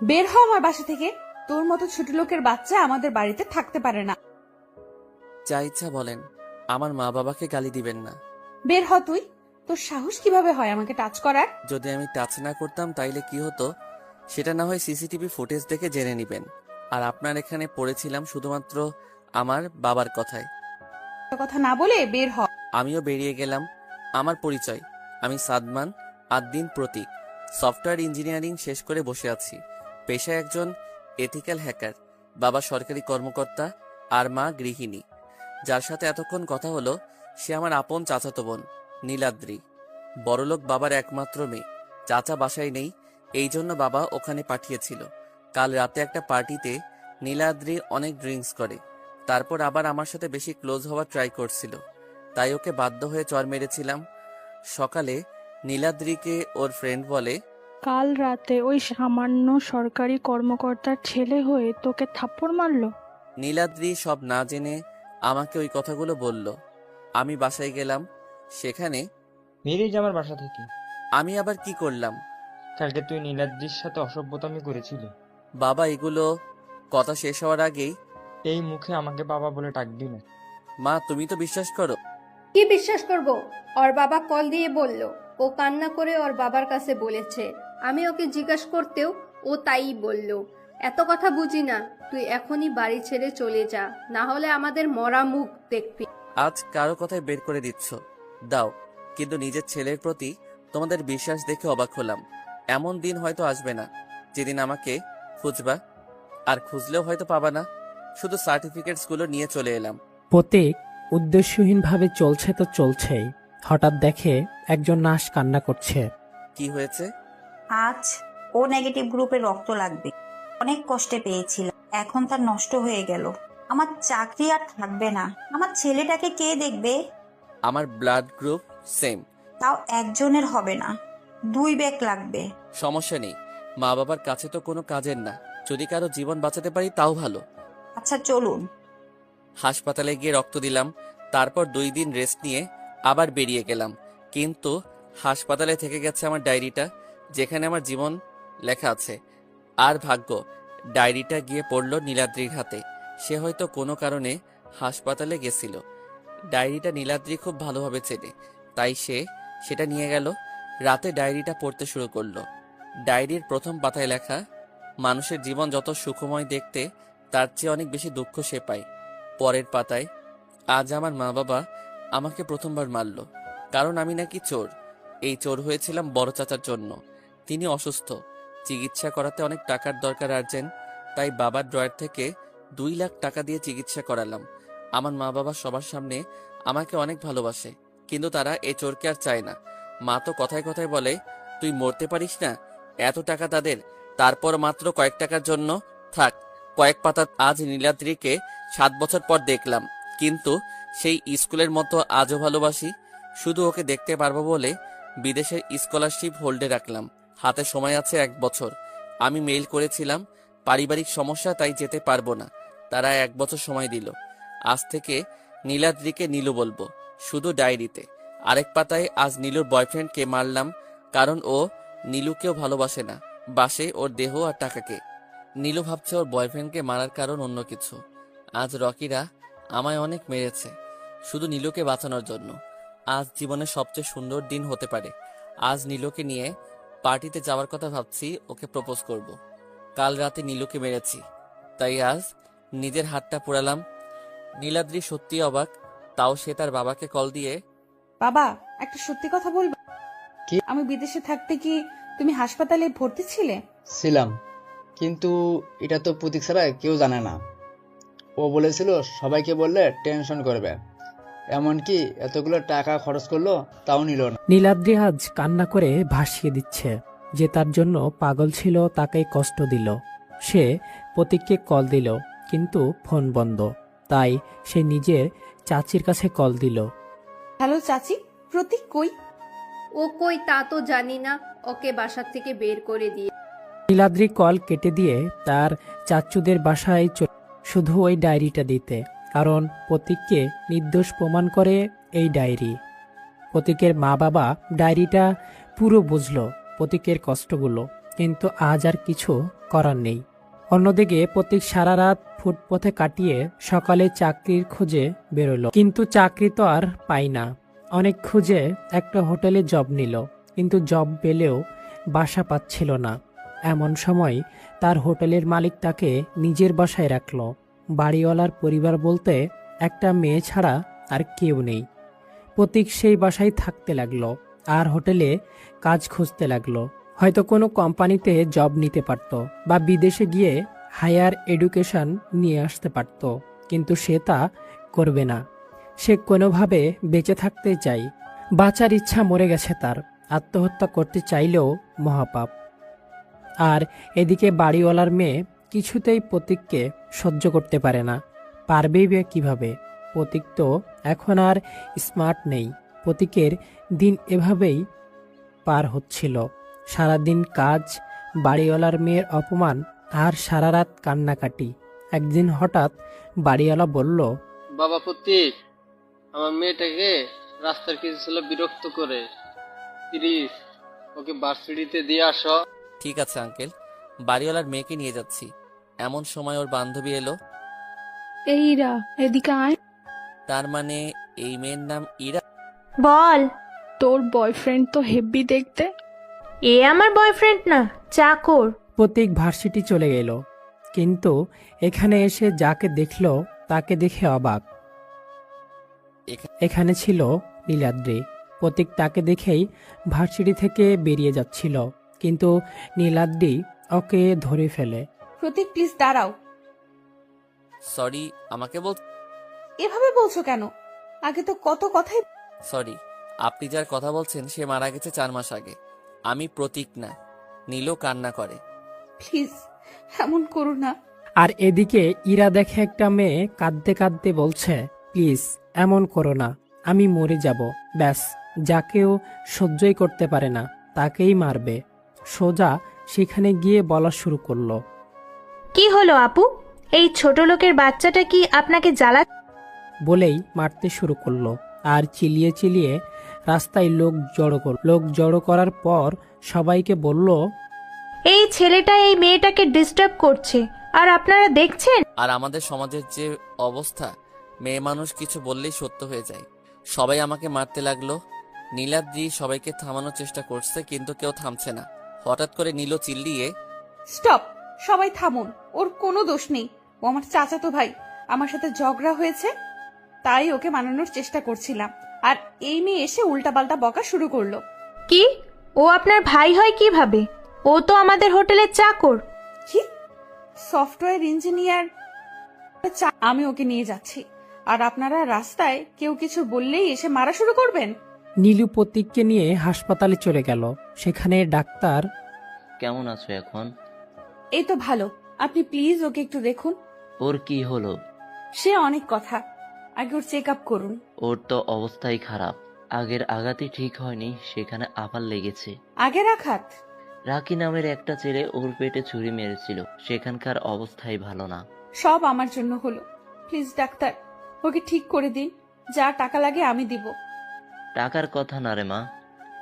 বের হ আমার বাসা থেকে। তোর মতো ছোট লোকের বাচ্চা আমাদের বাড়িতে থাকতে পারে না। যা ইচ্ছা বলেন, আমার মা বাবাকে গালি দিবেন না। বের হ তুই। তোর সাহস কিভাবে হয় আমাকে টাচ করার? যদি আমি টাচ না করতাম তাইলে কি হতো সেটা না হয় সিসিটিভি ফুটেজ দেখে জেনে নিবেন। আর আপনার এখানে পড়েছিলাম শুধুমাত্র আমার বাবার কথায়। কথা না বলে বের হ। আমিও বেরিয়ে গেলাম। আমার পরিচয়, আমি সাদমান আদ্দিন প্রতীক। সফটওয়্যার ইঞ্জিনিয়ারিং শেষ করে বসে আছি। পেশায় একজন এথিক্যাল হ্যাকার। বাবা সরকারি কর্মকর্তা আর মা গৃহিণী। যার সাথে এতক্ষণ কথা হলো সে আমার আপন চাচাতো বোন নীলাদ্রি। বড়লোক বাবার একমাত্র মেয়ে। চাচা বাসায় নেই, এই জন্য বাবা ওখানে পাঠিয়েছিল। কাল রাতে একটা পার্টিতে নীলাদ্রি অনেক ড্রিঙ্কস করে, তারপর আবার আমার সাথে বেশি ক্লোজ হওয়ার ট্রাই করছিল, তাই ওকে বাধ্য হয়ে চড় মেরেছিলাম। সকালে নীলাদ্রিকে ওর ফ্রেন্ড বলে, কাল রাতে ওই সামান্য সরকারি কর্মকর্তার ছেলে হয়ে তোকে থাপ্পড় মারলো? নীলাদ্রি সব না জেনে আমাকে ওই কথাগুলো বলল। আমি বাসায় গেলাম, সেখানে বেরিয়ে যা আমার বাসা থেকে। আমি আবার কি করলাম? কালকে তুই নীলাদ্রির সাথে অসভ্যতামি করেছিলি। বাবা এগুলো কথা শেষ হওয়ার আগেই, এই মুখে আমাকে বাবা বলে ডাকবি না। মা তুমি তো বিশ্বাস করো? কি বিশ্বাস করব? ওর বাবা কল দিয়ে বলল, ও কান্না করে ওর বাবার কাছে বলেছে। আমি ওকে জিজ্ঞাসা করতেও ও তাই বলল। এত কথা বুঝি না, তুই এখনই বাড়ি ছেড়ে চলে যা, না হলে আমাদের মরা মুখ দেখবি। আজ কারো কথায় বের করে দিচ্ছ, দাও। কিন্তু নিজের ছেলের প্রতি তোমাদের বিশ্বাস দেখে অবাক হলাম। এমন দিন হয়তো আসবে না যেদিন আমাকে খুঁজবা, আর খুঁজলেও হয়তো পাবা না। শুধু সার্টিফিকেটস গুলো নিয়ে চলে এলাম। প্রতীক উদ্দেশ্যহীনভাবে চলছে তো চলছেই। হঠাৎ দেখে একজন নার্স কান্না করছে। কি হয়েছে? আজ ও নেগেটিভ গ্রুপে রক্ত লাগবে। অনেক কষ্টে পেয়েছিলাম, এখন তার নষ্ট হয়ে গেল। আমার চাকরি আর থাকবে না। আমার ছেলেটাকে কে দেখবে? আমার ব্লাড গ্রুপ সেম। তাও একজনের হবে না, 2 ব্যাগ লাগবে। সমস্যা নেই, মা বাবার কাছে তো কোনো কাজের না। যদি কারো জীবন বাঁচাতে পারি তাও ভালো। আচ্ছা চলুন। হাসপাতালে গিয়ে রক্ত দিলাম, তারপর 2 দিন রেস্ট নিয়ে আবার বেরিয়ে গেলাম। কিন্তু হাসপাতালে থেকে গেছে আমার ডায়েরিটা, যেখানে আমার জীবন লেখা আছে। আর ভাগ্য, ডায়েরিটা গিয়ে পড়ল নীলাদ্রির হাতে। সে হয়তো কোনো কারণে হাসপাতালে গেছিল। ডায়েরিটা নীলাদ্রি খুব ভালোভাবে চেনে, তাই সে সেটা নিয়ে গেল। রাতে ডায়েরিটা পড়তে শুরু করলো। ডায়েরির প্রথম পাতায় লেখা, মানুষের জীবন যত সুখময় দেখতে, তার চেয়ে অনেক বেশি দুঃখ সে পায়। পরের পাতায়, আজ আমার মা বাবা আমাকে প্রথমবার মারল, কারণ আমি নাকি চোর। এই চোর হয়েছিলাম বড় চাচার জন্য। তিনি অসুস্থ, চিকিৎসা করাতে অনেক টাকার দরকার আর্জেন্ট, তাই বাবার ড্রয়ার থেকে 2 লাখ টাকা দিয়ে চিকিৎসা করালাম। আমার মা বাবা সবার সামনে আমাকে অনেক ভালোবাসে, কিন্তু তারা এ চোরকে আর চায় না। মা তো কথায় কথায় বলে, তুই মরতে পারিস না, এত টাকা তাদের, তারপর মাত্র কয়েক টাকার জন্য। থাক, কয়েক পাতা। আজ নীলাদ্রিকে 7 বছর পর দেখলাম, কিন্তু সেই স্কুলের মতো আজও ভালোবাসি। শুধু ওকে দেখতে পারবো বলে বিদেশের স্কলারশিপ হোল্ডে রাখলাম। হাতে সময় আছে 1 বছর। আমি মেইল করেছিলাম, পারিবারিক সমস্যা তাই যেতে পারবো না। তারা 1 বছর সময় দিল। আজ থেকে নীলাদ্রিকে নীলু বলবো, শুধু ডায়েরিতে। আরেক পাতায়, আজ নীলুর বয়ফ্রেন্ডকে মারলাম, কারণ ও নীলুকেও ভালোবাসে না, বাসে ওর দেহ আর টাকাকে। নীলু ভাবছে ওর বয়ফ্রেন্ডকে মারার কারণ অন্য কিছু। আজ রকিরা আমায় অনেক মেরেছে, শুধু নীলুকে বাঁচানোর জন্য। আজ জীবনের সবচেয়ে সুন্দর দিন হতে পারে। আজ নীলুকে নিয়ে পার্টিতে যাওয়ার কথা ভাবছি, ওকে প্রপোজ করব। কাল রাতে নীলুকে মেরেছি, তাই আজ নিজের হাতটা পোড়ালাম। নীলাদ্রি সত্যি অবাক, তাও সে তার বাবাকে কল দিয়ে, বাবা, একটা সত্যি কথা বলবো? কি? আমি বিদেশে থাকতে কি তুমি হাসপাতালে ভর্তি ছিলে? ছিলাম, কিন্তু এটা তো প্রতীক ছাড়া কেউ জানে না। ও বলেছিল সবাইকে বললে টেনশন করবে, এমনকি এতগুলো টাকা খরচ করলো তাও নিল না। নীলাদ্রি আজ কান্না করে ভাসিয়ে দিচ্ছে যে তার জন্য পাগল ছিল, তাকেই কষ্ট দিল। সে প্রতীককে কল দিল, কিন্তু ফোন বন্ধ। তাই সে নিজের চাচির কাছে কল দিল। হ্যালো চাচি, প্রতীক কই? ও কই তা তো জানি না, ওকে বাসা থেকে বের করে দিয়ে। নীলাদ্রি কল কেটে দিয়ে তার চাচুদের বাসায় শুধু ওই ডায়েরিটা দিতে, কারণ প্রতীককে নির্দোষ প্রমাণ করে এই ডায়েরি। প্রতীকের মা বাবা ডায়েরিটা পুরো বুঝলো, প্রতীকের কষ্টগুলো, কিন্তু আজ আর কিছু করার নেই। অন্যদিকে প্রতীক সারা রাত ফুটপথে কাটিয়ে সকালে চাকরির খোঁজে বেরোলো, কিন্তু চাকরি তো আর পাই না। অনেক খুঁজে একটা হোটেলে জব নিল, কিন্তু জব পেলেও বাসা পাচ্ছিল না। এমন সময় তার হোটেলের মালিক তাকে নিজের বাসায় রাখল। বাড়িওয়ালার পরিবার বলতে একটা মেয়ে ছাড়া আর কেউ নেই। প্রতীক সেই বাসায় থাকতে লাগলো আর হোটেলে কাজ খুঁজতে লাগলো। হয়তো কোনো কোম্পানিতে জব নিতে পারত বা বিদেশে গিয়ে হায়ার এডুকেশন নিয়ে আসতে পারত, কিন্তু সে তা করবে না। সে কোনোভাবে বেঁচে থাকতে চাই। বাঁচার ইচ্ছা মরে গেছে তার। আত্মহত্যা করতে চাইলেও মহাপাপ। আর এদিকে বাড়িওয়ালার মেয়ে কিছুতেই প্রতীককে সহ্য করতে পারে না। পারবেই বা কিভাবে? প্রতীক তো এখন আর স্মার্ট নেই। প্রতীকের দিন এভাবেই পার হচ্ছিল। সারাদিন কাজ, বাড়িওয়ালার মেয়ের অপমান আর সারা রাত কান্নাকাটি। একদিন হঠাৎ বাড়িওয়ালা বলল, বাবা প্রতীক, আমার মেয়েটাকে রাস্তার কিছু ছেলে বিরক্ত করে, প্লিজ ওকে ভার্সিটিতে দিয়ে আসো। ঠিক আছে আঙ্কেল, বাড়িওয়ালার মেয়েকে নিয়ে যাচ্ছি। এমন সময় ওর বান্ধবী এলো। এই ইরা, এদিকে আয়। তার মানে এই মেয়ের নাম ইরা? বল। তোর বয়ফ্রেন্ড তো হেব্বি দেখতে। এ আমার বয়ফ্রেন্ড না, চাকর। প্রতীক ভার্সিটি চলে গেল, কিন্তু এখানে এসে যাকে দেখল তাকে দেখে অবাক। এখানে ছিল নীলাদ্রি। প্রতীক তাকে দেখেই ভার্সিটি থেকে বেরিয়ে যাচ্ছিল, কিন্তু নীলাদ্রি ওকে ধরে ফেলে। প্রতীক প্লিজ দাঁড়াও। সরি, আমাকে বল। এভাবে বলছো কেন? আগে তো কত কথাই। সরি, আপনি যার কথা বলছেন সে মারা গেছে 4 মাস আগে। আমি প্রতীক না। নীলও কান্না করে। প্লিজ এমন করো না। আর এদিকে ইরা দেখে একটা মেয়ে কাঁদতে কাঁদতে বলছে, প্লিজ এমন করো না, আমি মরে যাব। ব্যাস, যাকেও সহ্যই করতে পারে না তাকেই মারবে। সোজা সেখানে গিয়ে বলা শুরু করলো। কি হলো আপু? এই ছোট লোকের বাচ্চাটা কি আপনাকে জ্বালা? বলেই মারতে শুরু করলো আর চিলিয়ে চিলিয়ে রাস্তায় লোক জড়ো করার পর সবাইকে বলল, এই ছেলেটা এই মেয়েটাকে ডিস্টার্ব করছে, আর আপনারা দেখছেন। আর আমাদের সমাজের যে অবস্থা, মেয়ে মানুষ কিছু বললেই সত্য হয়ে যায়। সবাই আমাকে মারতে লাগলো। নীলাদ্রি সবাইকে থামানোর চেষ্টা করছে, কিন্তু কেউ থামছে না। হঠাৎ করে নীল চিল্লিয়ে, স্টপ, সবাই থামুন। ওর কোনো দোষ নেই। ও আমার চাচাতো ভাই। আমার সাথে ঝগড়া হয়েছে, তাই ওকে মানানোর চেষ্টা করছিলাম। আর এই মেয়ে এসে উল্টাপাল্টা বকা শুরু করলো। কি? ও আপনার ভাই হয় কিভাবে? ও তো আমাদের হোটেলের চাকর। কি? Software engineer? আমি ওকে নিয়ে যাচ্ছি, আর আপনারা রাস্তায় কেউ কিছু বললেই এসে মারা শুরু করবেন? নীলু প্রতীককে নিয়ে হাসপাতালে চলে গেল। সেখানে ডাক্তার, কেমন আছো এখন? এই তো ভালো। আপনি প্লিজ ওকে একটু দেখুন। ওর কি হলো? সে অনেক কথা, আগে ওর চেক আপ করুন। ওর তো অবস্থাই খারাপ। আগের আঘাতই ঠিক হয়নি, সেখানে আবার লেগেছে। আগের আঘাত? রাকি নামের একটা ছেলে ওর পেটে ছুরি মেরেছিল, সেখানকার অবস্থাই ভালো না। সব আমার জন্য হলো। প্লিজ ডাক্তার, ওকে ঠিক করে দিন। যা টাকা লাগে আমি দিব। টাকার কথা না রে মা,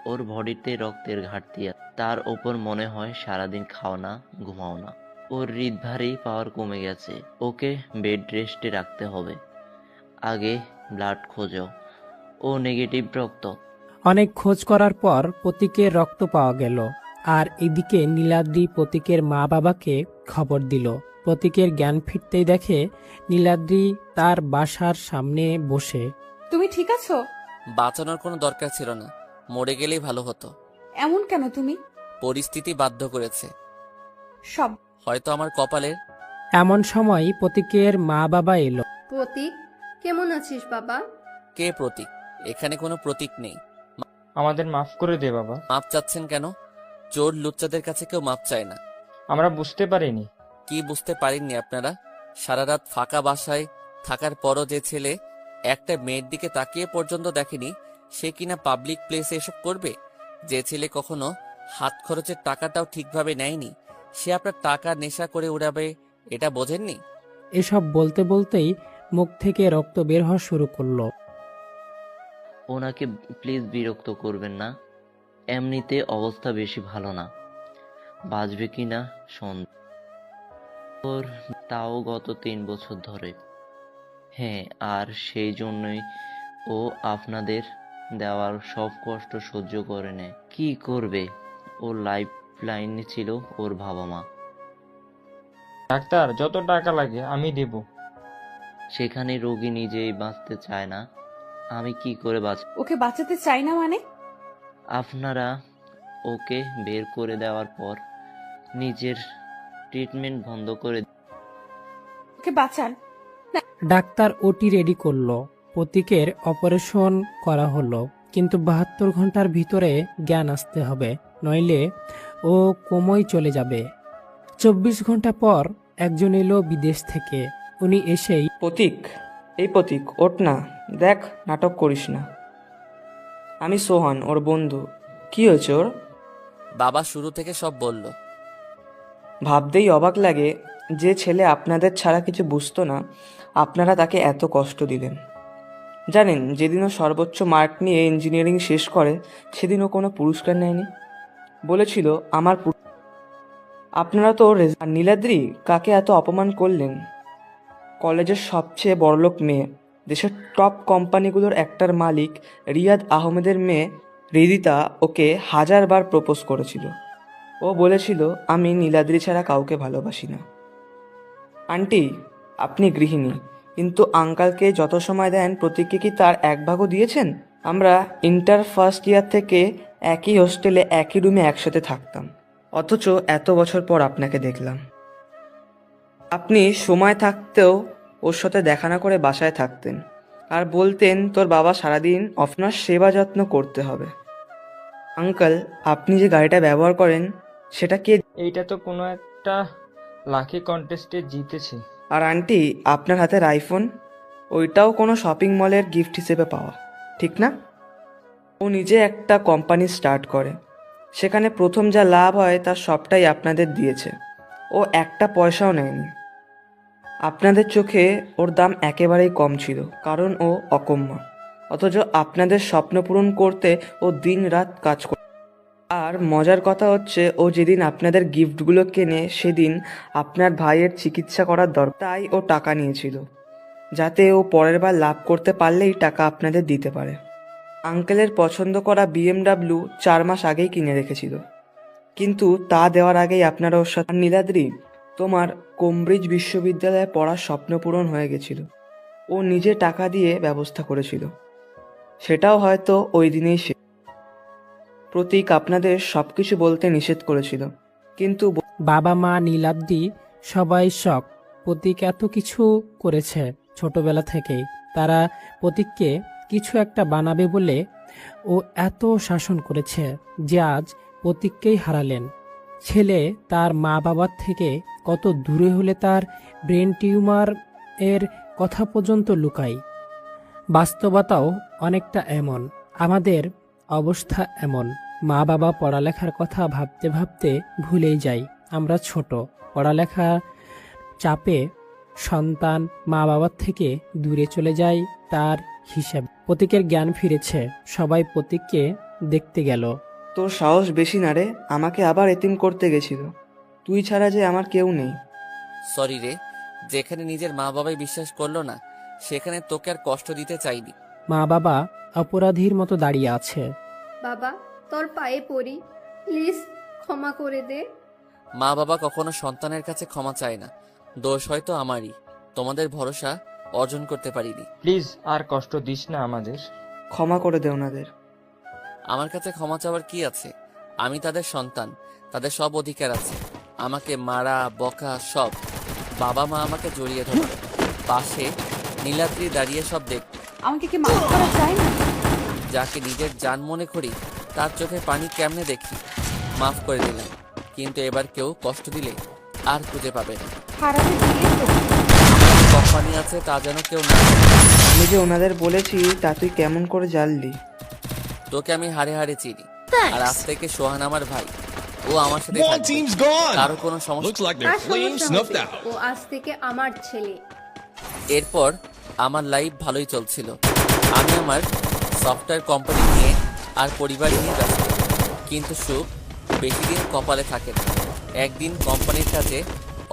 ওর বডিতে রক্তের ঘাটতি আছে। তার ওপর মনে হয় সারাদিন খাও না, ঘুমাও না। ওর হৃদভারী পাওয়ার কমে গেছে। ওকে বেড রেস্টে রাখতে হবে। আগে ব্লাড খোঁজো, ও নেগেটিভ রক্ত। অনেক খোঁজ করার পর প্রতীকের রক্ত পাওয়া গেল। আর এদিকে নীলাদ্রি প্রতীকের মা বাবাকে খবর দিল। প্রতীকের জ্ঞান ফিরতেই দেখে নীলাদ্রি তার বাসার সামনে বসে। তুমি ঠিক আছো? বাঁচানোর কোনো দরকার ছিল না, মরে গেলেই ভালো হতো। এমন কেন তুমি? পরিস্থিতি বাধ্য করেছে। সব হয়তো আমার কপালের। এমন সময় প্রতীকের মা বাবা এলো। প্রতীক, কেমন আছিস বাবা? কে প্রতীক? এখানে কোনো প্রতীক নেই। আমাদের মাফ করে দে বাবা। মাপ চাচ্ছেন কেন? চোর লুচ্চাদের কাছে কেউ মাপ চায় না। আমরা বুঝতে পারিনি। কি বুঝতে পারেননি আপনারা? সারা রাত ফাঁকা বাসায় থাকার পরও যে ছেলে একটা মেয়ের দিকে তাকিয়ে পর্যন্ত দেখেনি, সে কিনা পাবলিক প্লেসে এসব করবে? যে ছেলে কখনো হাত খরচের টাকাটাও ঠিকভাবে নেয়নি, সে আপনার টাকা নেশা করে উড়াবে, এটা বোঝেননি? এসব বলতে বলতেই মুখ থেকে রক্ত বের হওয়া শুরু করলো। ওনাকে প্লিজ বিরক্ত করবেন না। এমনিতে অবস্থা বেশি ভালো না, বাঁচবে কি না সন্দেহ। ওর তাও গত 3 বছর ধরে। হ্যাঁ, আর সেই জন্যই ও আপনাদের দেওয়ার সব কষ্ট সহ্য করে নেয়। কি করবে, ওর লাইফ লাইনে ছিল ওর বাবা মা। ডাক্তার, যত টাকা লাগে আমি দেব। সেখানে রোগী নিজেই বাঁচতে চায় না, আমি কি করে বাঁচব? ওকে বাঁচাতে চাই না মানে? আপনারা ওকে বের করে দেওয়ার পর নিজের ট্রিটমেন্ট বন্ধ করে ওকে বাঁচান। ডাক্তার ওটি রেডি করলো, প্রতীকের অপারেশন করা হলো, কিন্তু 72 ঘন্টার ভিতরে জ্ঞান আসতে হবে, নইলে ও কোমায় চলে যাবে। 24 ঘন্টা পর একজন এলো বিদেশ থেকে। উনি এসেই প্রতীক, এই প্রতীক, ওঠ না, দেখ নাটক করিস না। আমি সোহান, ওর বন্ধু। কি হয়েছে ওর? বাবা শুরু থেকে সব বলল। ভাবতেই অবাক লাগে, যে ছেলে আপনাদের ছাড়া কিছু বুঝতো না, আপনারা তাকে এত কষ্ট দিলেন। জানেন, যেদিন ও সর্বোচ্চ মার্ক নিয়ে ইঞ্জিনিয়ারিং শেষ করে, সেদিন ও কোনো পুরস্কার নেয়নি। বলেছিল আমার আপনারা তো আর নীলাদ্রি কাকে এত অপমান করলেন? কলেজের সবচেয়ে বড়লোক মেয়ে, দেশের টপ কোম্পানিগুলোর একটার মালিক রিয়াদ আহমেদের মেয়ে হৃদিতা ওকে 1000 বার প্রপোজ করেছিল। ও বলেছিল, আমি নীলাদ্রি ছাড়া কাউকে ভালোবাসি না। আন্টি, আপনি গৃহিণী, কিন্তু আঙ্কালকে যত সময় দেন প্রতীককে কি তার 1 ভাগও দিয়েছেন? আমরা ইন্টার ফার্স্ট ইয়ার থেকে একই হোস্টেলে একই রুমে একসাথে থাকতাম, অথচ এত বছর পর আপনাকে দেখলাম। আপনি সময় থাকতেও ওর সাথে দেখা না করে বাসায় থাকতেন, আর বলতেন তোর বাবা সারাদিন আপনার সেবা যত্ন করতে হবে। আঙ্কাল, আপনি যে গাড়িটা ব্যবহার করেন সেটা কে? এইটা তো কোনো একটা লাকি কন্টেস্টে জিতেছি। আর আন্টি, আপনার হাতের আইফোন, ওইটাও কোনো শপিং মলের গিফট হিসেবে পাওয়া, ঠিক না? ও নিজে একটা কোম্পানি স্টার্ট করে, সেখানে প্রথম যা লাভ হয় তার সবটাই আপনাদের দিয়েছে। ও একটা পয়সাও নেয়নি। আপনাদের চোখে ওর দাম একেবারেই কম ছিল, কারণ ও অকম্য, অথচ আপনাদের স্বপ্ন পূরণ করতে ও দিন রাত কাজ করে। আর মজার কথা হচ্ছে, ও যেদিন আপনাদের গিফটগুলো কেনে সেদিন আপনার ভাইয়ের চিকিৎসা করার দরকার, তাই ও টাকা নিয়েছিল, যাতে ও পরের বার লাভ করতে পারলেই টাকা আপনাদের দিতে পারে। আঙ্কেলের পছন্দ করা BMW 4 মাস আগেই কিনে রেখেছিল, কিন্তু তা দেওয়ার আগেই আপনারা ওর সাথে। নীলাদ্রি, তোমার কেমব্রিজ বিশ্ববিদ্যালয়ে পড়ার স্বপ্ন পূরণ হয়ে গেছিল। ও নিজে টাকা দিয়ে ব্যবস্থা করেছিল, সেটাও হয়তো ওই দিনেই শেষ। প্রতীক আপনাদের সবকিছু বলতে নিষেধ করেছিল, কিন্তু বাবা মা নীলাদ্রি সবাই শক। প্রতীক এত কিছু করেছে ছোটবেলা থেকেই, তারা প্রতীককে কিছু একটা বানাবে বলে ও এত শাসন করেছে যে আজ প্রতীককেই হারালেন। ছেলে তার মা বাবার থেকে কত দূরে হলে তার ব্রেন টিউমার এর কথা পর্যন্ত লুকায়। বাস্তবতাও অনেকটা এমন, আমাদের অবস্থা এমন। মা বাবা পড়ালেখার কথা ভাবতে ভাবতে ভুলেই যাই আমরা ছোট। পড়ালেখা চাপে সন্তান মা বাবার থেকে দূরে চলে যায় তার হিসাব। প্রতীকের জ্ঞান ফিরেছে, সবাই প্রতীককে দেখতে গেল। তোর সাহস বেশি না রে, আমাকে আবার এতিম করতে গেছিল। তুই ছাড়া যে আমার কেউ নেই। সরি রে, যেখানে নিজের মা বাবাই বিশ্বাস করলো না, সেখানে তোকে আর কষ্ট দিতে চাইনি। মা বাবা অপরাধীর মতো দাঁড়িয়ে আছে। বাবা, তোর পায়ে পড়ি, প্লিজ ক্ষমা করে দে। মা বাবা কখনো সন্তানের কাছে ক্ষমা চায় না, দোষ হয়তো আমারই, তোমাদের ভরসা অর্জন করতে পারিনি। প্লিজ আর কষ্ট দিস না আমাদের। ক্ষমা করে দে ওনাদের। আমার কাছে ক্ষমা চাওয়ার কি আছে? আমি তাদের সন্তান, তাদের সব অধিকার আছে। আমাকে মারা বকা সব। বাবা মা আমাকে জড়িয়ে ধরল, পাশে নীলাদ্রি দাঁড়িয়ে সব দেখ। আমাকে কি মাফ করা যায় না? যাকে নিজের জান মনে করি তার চোখে পানি কেমনে দেখি। মাফ করে দিলাম, কিন্তু এবার কেউ কষ্ট দিলে আর খুঁজে পাবে না। হারাতে দিলে তো কোম্পানি আছে তা যেন কেউ না জানে। আমি যে ওনাদের বলেছি তা তুই কেমন করে জানলি? তোকে আমি হাড়ে হাড়ে চিনি, আর আজ থেকে সোহান আমার ভাই, ও আমার সাথে থাকবে। কারো কোনো সমস্যা। আর সমস্যা হবে, ও আজ থেকে আমার ছেলে। এরপর আমার লাইফ ভালোই চলছিল। আমি আমার সফটওয়্যার কোম্পানি নিয়ে আর পরিবার নিয়ে ব্যস্ত। কিন্তু সুখ বেশি দিন কপালে থাকে না। একদিন কোম্পানির কাজে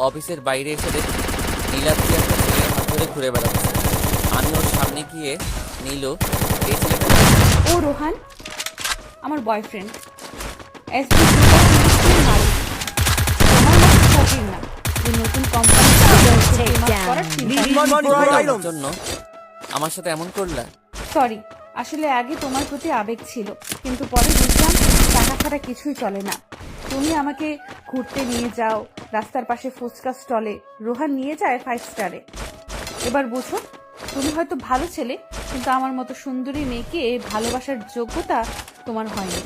অফিসের বাইরে এসে দেখি নীলাদ্রি একটা ছেলের হাত ধরে ঘুরে বেড়াচ্ছে। আমি ওর সামনে গিয়ে নীল এই ছেলেটা ও রোহান আমার বয়ফ্রেন্ড, এসবি গ্রুপের মালিক। তোমার মতো ফকির না যে নতুন কোম্পানির জন্য আমার সাথে এমন করলা। সরি, আসলে আগে তোমার প্রতি আবেগ ছিল, কিন্তু পরে বুঝলাম টাকা ছাড়া কিছুই চলে না। তুমি আমাকে ঘুরতে নিয়ে যাও, রাস্তার পাশে ফুচকা স্টলে, রোহান নিয়ে যায় 5 স্টারে। এবার বুঝো, তুমি হয়তো ভালো ছেলে, কিন্তু আমার মতো সুন্দরী মেয়েকে ভালোবাসার যোগ্যতা তোমার হয়নি।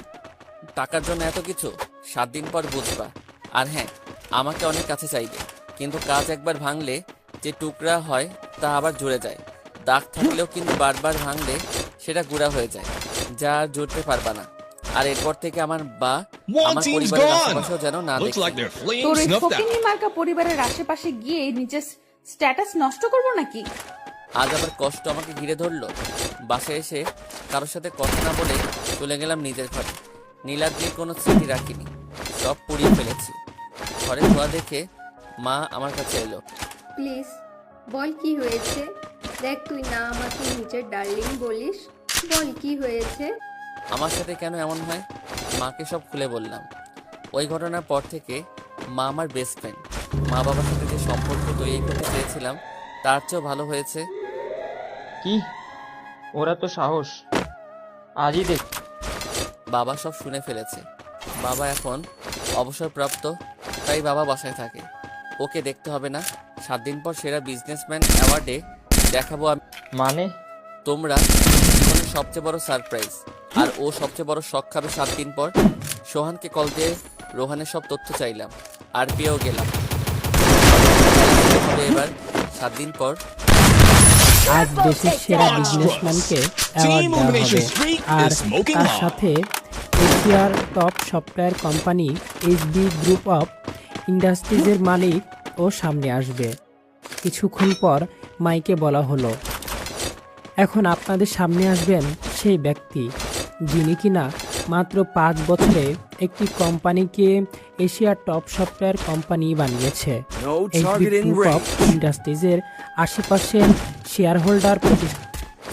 টাকার জন্য এত কিছু 7 দিন পর বুঝবা। আর হ্যাঁ, আমাকে অনেক কাছে চাইবে, কিন্তু কাজ একবার ভাঙলে যে টুকরা হয় তা আবার জুড়ে যায়। দাগ থাকলেও কিন্তু বারবার ভাঙলে সেটা গুঁড়া হয়ে যায়, যা আর জুড়তে পারবা না। আর এরপর থেকে আমার পরিবারের আশেপাশেও যেন না দেখি। তোর এই ফকিন্নি মার্কা পরিবারের আশেপাশে গিয়ে নিজের স্ট্যাটাস নষ্ট করবো নাকি? আজ আবার কষ্ট আমাকে ঘিরে ধরলো। বাসায় এসে কারোর সাথে কথা না বলে চলে গেলাম নিজের ঘরে। নীলাদ্রির কোনো স্মৃতি রাখিনি, সব পুড়িয়ে ফেলেছি। ঘরে ধোয়া দেখে মা আমার কাছে এলো। প্লিজ বল কি হয়েছে। দেখ তুই না আমাকে নিজের ডার্লিং বলিস, বল কি হয়েছে। আমার সাথে কেন এমন হয়? মাকে সব খুলে বললাম। ওই ঘটনার পর থেকে মা আমার বেস্ট ফ্রেন্ড। মা বাবার সাথে যে সম্পর্ক তৈরি করতে চেয়েছিলাম তার চেয়েও ভালো হয়েছে। কি ওরা তো সাহস, আজই দেখ। বাবা সব শুনে ফেলেছে। বাবা এখন অবসরপ্রাপ্ত, তাই বাবা বাসায় থাকে। ওকে দেখতে হবে না। 7 দিন পর সেরা বিজনেসম্যান অ্যাওয়ার্ডে দেখাবো আমি। মানে? তোমরা জীবনের সবচেয়ে বড় সারপ্রাইজ। আর ও সবচেয়ে বড় শখ খাবে 7 দিন পর। সোহানকে কল দিয়ে রোহানের সব তথ্য চাইলাম, আর পেয়েও গেলাম। এবার 7 দিন পর আজ দেশের সেরা বিজনেসম্যানকে অ্যাওয়ার্ড দেওয়া হবে, আর তার সাথে এশিয়ার top software company SB group of ইন্ডাস্ট্রিজের মালিক ও সামনে আসবে। কিছুক্ষণ পর মাইকে বলা হলো, এখন আপনাদের সামনে আসবেন সেই ব্যক্তি যিনি কিনা মাত্র 5 বছরে একটি কোম্পানিকে এশিয়ার টপ সফটওয়্যার কোম্পানি বানিয়েছে। এসবি গ্রুপ অফ ইন্ডাস্ট্রিজের 80% শেয়ার হোল্ডার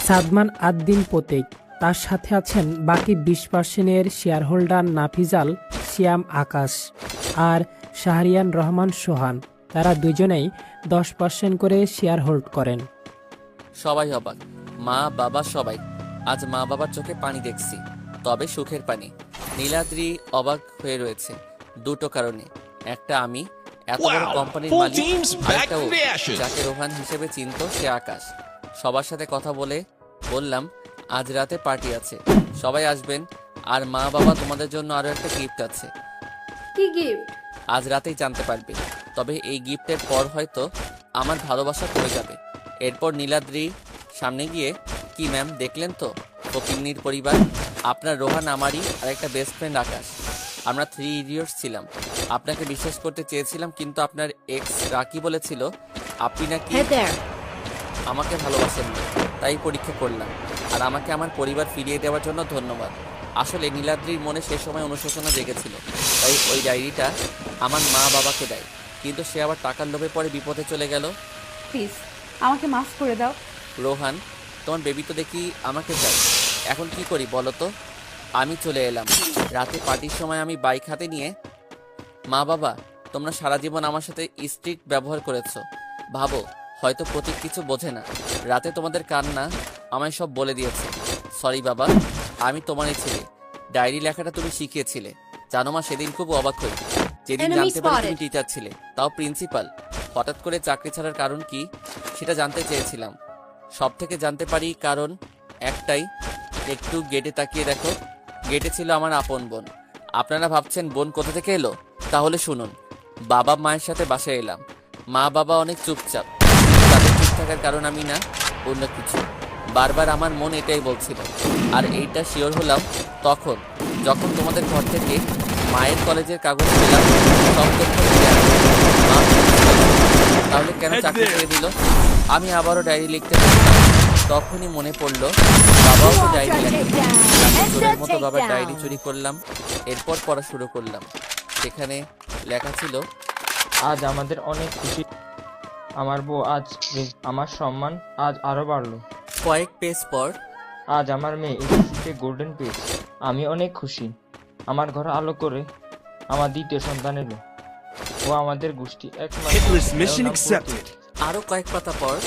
সাদমান আদ্দিন প্রতীক। তার সাথে আছেন বাকি 20%-এর শেয়ার হোল্ডার নাফিজাল সিয়াম আকাশ আর শাহরিয়ান রহমান সোহান। তারা দুজনেই 10% করে শেয়ার হোল্ড করেন। সবাই অবাক, মা বাবা সবাই। আজ মা বাবার চোখে পানি দেখছি, তবে সুখের পানি। নীলাদ্রি অবাক হয়ে রয়েছে দুটো কারণে। একটা আমি, এত বড় কোম্পানির মালিক, আরেকটা ও, যাকে রোহান হিসেবে চিনত, সে আকাশ। সবার সাথে কথা বললাম আজ রাতে পার্টি আছে, সবাই আসবেন। আর মা বাবা, তোমাদের জন্য আরো একটা গিফট আছে। কি গিফট? আজ রাতেই জানতে পারবে। তবে এই গিফটের পর হয়তো আমার ভালোবাসা কমে যাবে। এরপর নীলাদ্রি সামনে গিয়ে, কি ম্যাম দেখলেন তো ফকিন্নির পরিবার? আপনার রোহান আমারই আর একটা বেস্ট ফ্রেন্ড আকাশ। আমরা 3 ইডিয়টস ছিলাম। আপনাকে বিশ্বাস করতে চেয়েছিলাম, কিন্তু আপনার এক্স রাকি বলেছিল আপনি নাকি আমাকে ভালোবাসেন না, তাই পরীক্ষা করলাম। আর আমাকে আমার পরিবার ফিরিয়ে দেওয়ার জন্য ধন্যবাদ। আসলে নীলাদ্রির মনে সে সময় অনুশোচনা জেগেছিল, তাই ওই ডায়েরিটা আমার মা বাবাকে দেয়। কিন্তু সে আবার টাকার লোভে পরে বিপদে চলে গেল। প্লিজ আমাকে মাফ করে দাও। রোহান, তোমার বেবি তো দেখি আমাকে চাই, এখন কি করি বলো তো? আমি চলে এলাম। রাতে পার্টির সময় আমি বাইক হাতে নিয়ে, মা বাবা, তোমরা সারা জীবন আমার সাথে স্ট্রিক্ট ব্যবহার করেছো। ভাবো হয়তো প্রতীক কিছু বোঝে না। রাতে তোমাদের কান্না আমায় সব বলে দিয়েছে। সরি বাবা, আমি তোমারই ছেলে। ডায়েরি লেখাটা তুমি শিখিয়েছিলে। জানো মা, সেদিন খুব অবাক হই যেদিন জানতে পারি তুমি টিচার ছিলে, তাও প্রিন্সিপাল। হঠাৎ করে চাকরি ছাড়ার কারণ কি সেটা জানতে চেয়েছিলাম। সব থেকে জানতে পারি কারণ একটাই, একটু গেটে তাকিয়ে দেখো। গেটে ছিল আমার আপন বোন। আপনারা ভাবছেন বোন কোথা থেকে এলো? তাহলে শুনুন। বাবা মায়ের সাথে বাসায় এলাম। মা বাবা অনেক চুপচাপ, তাদের চুপ থাকার কারণ আমি না, অন্য কিছু। বারবার আমার মন এটাই বলছিল। আর এইটা শিওর হলাম যখন তোমাদের ঘর থেকে মায়ের কলেজের কাগজ পেলাম। সব তথ্য clear। মা তাহলে কেন চাকরি ছেড়ে দিল? আমি আবারও ডায়েরি লিখতে বসলাম। তখনই মনে পড়লো বাবাও তো ডায়েরি লেখে। আমি চোরের মতো বাবার ডায়েরি চুরি করলাম। এরপর পড়া শুরু করলাম। সেখানে লেখা ছিল, আজ আমাদের অনেক খুশি। আমার বউ আজ আমার সম্মান আজ আরো বাড়লো। কয়েক পেজ পর আজ আমার মেয়ে এসএসসিতে গোল্ডেন পেয়েছে। আমি অনেক খুশি। আমার ঘর আলো করে আমার দ্বিতীয় সন্তান এলো। ও আমাদের গোষ্ঠী একমাত্র। আরো কয়েক পাতা পর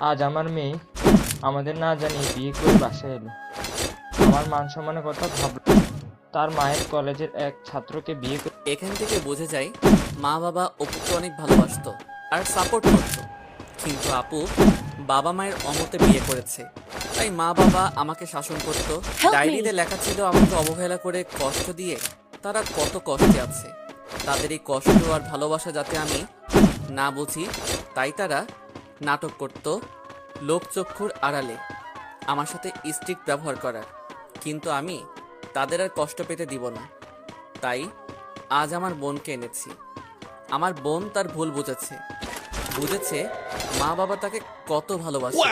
আজ আমার মেয়ে আমাদের না জানিয়ে বিয়ে করে বাসায় এলো। আমার মান সম্মানের কথা ভাবল। তার মায়ের কলেজের এক ছাত্রকে বিয়ে করে। এখান থেকে বোঝা যায় মা বাবা অপুকে অনেক ভালোবাসতো আর সাপোর্ট করতো। কিন্তু আপু বাবা মায়ের অমতে বিয়ে করেছে, তাই মা বাবা আমাকে শাসন করত। ডায়েরিতে লেখা ছিল আমাকে অবহেলা করে কষ্ট দিয়ে তারা কত কষ্টে আছে। তাদের এই কষ্ট আর ভালোবাসা যাতে আমি না বুঝি, তাই তারা নাটক করত লোকচক্ষুর আড়ালে আমার সাথে স্ট্রিক্ট ব্যবহার করার। কিন্তু আমি তাদের আর কষ্ট পেতে দিব না। তাই আজ আমার বোনকে এনেছি। আমার বোন তার ভুল বুঝেছে মা বাবা তাকে কত ভালোবাসে।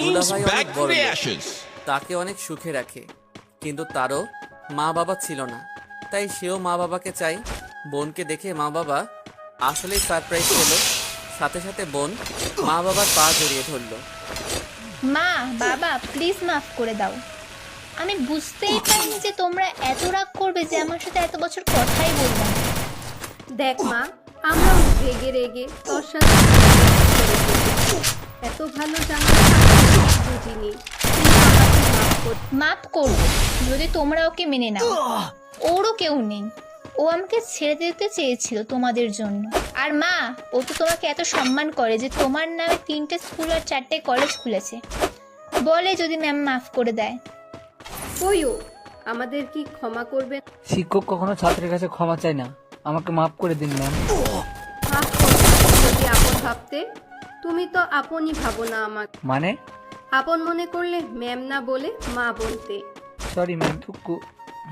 দুলাভাই অনেক বড় লোক, তাকে অনেক সুখে রাখে, কিন্তু তারও মা বাবা ছিল না। তাই সেও মা বাবাকে চাই। বোনকে দেখে মা বাবা আসলেই সারপ্রাইজ হলো। সাথে সাথে বোন মা বাবার পা জড়িয়ে ধরল। মা বাবা প্লিজ মাফ করে দাও। আমি বুঝতেই পারিনি যে তোমরা এত রাগ করবে যে আমার সাথে এত বছর কথাই বলবে না। দেখ মা, আমরাও রেগে রেগে তোর সাথে এত ভালো জানা বুঝিনি। তুই আমাকে মাফ কর। মাফ করবো যদি তোমরা ওকে মেনে নাও। ওরও কেউ নেই, ও আমাকে ছেড়ে দিতে চেয়েছিল তোমাদের জন্য। আর মা, ও তো তোমাকে এত সম্মান করে যে তোমার নামে 3টে স্কুল আর 4টে কলেজ খুলেছে। বলে যদি ম্যাম মাফ করে দেয়। কইও আমাদের কি ক্ষমা করবেন? শিক্ষক কখনো ছাত্রের কাছে ক্ষমা চায় না। আমাকে মাফ করে দিন ম্যাম। মাফ করো যদি আপন ভাবতে। তুমি তো আপনই ভাবো না আমাকে। মানে? আপন মনে করলে ম্যাম না বলে মা বলতে। সরি ম্যাম, থুকু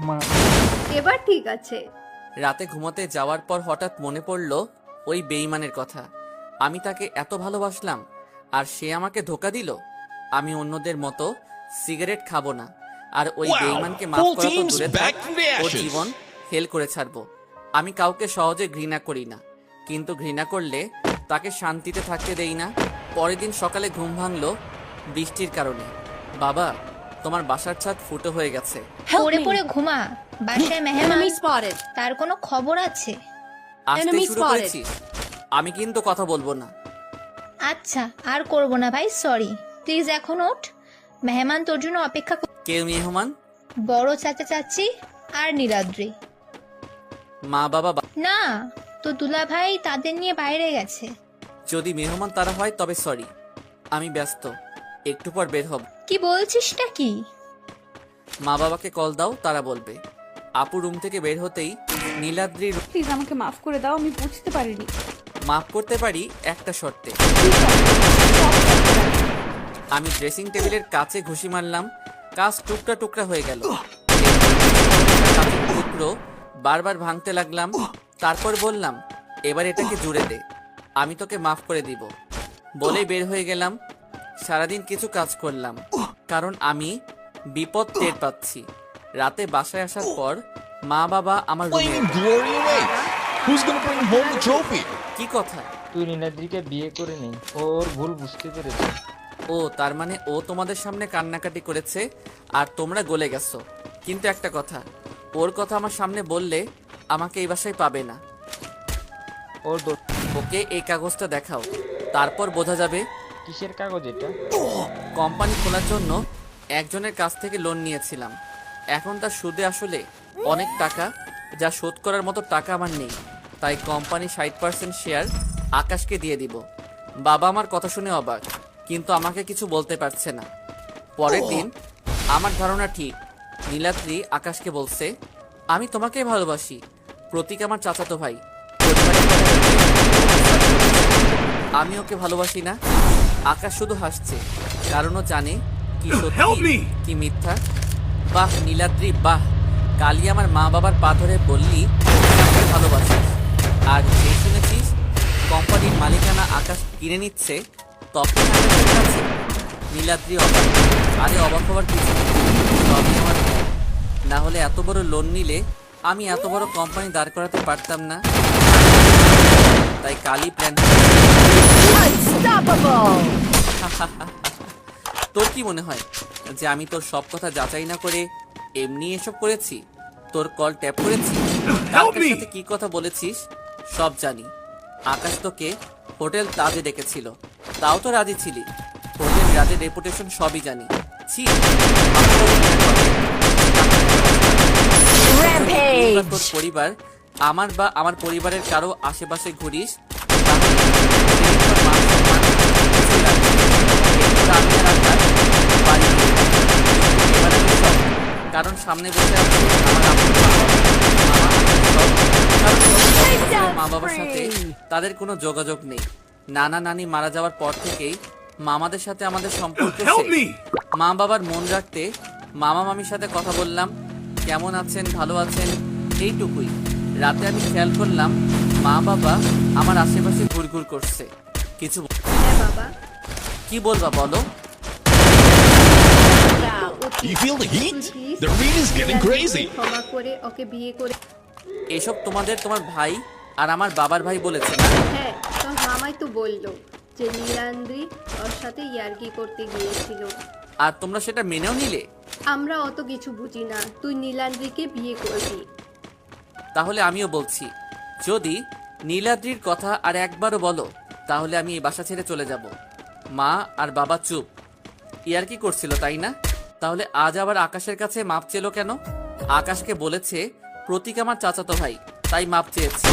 মা। এবার ঠিক আছে। রাতে ঘুমাতে যাওয়ার পর হঠাৎ মনে পড়ল ওই বেঈমানের কথা। আমি তাকে এত ভালোবাসলাম আর সে আমাকে ধোঁকা দিল। আমি অন্যদের মতো সিগারেট খাবো না, আর ওই বেঈমানকে মাফ করা তো দূরে থাক, ওর জীবন হেল করে ছাড়বো। আমি কাউকে সহজে ঘৃণা করি না, কিন্তু ঘৃণা করলে তাকে শান্তিতে থাকতে দেই না। পরের দিন সকালে ঘুম ভাঙলো বৃষ্টির কারণে। বাবা, তোমার বাসার ছাদ ফুটো হয়ে গেছে। পড়ে পড়ে ঘুমা, বাসায় মেহমান, তার কোনো খবর আছে? আসতে শুরু করেছিস? আমি কিন্তু কথা বলবো না। আচ্ছা, আর করব না ভাই, সরি। প্লিজ এখন ওঠ, মেহমান তোর জন্য অপেক্ষা। কে মেহমান? বড় চাচা চাচি আর নীলাদ্রি। মা বাবা? না, তো দুলা ভাই তাদের নিয়ে বাইরে গেছে। যদি মেহমান তারা হয় তবে সরি, আমি ব্যস্ত, একটু পর বের হব। কি বলছিসটা কি? মা বাবাকে কল দাও, তারা বলবে। আপু রুম থেকে বের হতেই নীলাদ্রি, প্লিজ আমাকে মাফ করে দাও, আমি বুঝতে পারিনি। মাফ করতে পারি একটা শর্তে। আমি ড্রেসিং টেবিলের কাছে ঘুষি মারলাম, কাজ টুকরা টুকরা হয়ে গেল। টুকরো বারবার ভাঙতে লাগলাম। তারপর বললাম, এবার এটাকে জুড়ে দে, আমি তোকে মাফ করে দিব। বলেই বের হয়ে গেলাম। সারাদিন কিছু কাজ করলাম, কারণ আমি বিপদ টের পাচ্ছি। রাতে বাসায় আসার পর মা বাবা আমার কি কথা? তুই নীলাদ্রিকে বিয়ে করে নেই, ওর ভুল বুঝতে পেরেছে। ও তার মানে ও তোমাদের সামনে কান্নাকাটি করেছে আর তোমরা গলে গেছো। কিন্তু একটা কথা, ওর কথা আমার সামনে বললে আমাকে এই বাসায় পাবে না। ওকে এই কাগজটা দেখাও, তারপর বোঝা যাবে। কিসের কাগজ এটা? কোম্পানি খোলার জন্য একজনের কাছ থেকে লোন নিয়েছিলাম। এখন তার সুদে আসলে অনেক টাকা, যা শোধ করার মতো টাকা আমার নেই। তাই কোম্পানি 60% শেয়ার আকাশকে দিয়ে দিব। বাবা আমার কথা শুনে অবাক, কিন্তু আমাকে কিছু বলতে পারছে না। পরের দিন আমার ধারণা ঠিক, নীলাদ্রি আকাশকে বলছে, আমি তোমাকেই ভালোবাসি। প্রতীক আমার চাচাতো ভাই, আমি ওকে ভালোবাসি না। আকাশ শুধু হাসছে, কারণ ও জানে কি সত্যি কি মিথ্যা। বাহ নীলাদ্রি বাহ, কালি আমার মা বাবার পা ধরে বললি ভালোবাসিস। আর যে শুনেছিস কোম্পানির মালিকানা আকাশ কিনে নিচ্ছে, তখন নীলাদ্রি অবাক। আরে অবাক হবার কিছু নেই, সবই আমার ভুল। না হলে এত বড় লোন নিলে আমি এত বড় কোম্পানি দাঁড় করাতে পারতাম না। তাই কালই প্ল্যান। তোর কি মনে হয় যে আমি তোর সব কথা যাচাই না করে এমনি এসব করেছি? তোর কল ট্যাপ করেছি, কালকের সাথে কি কথা বলেছিস সব জানি। আকাশ তোকে হোটেল তাজে ডেকেছিল, তাও তো রাজি ছিলি। হোটেল রাজের রেপুটেশন সবই জানি। ছি, তোর পরিবার আমার বা আমার পরিবারের কারো আশেপাশে ঘুরিস, তাহলে তোর মান সম্মান কিছুই রাখবি না। এরপর আমি আর আকাশ বাড়ি ফিরে যাব। এবার আমি সব, কারণ সামনে বসে আছে আমার আপন মা বাবার সাথে তাদের কোনো যোগাযোগ নেই। নানা নানি মারা যাওয়ার পর থেকেই মামাদের সাথে আমাদের সম্পর্ক শেষ। মা বাবার মন রাখতে মামা মামির সাথে কথা বললাম, কেমন আছেন, ভালো আছেন, এইটুকুই। রাতে আমি খেয়াল করলাম মা বাবা আমার আশেপাশে ঘুরঘুর করছে। কিছু হ্যাঁ বাবা। কি বলবা বলো? You feel the heat? The read is getting crazy. ক্ষমা করে ওকে বিয়ে করে। এসব তোমার ভাই আর আমার বাবার ভাই বলেছে না? হ্যাঁ, তোর মামাই তো বললো যে নীলান্দ্রি ওর সাথে ইয়ার্কি করতে গিয়েছিল। আর তোমরা সেটা মেনেও নিলে? আমরা অত কিছু বুঝি না, তুই নীলান্দ্রিকে বিয়ে করবি। তাহলে আমিও বলছি, যদি নীলাদ্রির কথা আর একবারও বলো তাহলে আমি এই বাসা ছেড়ে চলে যাব। মা আর বাবা চুপ। ইয়ার্কি করছিল তাই না? তাহলে আজ আবার আকাশের কাছে মাপ চেলো কেন? আকাশকে বলেছে প্রতীক আমার চাচাতো ভাই, তাই মাপ চেয়েছে।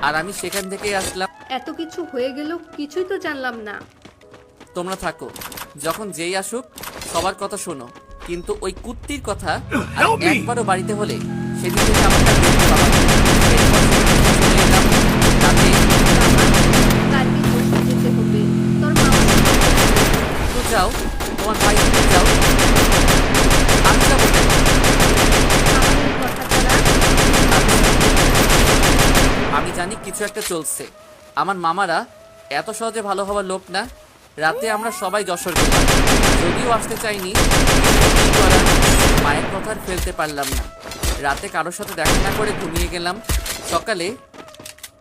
আর আমি সেখান থেকেই আসলাম। এত কিছু হয়ে গেল, কিছুই তো জানলাম না। তোমরা থাকো, যখন যেই আসুক সবার কথা শোনো, কিন্তু ওই কুত্তির কথা আর একবারও বাড়িতে হলে সেদিন থেকে আমার তার দেখতে পাবা না। এরপর চলে এলাম রাতে। কালকে বসে যেতে হবে, তোর মামা। তো যাও, তোমার ভাই তুমি যাও, আমি যাবো কেন? আমাদের কথা ছাড়া আমি জানি কিছু একটা চলছে। আমার মামারা এত সহজে ভালো হওয়ার লোক না। রাতে আমরা সবাই যশোর গেলাম, যদিও আসতে চাইনি, কি করার, মায়ের কথা আর ফেলতে পারলাম না। রাতে কারোর সাথে দেখা না করে ঘুমিয়ে গেলাম। সকালে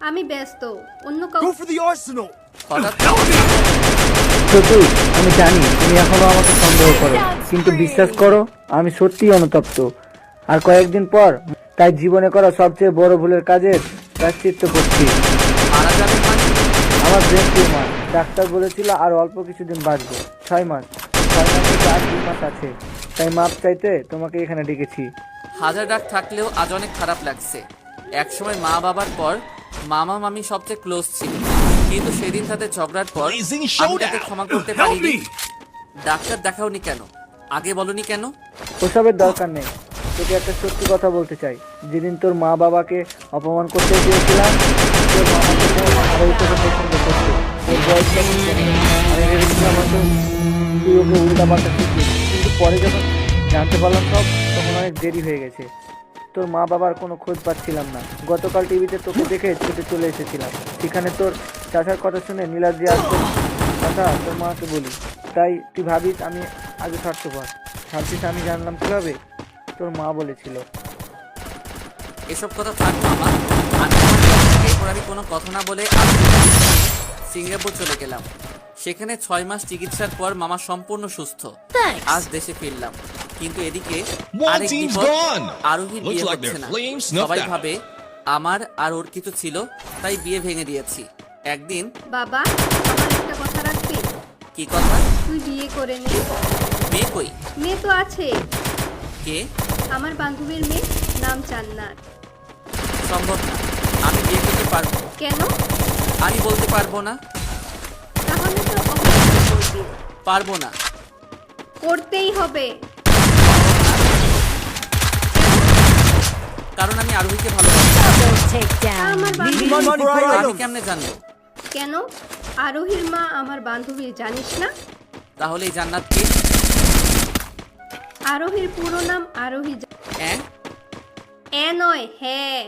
আমি ব্যস্ত, অন্য কাউকে। হঠাৎ সত্যি আমি জানি তুমি এখনো আমাকে সন্দেহ করো, কিন্তু বিশ্বাস করো আমি সত্যিই অনুতপ্ত। আর কয়েকদিন পর তাই জীবনে করা সবচেয়ে বড় ভুলের কাজের প্রায়শ্চিত্ত করছি। মারা যাবে মানে? আমার ব্রেন টিউমার, ডাক্তার বলেছিল আর অল্প কিছুদিন বাঁচবো। 6 মাস, 6 মাস থেকে আর 2 মাস আছে, তাই মাপ চাইতে তোমাকে এখানে ডেকেছি। হাজার ডাক থাকলেও আজ অনেক খারাপ লাগছে। একসময় মা বাবার পর মামা মামি সবচেয়ে ক্লোজ ছিল, কিন্তু সেদিন তাদের ঝগড়ার পর আমি তাকে ক্ষমা করতে পারিনি। ডাক্তার দেখাওনি কেন? আগে বলনি কেন? ওসবের দরকার নেই, তোকে একটা সত্যি কথা বলতে চাই। যেদিন তোর মা বাবাকে অপমান করতে গিয়েছিলাম, তোর মামাকে আর ওই তোকে পছন্দ করতো। ওর বয়সটা আমি ভেবেছিলাম হয়তো তুই ওকে উল্টা পাল্টা শিখিস, কিন্তু পরে যখন জানতে পারলাম সব, তখন অনেক দেরি হয়ে গেছে। তোর মা বাবার কোনো খোঁজ পাচ্ছিলাম না। গতকাল টিভিতে তোকে দেখে ছুটে চলে এসেছিলাম। সেখানে তোর চাচার কথা শুনে নীলাদ্রি আসতো কথা তোর মাকে বলি, তাই তুই ভাবিস আমি আগে স্বার্থপর। ভাবছিস আমি জানলাম কিভাবে? তোর মা বলেছিল। এসব কথা থাক মামা, এরপর আমি কোনো কথা না বলে সিঙ্গাপুর চলে গেলাম। সেখানে 6 মাস চিকিৎসার পর মামা সম্পূর্ণ সুস্থ। আজ দেশে ফিরলাম, কিন্তু এদিকে আরেক বিপদ, আরোহীর বিয়ে হচ্ছে না। সবাই ভাবে আমার আর ওর কিছু ছিল, তাই বিয়ে ভেঙে দিয়েছি। একদিন বাবা, আমার একটা কথা রাখবি? কি কথা? তুই বিয়ে করে নে। মেয়ে কই? মেয়ে তো আছে। কে? আমার বান্ধবীর মেয়ে, নাম চান্নার। সম্ভব না, আমি বিয়ে করতে পারবো। কেন? আমি বলতে পারবো না। তাহলে তো অপেক্ষা করবি। পারবো না। করতেই হবে। কারণ আমি আরোহীকে ভালোবাসি। আমার বান্ধবী। আমি কেমনে জানবো? কেন? আরোহীর মা আমার বান্ধবী, জানিস না? তাহলে এই জান্নাত কে? আরোহীর পুরো নাম আরোহী। নয়, হ্যাঁ।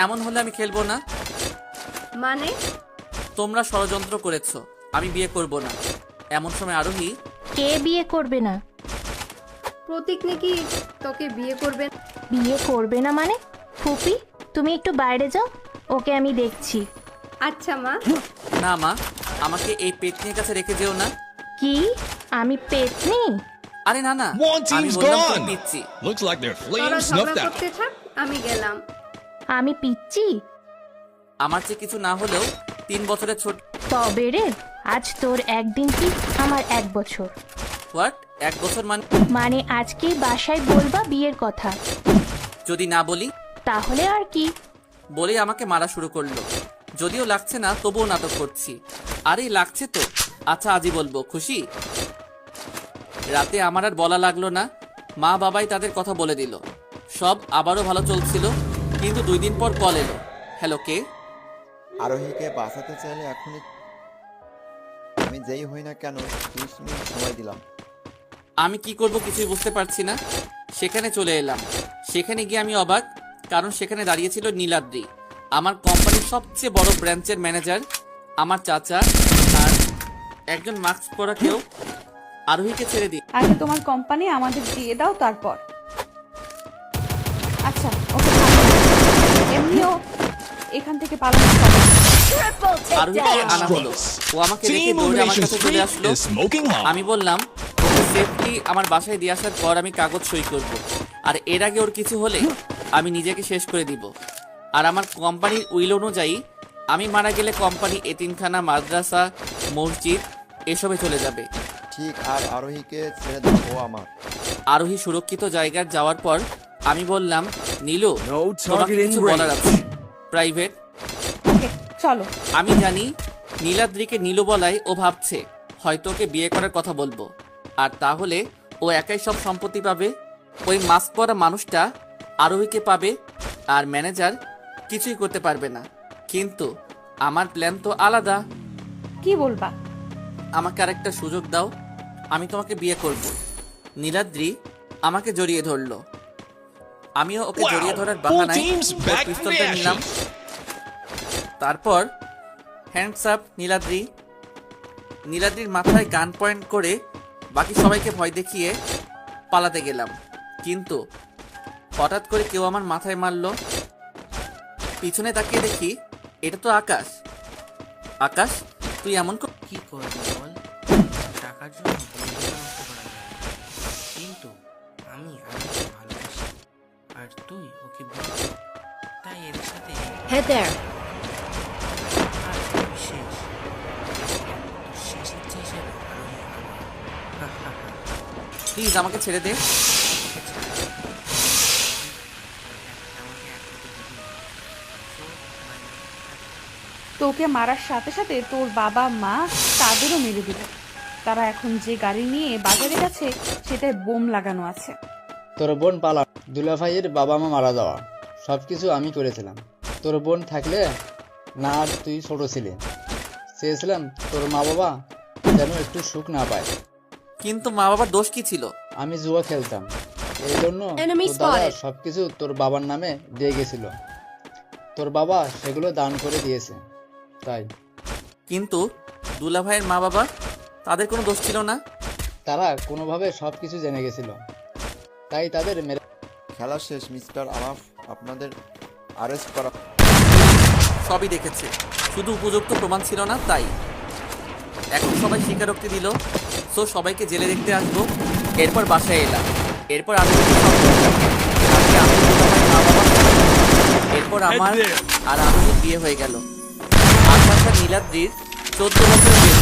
এমন হলে আমি খেলবো না। মানে? তোমরা ষড়যন্ত্র করেছো, আমি বিয়ে করব না। এমন সময় আরোহী, কে বিয়ে করবে না? প্রতীক নাকি তোকে বিয়ে করবে? বিয়ে করবে না মানে? ফুপি, তুমি একটু বাইরে যাও, ওকে আমি দেখছি। আচ্ছা মা। না মা, আমাকে এই পেতনির কাছে রেখে যেও না। কি? আমি পেতনি? আরে না না, One আমি team's বললাম gone. তুমি পিচ্ছি। Looks like their তোরা flames ঝগড়া snuffed out. করতে থাক, আমি গেলাম। আমি পিচ্ছি? আমার চেয়ে কিছু না হলেও 3 বছরের ছোট। তবে রে, আজ তোর একদিন কি আমার 1 বছর। হোয়াট? 1 বছর মানে? মানে আজকেই বাসায় বলবা বিয়ের কথা। যদি না বলি? তাহলে আর কি? বলে আমাকে মারা শুরু করলো। যদিও লাগছে না, তবুও নাটক করছি। আরে লাগছে তো। আচ্ছা আজই বলবো, খুশি? রাতে আমার আর বলা লাগলো না, মা বাবাই তাদের কথা বলে দিল। সব আবারও ভালো চলছিল, কিন্তু 2 দিন পর কল এলো। হ্যালো, কে? আরোহীকে বাঁচাতে চাইলে এখনই, আমি যেই হই না কেন 30 মিনিট সময় দিলাম। আমি কি করব কিছুই বুঝতে পারছি না। সেখানে চলে এলাম। সেখানে গিয়ে আমি অবাক, কারণ সেখানে দাঁড়িয়ে ছিল নীলাদ্রি, আমার কোম্পানির সবচেয়ে বড় ব্রাঞ্চের ম্যানেজার, আমার চাচা, আর একজন মাস্ক পরা কেউ। আরোহীকে ছেড়ে দিই। আগে তোমার কোম্পানি আমাদের দিয়ে দাও, তারপর। আচ্ছা, ওকে থামাও। এমনিও এখান থেকে পালানো যাবে না। আরোহীকে আনা হলো। ও আমাকে রেখে দৌড়ে আমার কাছে চলে আসলো। আমি বললাম, ওকে সেফটি আমার বাসায় দিয়ে আসার পর আমি কাগজ সই করব, আর এর আগে ওর কিছু হলে আমি নিজেকে শেষ করে দিব। আর আমার কোম্পানির উইল অনুযায়ী আমি মারা গেলে কোম্পানি এতিমখানা, মাদ্রাসা, মসজিদ এসবে চলে যাবে। ঠিক, আর আরোহীকে ছেড়ে দাও, ও আমার। আরোহী সুরক্ষিত জায়গায় যাওয়ার পর আমি বললাম, নীলু, তোমাকে কিছু বলার আছে, প্রাইভেট। ওকে, চলো। আমি জানি নীলাদ্রিকে নীলু বলায় ও ভাবছে হয়তো ওকে বিয়ে করার কথা বলবো, আর তাহলে ও একাই সব সম্পত্তি পাবে। ওই মাস্ক পরা মানুষটা আরোহীকে পাবে, আর ম্যানেজার কিছুই করতে পারবে না। কিন্তু আমার প্ল্যান তো আলাদা। কি বলবা? আমাকে আরেকটা সুযোগ দাও, আমি তোমাকে বিয়ে করব। নীলাদ্রি আমাকে জড়িয়ে ধরলো। আমিও ওকে Wow, জড়িয়ে ধরার full বাহানায় team's or back পিস্তলটা from the নিলাম। তারপর হ্যান্ডস আপ নীলাদ্রি। নীলাদ্রির মাথায় গান পয়েন্ট করে বাকি সবাইকে ভয় দেখিয়ে পালাতে গেলাম, কিন্তু হঠাৎ করে কেউ আমার মাথায় মারলো। পিছনে তাকিয়ে দেখি এটা তো আকাশ। আকাশ, তুই এমন কি করবি বল? টাকার জন্য বন্ধুকে নষ্ট করা যায়, কিন্তু আমি আরোহীকে ভালোবাসি, আর তুই ওকে বলবি, তাই এর সাথে আর শেষ। শেষ ইচ্ছে হিসেবে আরোহী আমার। প্লিজ আমাকে ছেড়ে দে। তোকে মারার সাথে সাথে তোর বাবা মা তাদেরও মেরে দিল। তারা এখন যে গাড়ি নিয়ে বাজারে গেছে সেটায় বোম লাগানো আছে। তোর বোন পালা, দুলাভাইয়ের বাবা মা মারা যাওয়া, সবকিছু আমি করেছিলাম। তোর বোন থাকলে না, আর তুই ছোট ছিলে, চেয়েছিলাম তোর মা বাবা যেন একটু সুখ না পায়। কিন্তু মা বাবার দোষ কি ছিল? আমি জুয়া খেলতাম, এই জন্য তোর দাদা সবকিছু তোর বাবার নামে দিয়ে গেছিল। তোর বাবা সেগুলো দান করে দিয়েছে, তাই। কিন্তু দুলাভাইয়ের মা বাবা, তাদের কোনো দোষ ছিল না। তারা কোনোভাবে সবকিছু জেনে গেছিল, তাই তাদের মেরে। খেলা শেষ মিস্টার আলাফ, আপনাদের অ্যারেস্ট করা। সবই দেখেছে, শুধু উপযুক্ত প্রমাণ ছিল না, তাই। এখন সবাই স্বীকারোক্তি দিল, সো সবাইকে জেলে দেখতে আসবো। এরপর বাসায় এলাম। এরপর আমি এরপর আমার আর আরোহীর বিয়ে হয়ে গেল। আকাশ আর নীলাদ্রির 14 বছরের মেয়ে।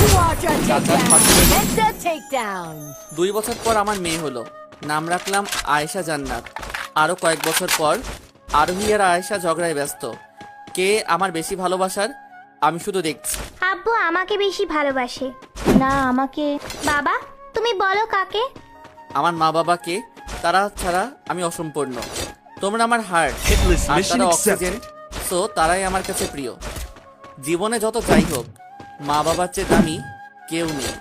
2 বছর পর আমার মেয়ে হলো, নাম রাখলাম আয়েশা জান্নাত। আরো কয়েক বছর পর আরোহী আর আয়েশা ঝগড়ায় ব্যস্ত, কে আমার বেশি ভালোবাসার আমি শুধু দেখছি। আব্বু আমাকে বেশি ভালোবাসে না আমাকে। বাবা, তুমি বলো কাকে? আমার মা বাবাকে, তারা ছাড়া আমি অসম্পূর্ণ। তোমরা আমার হার্ট, আর তারা অক্সিজেন, সো তারাই আমার কাছে প্রিয়। জীবনে যত যাই হোক, মা বাবার চেয়ে দামি কেউ নেই।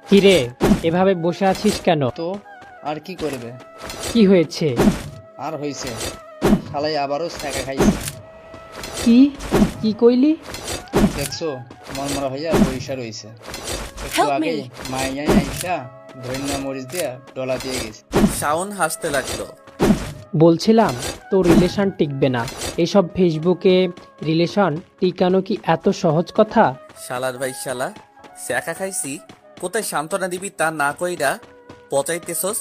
কিরে, এভাবে বসে আছিস কেন? তো আর কি করবে? কি হয়েছে? আর হইছে, শালাই আবারও ছাকা খাইছে। কি কি কইলি? দেখছো, মনমরা হইয়া পয়সা রইছে। একটু আগেই মাইয়াই আইসা ধন্যা মরিচ দিয়া ডলা দিয়ে গেছে। শাওন হাসতে লাগলো। বলছিলাম তো রিলেশন টিকবে না, এসব ফেসবুকে রিলেশন টিকানো কি এত সহজ কথা? শালার ভাই শালা, শেখা খাইছি কোথায় সান্ত্বনা দিবি তা না কইরা পচাইতেছস।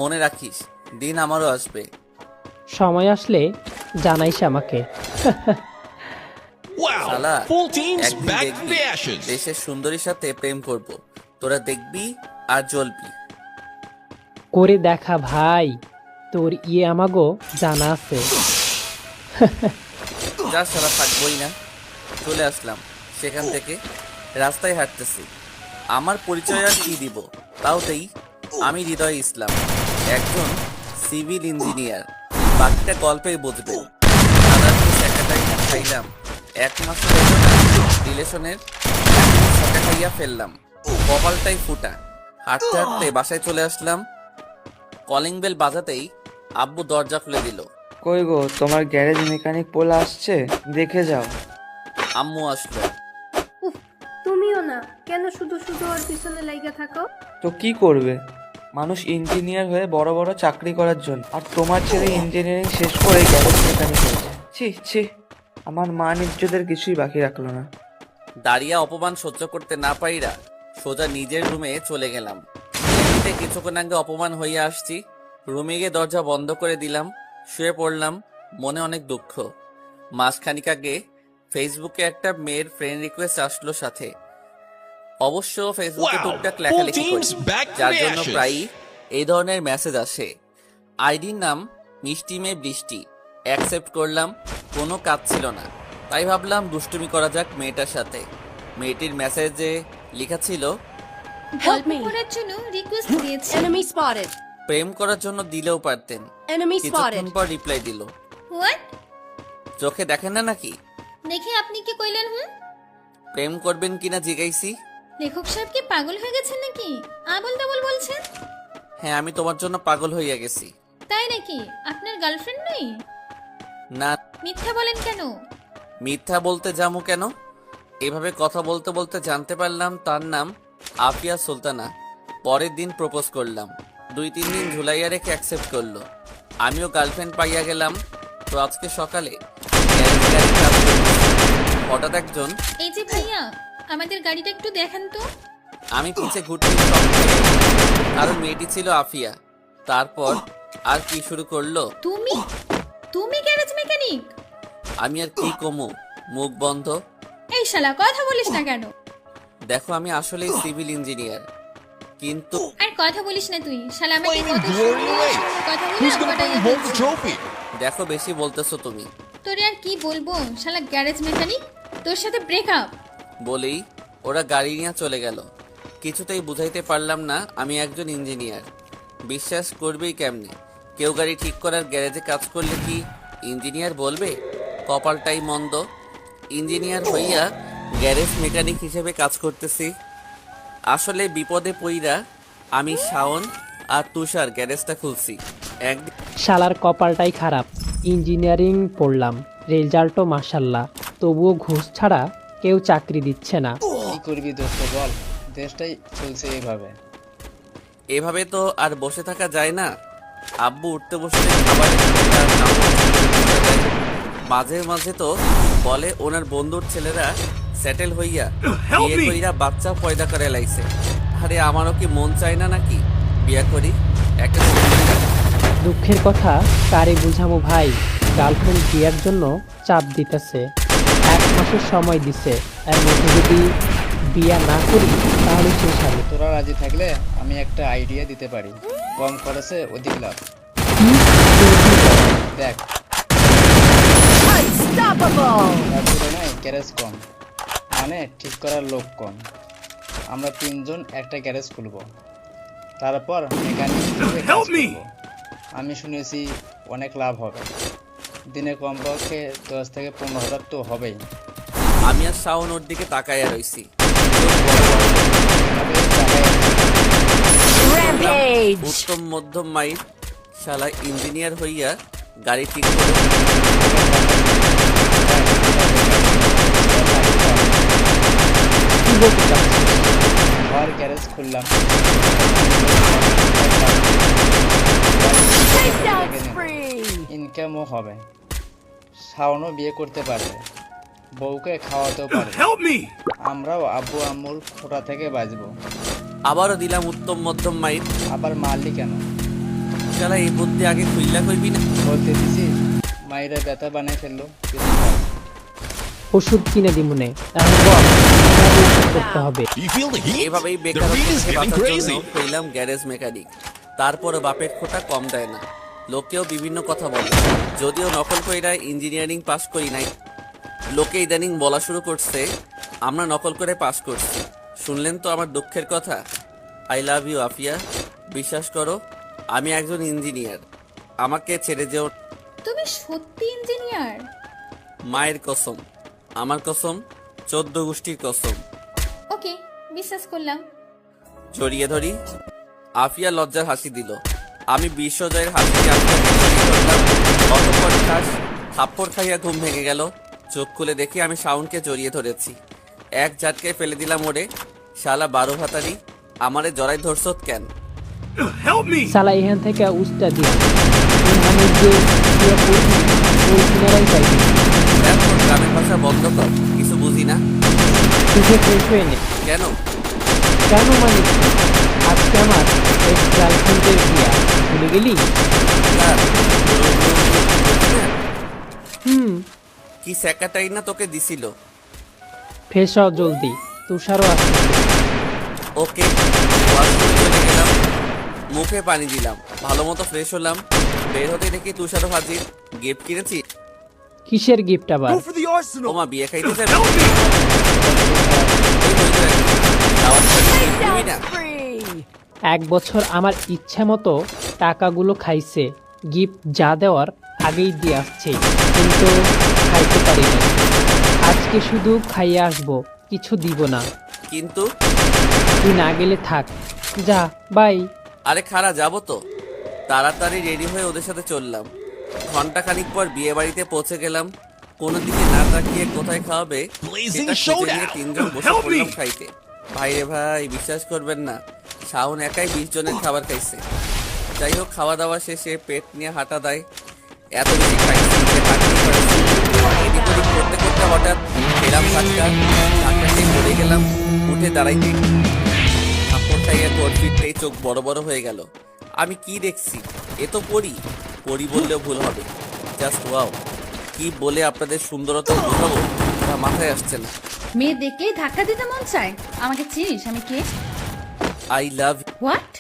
মনে রাখিস দিন আমারও আসবে। সময় আসলে জানাইস আমাকে। শালা, full teams একদিন back দেখবি from the ashes. দেশের সুন্দরীর সাথে প্রেম করব, তোরা দেখবি আর জ্বলবি। করে দেখা ভাই, তোর আমাগো জানা আছে। যা শালা, থাকবই না। চলে আসলাম সেখান থেকে, রাস্তায় হাঁটতেছি। আমার পরিচয় আর কি দিব, তাও দেই, আমি হৃদয় ইসলাম, একজন সিভিল ইঞ্জিনিয়ার। বাকিটা গল্পেই বুঝবে। খাইলাম 1 মাস রিলেশনের টাকা খাইয়া ফেললাম, কপালটাই ফুটা। হাঁটতে হাঁটতে বাসায় চলে আসলাম। কলিং বেল বাজাতেই আব্বু দরজা খুলে দিল। কই গো, তোমার গ্যারেজ মেকানিক পোলা আসছে, দেখে যাও। আম্মু আসলো। উফ, তুমিও না, কেন শুধু শুধু ওর পিছনে লাইগা থাকো? তো কি করবে, মানুষ ইঞ্জিনিয়ার হয়ে বড় বড় চাকরি করার জন্য, আর তোমার ছেলে ইঞ্জিনিয়ারিং শেষ করে গ্যারেজ মেকানিক হয়েছে। ছি ছি, আমার মান ইজ্জতের কিছুই বাকি রাখলো না। দাঁড়িয়ে অপমান সহ্য করতে না পাইরা সোজা নিজের রুমে চলে গেলাম। এমনিতে কিছুক্ষণ আগে অপমান হইয়া আসছি। রুমে গিয়ে দরজা বন্ধ করে দিলাম, শুয়ে পড়লাম। মনে অনেক দুঃখ। মাসখানিক আগে ফেসবুকে একটা মেয়ের ফ্রেন্ড রিকোয়েস্ট আসলো সাথে। অবশ্য ফেসবুকে টুকটাক লেখালেখি করি, যার জন্য প্রায়ই এই ধরনের মেসেজ আসে। আইডির নাম মিষ্টি মেয়ে বৃষ্টি। অ্যাকসেপ্ট করলাম, কোনো কাজ ছিল না, তাই ভাবলাম দুষ্টুমি করা যাক মেয়েটার সাথে। মেয়েটির মেসেজে লেখা ছিল, গল্প করার জন্য রিকোয়েস্ট দিয়েছি। প্রেম করার জন্য দিলেও পারতেন। কিছুক্ষণ পর রিপ্লাই দিল, হোয়াট? চোখে দেখেন না নাকি? দেখে আপনি কি কইলেন? প্রেম করবেন কিনা জিজ্ঞাইছি। লেখক সাহেব কি পাগল হয়ে গেছেন নাকি? আবল তাবল বলছেন। হ্যাঁ, আমি তোমার জন্য পাগল হইয়া গেছি। তাই নাকি? আপনার গার্লফ্রেন্ড নেই? না। মিথ্যা বলেন কেন? মিথ্যা বলতে যাবো কেন? এভাবে কথা বলতে বলতে জানতে পারলাম তার নাম আফিয়া সুলতানা। পরের দিন প্রপোজ করলাম, 2-3 দিন ঝুলাইয়া রেখে অ্যাকসেপ্ট করলো। আমিও গার্লফ্রেন্ড পাইয়া গেলাম। তো আজকে সকালে হঠাৎ একজন, এই যে ভাইয়া, আমাদের গাড়িটা একটু দেখেন তো। আমি পিছে ঘুরতে, কারণ মেয়েটি ছিল আফিয়া। তারপর আর কি শুরু করলো, তুমি গ্যারেজ মেকানিক? আমি আর কি কমু, মুখ বন্ধ। এই শালা, কথা বলিস না কেন? দেখো, আমি আসলেই সিভিল ইঞ্জিনিয়ার, কিন্তু আর কথা বলিস না তুই। শালা আমাকে কত কথা বলিস। দেখো, বেশি বলতেছো তুমি। তোরে আর কি বলবো, শালা গ্যারেজ মেকানিক, তোর সাথে ব্রেকআপ। বলেই ওরা গাড়ি নিয়ে চলে গেল। কিছুতেই বুঝাইতে পারলাম না আমি একজন ইঞ্জিনিয়ার। বিশ্বাস করবেই কেমনে? কেউ গাড়ি ঠিক করার গ্যারেজে কাজ করলে কি ইঞ্জিনিয়ার বলবে? কপালটাই মন্দ, ইঞ্জিনিয়ার হইয়া গ্যারেজ মেকানিক হিসেবে কাজ করতেছি। আসলে বিপদে পইরা আমি শাওন আর তুষার গ্যারেজটা খুলছি। একদিন শালার কপালটাই খারাপ, ইঞ্জিনিয়ারিং পড়লাম, রেজাল্টও মাশাল্লাহ, তবুও ঘুষ ছাড়া কেউ চাকরি দিচ্ছে না। কি করবি দোস্ত বল, দেশটাই চলছে এইভাবে। এভাবে তো আর বসে থাকা যায় না। আব্বু উঠতে বসতে খাবারের মাঝে মাঝে তো বলে ওনার বন্ধুর ছেলেরা সেটেল হইয়া বিয়ে কইরা বাচ্চা পয়দা করে লাইছে। আরে আমারও কি মন চায় না নাকি বিয়ে করি একটা? দুঃখের কথা কারে বুঝামো ভাই, গার্লফ্রেন্ড বিয়ের জন্য চাপ দিতেছে, 1 মাসের সময় দিছে, এর মধ্যে যদি বিয়া না করি তাহলে শেষ হবে। তোরা রাজি থাকলে আমি একটা আইডিয়া দিতে পারি, কম খরচে অধিক লাভ। দেখ, তার তুলনায় গ্যারেজ কম, মানে ঠিক করার লোক কম। আমরা 3 জন একটা গ্যারেজ খুলবো, তারপর মেকানিক হিসেবে কাজ করবো। আমি শুনেছি অনেক লাভ হবে, দিনে কমপক্ষে 10 থেকে 15 হাজার তো হবেই। আমি আর শাওন ওর দিকে তাকাইয়া রইছি। উত্তম মধ্যম মাইল শালা ইঞ্জিনিয়ার হইয়া গাড়ি ঠিক করে বলতে চাচ্ছিস? ঘর গ্যারেজ খুললাম, ইনকামও হবে, শাওনও বিয়ে করতে পারবে, বউকে খাওয়াতেও পারবে, আমরাও আব্বু আম্মুর খোটা থেকে বাঁচবো। আবারও দিলাম উত্তম মধ্যম মাইর। আবার মারলি কেন? শালা এই বুদ্ধি আগে খুইলা কইবি না? বলতে দিছি মাইরা ব্যথা বানাই ফেললো। ওষুধ কিনে দিমুনে, এখন বল কিভাবে ওষুধ করতে হবে। এভাবেই বেকারত্ব থেকে বাঁচার জন্য হইলাম গ্যারেজ মেকানিক। তারপরও বাপের খোটা কম দেয় না, লোকেও বিভিন্ন কথা বলে। যদিও নকল কইরা ইঞ্জিনিয়ারিং পাস করি নাই, লোকে ইদানিং বলা শুরু করছে আমরা নকল করে পাস করছি। শুনলেন তো আমার দুঃখের কথা। আই লাভ ইউ আফিয়া, বিশ্বাস করো আমি একজন ইঞ্জিনিয়ার, আমাকে ছেড়ে যেও। তুমি সত্যি ইঞ্জিনিয়ার? মায়ের কসম, আমার কসম, 14 গোষ্ঠীর কসম। ওকে, বিশ্বাস করলাম। জড়িয়ে ধরি। আফিয়া লজ্জার হাসি দিল। আমি বিশ্বজয়ের হাসি অতঃপর থাপ্পড় খাইয়া ঘুম ভেঙে গেল। চোখ খুলে দেখি আমি শাওনকে জড়িয়ে ধরেছি। এক ঝাটকায় ফেলে দিলাম ওরে। শালা 12 ভাতারি, আমারে জড়াই ধরছত কেন? শালা এখান থেকে উস্তা দিয়া আমি যে বিয়ে করবি ওই কিনারাই পাইবি। দেখো গ্রামের ভাষা বন্ধ কর, কিছু বুঝি না। তুই ফ্রেশ হয়ে নে। কেন? কেন মানে কি? আজকে আমার এক্স গার্লফ্রেন্ডের বিয়া, ভুলে গেলি? কি সেকাটাই না তোকে দিছিল? ফ্রেশ হও জলদি, তুষারও আসছে। ওকে, ওয়াশরুমে চলে গেলাম, মুখে পানি দিলাম, ভালো মতো ফ্রেশ হলাম। বের হতে দেখি তুষারও হাজির। গিফট কিনেছি। কিসের গিফট আবার? ওমা বিয়ে খাইতে যাবে না? 1 বছর আমার ইচ্ছা মতো টাকাগুলো খাইছে, গিফট যা দেওয়ার আগেই দিয়ে আসছে, কিন্তু খাইতে পারি না। আজকে শুধু খাইয়ে আসবো, কিছু দিব না। কিন্তু তুই না গেলে থাক, যা বাই। আরে খারা যাবো তো। তাড়াতাড়ি রেডি হয়ে ওদের সাথে চললাম। ঘন্টা খানিক পর বিয়ে বাড়িতে পৌঁছে গেলাম। কোনো দিকে না তাকিয়ে কোথায় খাওয়াবে সেটা খুঁজে নিয়ে 3 জন বসে পড়লাম খাইতে। ভাই রে ভাই, বিশ্বাস করবেন না, শাওন একাই 20 জনের খাবার খাইছে। যাই হোক, খাওয়া দাওয়া শেষে পেট নিয়ে হাঁটা দেয়। এত বেশি খাইছি যে হাঁটতেই পারছি। এদিক ওদিক করতে করতে হঠাৎ খেলাম ধাক্কা খেয়ে পড়ে গেলাম। উঠে দাঁড়াইতে থাপ্পড় খাইয়া ঘর ফিরতেই চোখ বড় বড় হয়ে গেল। আমি কি দেখছি? এ তো পরি বললেও ভুল হবে। Just wow! কি বলে আপনাদের সুন্দরতা বোঝাবো তা মাথায় আসছে না। মেয়ে দেখেই ধাক্কা দিতে মন চায়। আমাকে চিনিস আমি কে? I love what?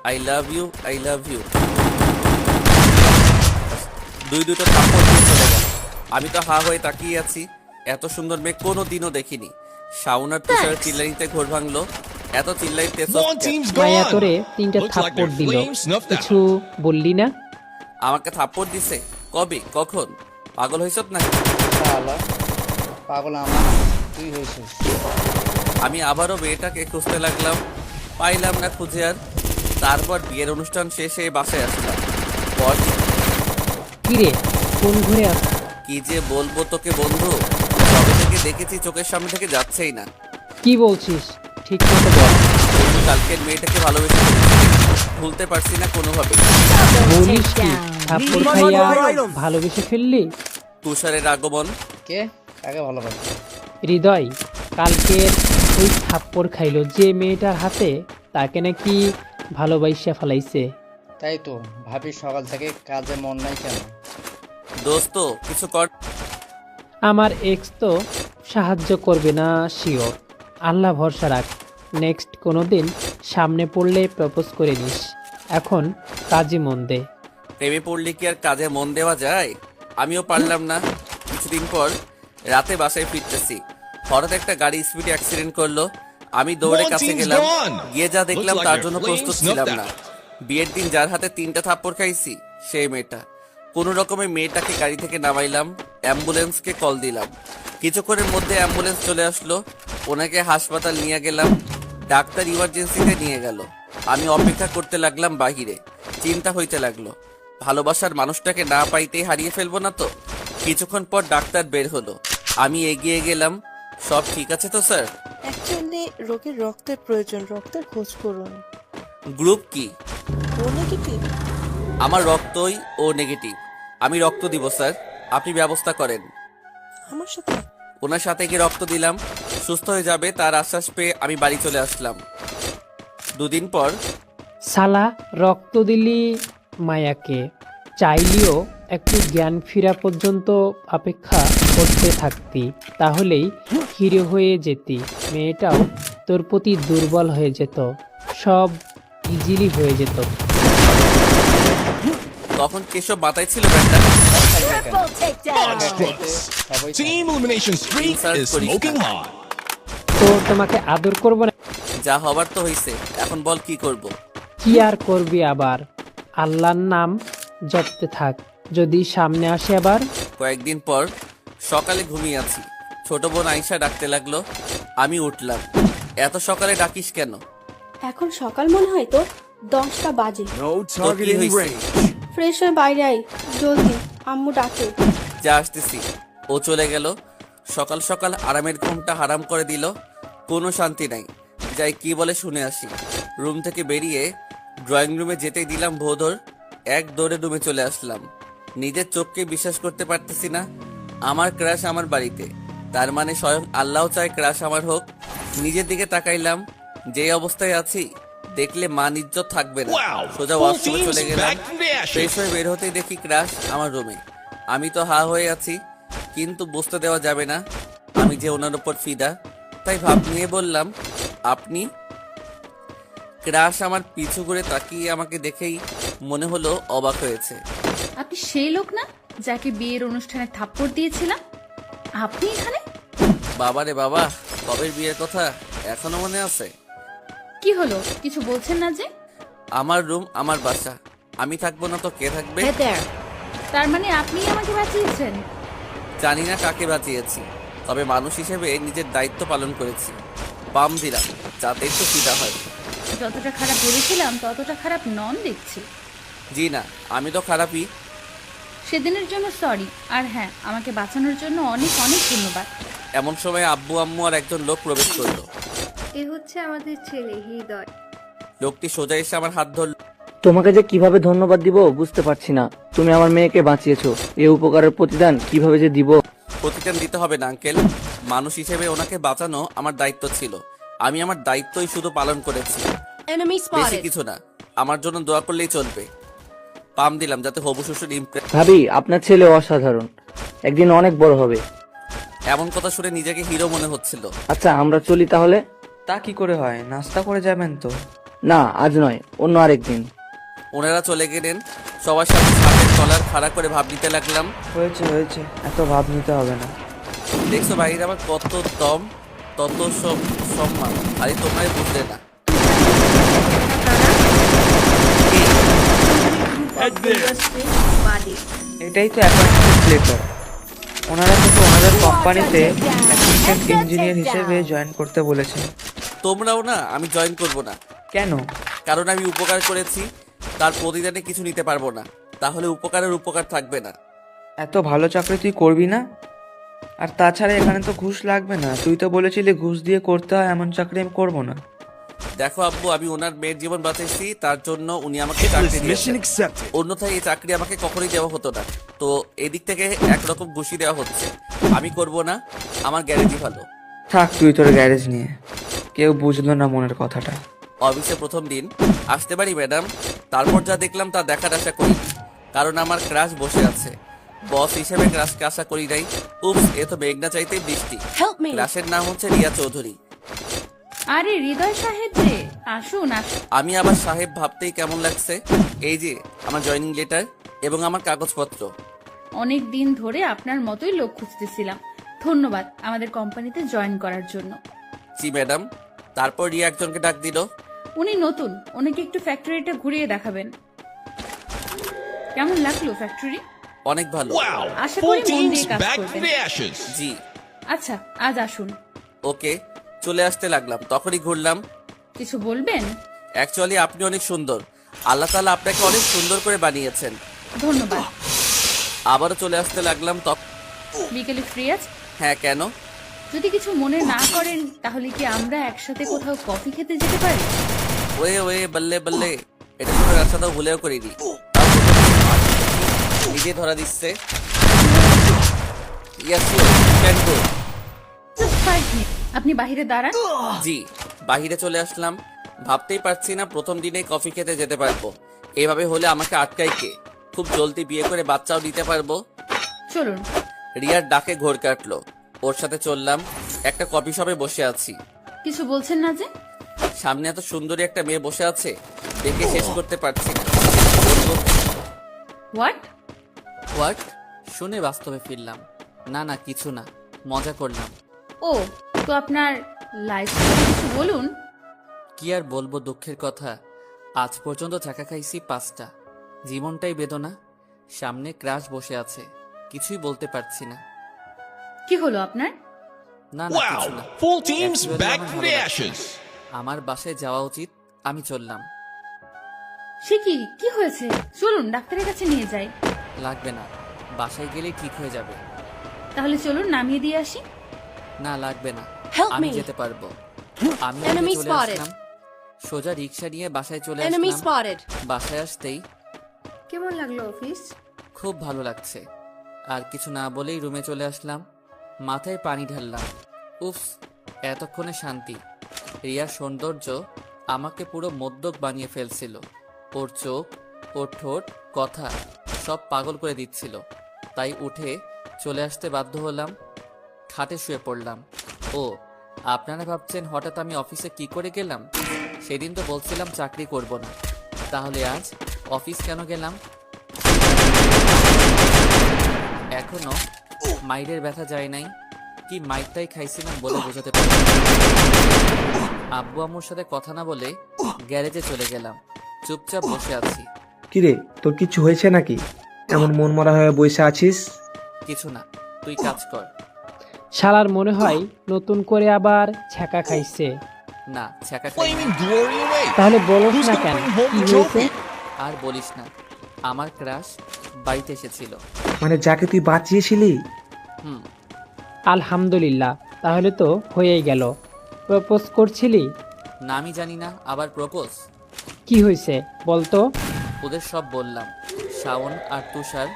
I love you, I love you. দুটো থাপ্পড় দিয়ে চলে গেল। আমি তো হা হয়ে তাকিয়ে আছি। এত সুন্দর মেয়ে কোনো দিনও দেখিনি। শাওন আর তুষার চিল্লাইতে ঘোর ভাঙলো। এত চিল্লাইতে মায়া তোরে 3টা থাপ্পড় দিল, কিছু বললি না? আমাকে থাপ্পড় দিছে? কবে, কখন? পাগল হইছত না? পাগল আমার, তুই হয়েছিস। আমি আবারও মেয়েটাকে খুঁজতে লাগলাম, পাইলাম না খুঁজে আর। তারপর বিয়ের অনুষ্ঠান শেষে বাসায় আসলাম। কিরে, কোন ঘরে আস? কি যে বলবো তোকে বন্ধু, সবে থেকে দেখেছি চোখের সামনে থেকে যাচ্ছেই না। কি বলছিস? ঠিক মতো বল। কালকের মেয়েটাকে ভালোবেসে ভুলতে পারছি না কোনোভাবে। বলিস কি? থাপ্পড় খাইয়া ভালোবেসে ফেললি? তুষারের আগমন। কে কাকে ভালোবাসে? হৃদয় কালকের ওই থাপ্পড় খাইলো যে মেয়েটার হাতে, তাকে নাকি ভালোবাসা ফেলাইছে। তাই তো ভাবি, সকাল থেকে কাজে মন নাই কেন? দোস্ত কিছু কর। আমার এক্স তো সাহায্য করবে না শিওর। আল্লাহ ভরসা রাখ, নেক্সট কোনোদিন সামনে পড়লে প্রপোজ করে নিস। এখন কাজে মন দে। প্রেমে পড়লে কি আর কাজে মন দেওয়া যায়? আমিও পারলাম না। কিছুদিন পর রাতে বাসায় ফিরতেছি, হঠাৎ একটা গাড়ি স্পিডে অ্যাক্সিডেন্ট করলো। আমি দৌড়ে কাছে গেলাম, গিয়ে যা দেখলাম তার জন্য প্রস্তুত ছিলাম না। বিয়ের দিন যার হাতে 3টা থাপ্পড় খাইছি সেই মেয়েটা। কোনো রকমে মেয়েটাকে গাড়ি থেকে নামাইলাম, অ্যাম্বুলেন্সকে কল দিলাম। কিছুক্ষণের মধ্যে অ্যাম্বুলেন্স চলে আসলো। ওনাকে হাসপাতাল নিয়ে গেলাম। ডাক্তার ইমার্জেন্সিতে নিয়ে গেল। আমি অপেক্ষা করতে লাগলাম বাহিরে। চিন্তা হইতে লাগলো, ভালোবাসার মানুষটাকে না পাইতেই হারিয়ে ফেলবো না তো। কিছুক্ষণ পর ডাক্তার বের হলো। আমি এগিয়ে গেলাম, সব ঠিক আছে তো স্যার? অ্যাকচুয়ালি রোগীর রক্তের প্রয়োজন, রক্তের খোঁজ করুন। গ্রুপ কি? ও নেগেটিভ। আমার রক্তই ও নেগেটিভ। আমি রক্ত দিব স্যার, আপনি ব্যবস্থা করেন। আমার সাথে ওনার সাথে গিয়ে রক্ত দিলাম, সুস্থ হয়ে যাবে তার আশ্বাস পেয়ে আমি বাড়ি চলে আসলাম। 2 দিন পর শালা রক্ত দিলি মায়াকে, চাইলেও একটু জ্ঞান ফেরা পর্যন্ত অপেক্ষা করতে থাকতি, তাহলেই হিরো হয়ে যেতি। মেয়েটাও তোর প্রতি দুর্বল হয়ে যেত, সব ইজিলি হয়ে যেত। তখন কেশব মাথায় ছিল ব্যান্ডা। Team elimination streak is smoking hot. তো তোমাকে আদর করবো না? যা হবার তো হইছে, এখন বল কি করব? কি আর করবি আবার, আল্লাহর নাম জপতে থাক, যদি সামনে আসে আবার। কয়েকদিন পর সকালে ঘুমিয়ে আছি, ছোট বোন আয়েশা ডাকতে লাগলো। আমি উঠলাম। এত সকালে ডাকিস কেন? এখন সকাল মনে হয় তো, 10টা বাজে। তো কি হইছে? ফ্রেশ হয়ে বাইরে আই জলদি, আম্মু ডাকে। যা আসতেছি। ও চলে গেল। সকাল সকাল আরামের ঘুমটা হারাম করে দিল। কোনো শান্তি নাই। যাই কি বলে শুনে আসি। রুম থেকে বেরিয়ে ড্রয়িং রুমে যেতেই দিলাম ভোদর, এক দৌড়ে রুমে চলে আসলাম। নিজের চোখকে বিশ্বাস করতে পারতেছি না, আমার ক্রাশ আমার বাড়িতে। তার মানে স্বয়ং আল্লাহ চায় ক্রাশ আমার হোক। নিজের দিকে তাকাইলাম, যে অবস্থায় আছি দেখলে মান ইজ্জত থাকবে না। সোজা ওয়াশরুমে চলে গেলাম। ফ্রেশ হয়ে বের হতেই দেখি ক্রাশ আমার রুমে। আমি তো হা হয়ে আছি, কিন্তু বুঝতে দেওয়া যাবে না আমি যে ওনার উপর ফিদা। তাই ভাব নিয়ে বললাম, আপনি? ক্রাশ আমার পিছু করে তাকিয়ে আমাকে দেখেই মনে হলো অবাক হয়েছে। আপনি সেই লোক না যাকে বিয়ের অনুষ্ঠানে থাপ্পড় দিয়েছিলাম? আপনি এখানে? বাবারে বাবা, কবের বিয়ের কথা এখনো মনে আছে? কি হলো, কিছু বলছেন না যে? আমার রুম, আমার বাসা, আমি থাকবো না তো কে থাকবে? তার মানে আপনি আমাকে বাঁচিয়েছেন? জানি না কাকে বাঁচিয়েছি, তবে মানুষ হিসেবে নিজের দায়িত্ব পালন করেছি। পাম দিলাম যাতে একটু ফিদা হয়। যতটা খারাপ ভেবেছিলাম ততটা খারাপ নন দেখছি। জি না, আমি তো খারাপই। সেদিনের জন্য সরি, আর হ্যাঁ, আমাকে বাঁচানোর জন্য অনেক অনেক ধন্যবাদ। এমন সময় আব্বু আম্মু আর একজন লোক প্রবেশ করলো। এ হচ্ছে আমাদের ছেলে হৃদয়। লোকটি সোজা এসে আমার হাত ধরল। তোমাকে যে কিভাবে ধন্যবাদ দিব বুঝতে পারছি না, তুমি আমার মেয়েকে বাঁচিয়েছো, এই উপকারের প্রতিদান কিভাবে যে দিব। প্রতিদান দিতে হবে না আঙ্কেল, মানুষ হিসেবে ওনাকে বাঁচানো আমার দায়িত্ব ছিল। আমি আমার দায়িত্বই শুধু পালন করেছি, বেশি কিছু না। আমার জন্য দোয়া করলেই চলবে। পাম দিলাম যাতে হবু শ্বশুর ইমপ্রেস। ভাবি, আপনার ছেলে অসাধারণ, একদিন অনেক বড় হবে। এমন কথা শুনে নিজেকে হিরো মনে হচ্ছিল। আচ্ছা আমরা চলি তাহলে। তা কি করে হয়, নাস্তা করে যাবেন তো? না আজ নয়, অন্য আরেকদিন। ওনারা চলে গেলেন। সবার সাথে ছাদের তলার খাড়া করে ভাব নিতে লাগলাম। হয়েছে হয়েছে, এত ভাব নিতে হবে না। দেখছো বাইরে আমার কত দম, তত সম্মান, আরে তোমরাই বুঝলে না। এটাই তো অ্যাপয়েন্টমেন্ট লেটার। ওনারা তো ওনাদের কোম্পানিতে অ্যাসিস্ট্যান্ট ইঞ্জিনিয়ার হিসেবে জয়েন করতে বলেছেন। তোমরাও না, আমি জয়েন করব না। কেন? কারণ আমি উপকার করেছি, তার প্রতিদানে কিছু নিতে পারবো না, তাহলে উপকারের উপকার থাকবে না। এত ভালো চাকরি তুই করবি না? আর তাছাড়া এখানে তো ঘুষ লাগবে না, তুই তো বলেছিলি ঘুষ দিয়ে করতে হয়, এমন চাকরি আমি করবো না। দেখো আব্বু, আমি ওনার মেয়ের জীবন বাঁচাইছি, তার জন্য উনি আমাকে চাকরি দিয়েছেন। অন্যথায় এই চাকরি আমাকে কখনোই দেওয়া হতো না। তো এদিক থেকে একরকম ঘুষি দেওয়া হচ্ছে। আমি করব না, আমার গ্যারেজি ভালো। থাক তুই তোর গ্যারেজ নিয়ে, কেউ বুঝলো না মনের কথাটা। অফিসে প্রথম দিন, আসতে পারি ম্যাডাম? তারপর যা দেখলাম তা দেখার আশা করি, কারণ আমার ক্রাশ বসে আছে। বস হিসেবে ক্রাশকে আশা করি নাই। উপস, এ তো মেঘনা চাইতে বৃষ্টি। ক্রাশের নাম হচ্ছে রিয়া চৌধুরী। আরে হৃদয় সাহেব যে, আসুন আসুন। আমি আবার সাহেব ভাবতেই কেমন লাগছে। এই যে আমার জয়েনিং লেটার এবং আমার কাগজপত্র। অনেক দিন ধরে আপনার মতোই লোক খুঁজতেছিলাম। ধন্যবাদ আমাদের কোম্পানিতে জয়েন করার জন্য। জি ম্যাডাম। তারপর রিয়া একজনকে ডাক দিল। উনি নতুন, ওনাকে একটু ফ্যাক্টরিটা ঘুরিয়ে দেখাবেন। কেমন লাগলো ফ্যাক্টরি? অনেক ভালো। আশা করি মন দিয়ে কাজ করবেন। জি। আচ্ছা, আজ আসুন। ওকে, চলে আসতে লাগলাম, তখনই ঘুরলাম। কিছু বলবেন? অ্যাকচুয়ালি আপনি অনেক সুন্দর, আল্লাহ তাআলা আপনাকে অনেক সুন্দর করে বানিয়েছেন। ধন্যবাদ। আবারও চলে আসতে লাগলাম। বিকেলে ফ্রি আছে? হ্যাঁ, কেন? যদি কিছু মনে না করেন তাহলে কি আমরা একসাথে কোথাও কফি খেতে যেতে পারি? ওয়ে ওয়ে বল্লে বল্লে, এটা কোনো রাস্তাটাও ভুলেও করিনি। নিজে ধরা দিচ্ছে। Yes, you can go. Just 5 minutes. আপনি বাইরে দাঁড়ান। জি, বাহিরে চলে আসলাম। ভাবতেই পারছি না প্রথম দিনেই কফি খেতে যেতে পারবো। এভাবে হলে আমাকে আটকাই কে? খুব জলদি বিয়ে করে বাচ্চাও দিতে পারবো। চলুন। রিয়ার ডাকে ঘোর কাটলো, ওর সাথে চললাম। একটা কফি শপে বসে আছি। কিছু বলছেন না যে? সামনে এত সুন্দরী একটা মেয়ে বসে আছে, দেখে শেষ করতে পারছি না। হোয়াট? শুনে বাস্তবে ফিরলাম। না না, কিছু না, মজা করলাম। ও, তো আপনার লাইফ কিছু বলুন। কি আর বলবো দুঃখের কথা, আজ পর্যন্ত চাকা খাইছি 5টা। জীবনটাই বেদনা। সামনে ক্রাশ বসে আছে, কিছুই বলতে পারছি না। কি হলো আপনার? না না, কিছু না। Full teams Actually, back আমার from ভালো the লাগছে। ashes. আমার বাসায় যাওয়া উচিত, আমি চললাম। সে কি হয়েছে? চলুন ডাক্তারের কাছে নিয়ে যাই। লাগবে না, বাসায় গেলেই ঠিক হয়ে যাবে। তাহলে চলুন নামিয়ে দিয়ে আসি। না লাগবে না, Help আমি me. যেতে পারবো। আমি Enemy চলে spotted. আসলাম। সোজা রিক্সা নিয়ে বাসায় চলে Enemy আসলাম। spotted. বাসায় আসতেই কেমন লাগলো অফিস? খুব ভালো লাগছে। আর কিছু না বলেই রুমে চলে আসলাম। মাথায় পানি ঢাললাম। উফস, এতক্ষণে শান্তি। রিয়ার সৌন্দর্য আমাকে পুরো মদ্যপ বানিয়ে ফেলছিল। ওর চোখ, ওর ঠোঁট, কথা সব পাগল করে দিচ্ছিল। তাই উঠে চলে আসতে বাধ্য হলাম। খাটে শুয়ে পড়লাম। ও, আপনারা ভাবছেন হঠাৎ আমি অফিসে কি করে গেলাম? সেদিন তো বলছিলাম চাকরি করব না, তাহলে আজ অফিস কেন গেলাম? এখনো মাইরের ব্যথা যায় নাই। কি মাইরটাই খাইছিলাম বলে বোঝাতে পারি। আব্বু আম্মুর সাথে কথা না বলে গ্যারেজে চলে গেলাম। চুপচাপ বসে আছি। কিরে, তোর কিছু হয়েছে নাকি? এমন মন মরা হয়ে বসে আছিস? কিছু না, তুই কাজ কর। শালার মনে হয় নতুন করে আবার ছ্যাঁকা খাইছে। না, ছ্যাঁকা খাই। Flaming glory away. তাহলে বলোস Who's না gonna কেন, bring home কি the হয়েছে? trophy? আর বলিস না, আমার ক্রাশ বাড়িতে এসেছিল। মানে যাকে তুই বাঁচিয়েছিলি? হুম। আলহামদুলিল্লাহ, তাহলে তো হয়েই গেল। প্রপোজ করছিলি? না, আমি জানি না, আবার প্রপোজ? কি হয়েছে বলতো? ওদের সব বললাম। শাওন আর তুষার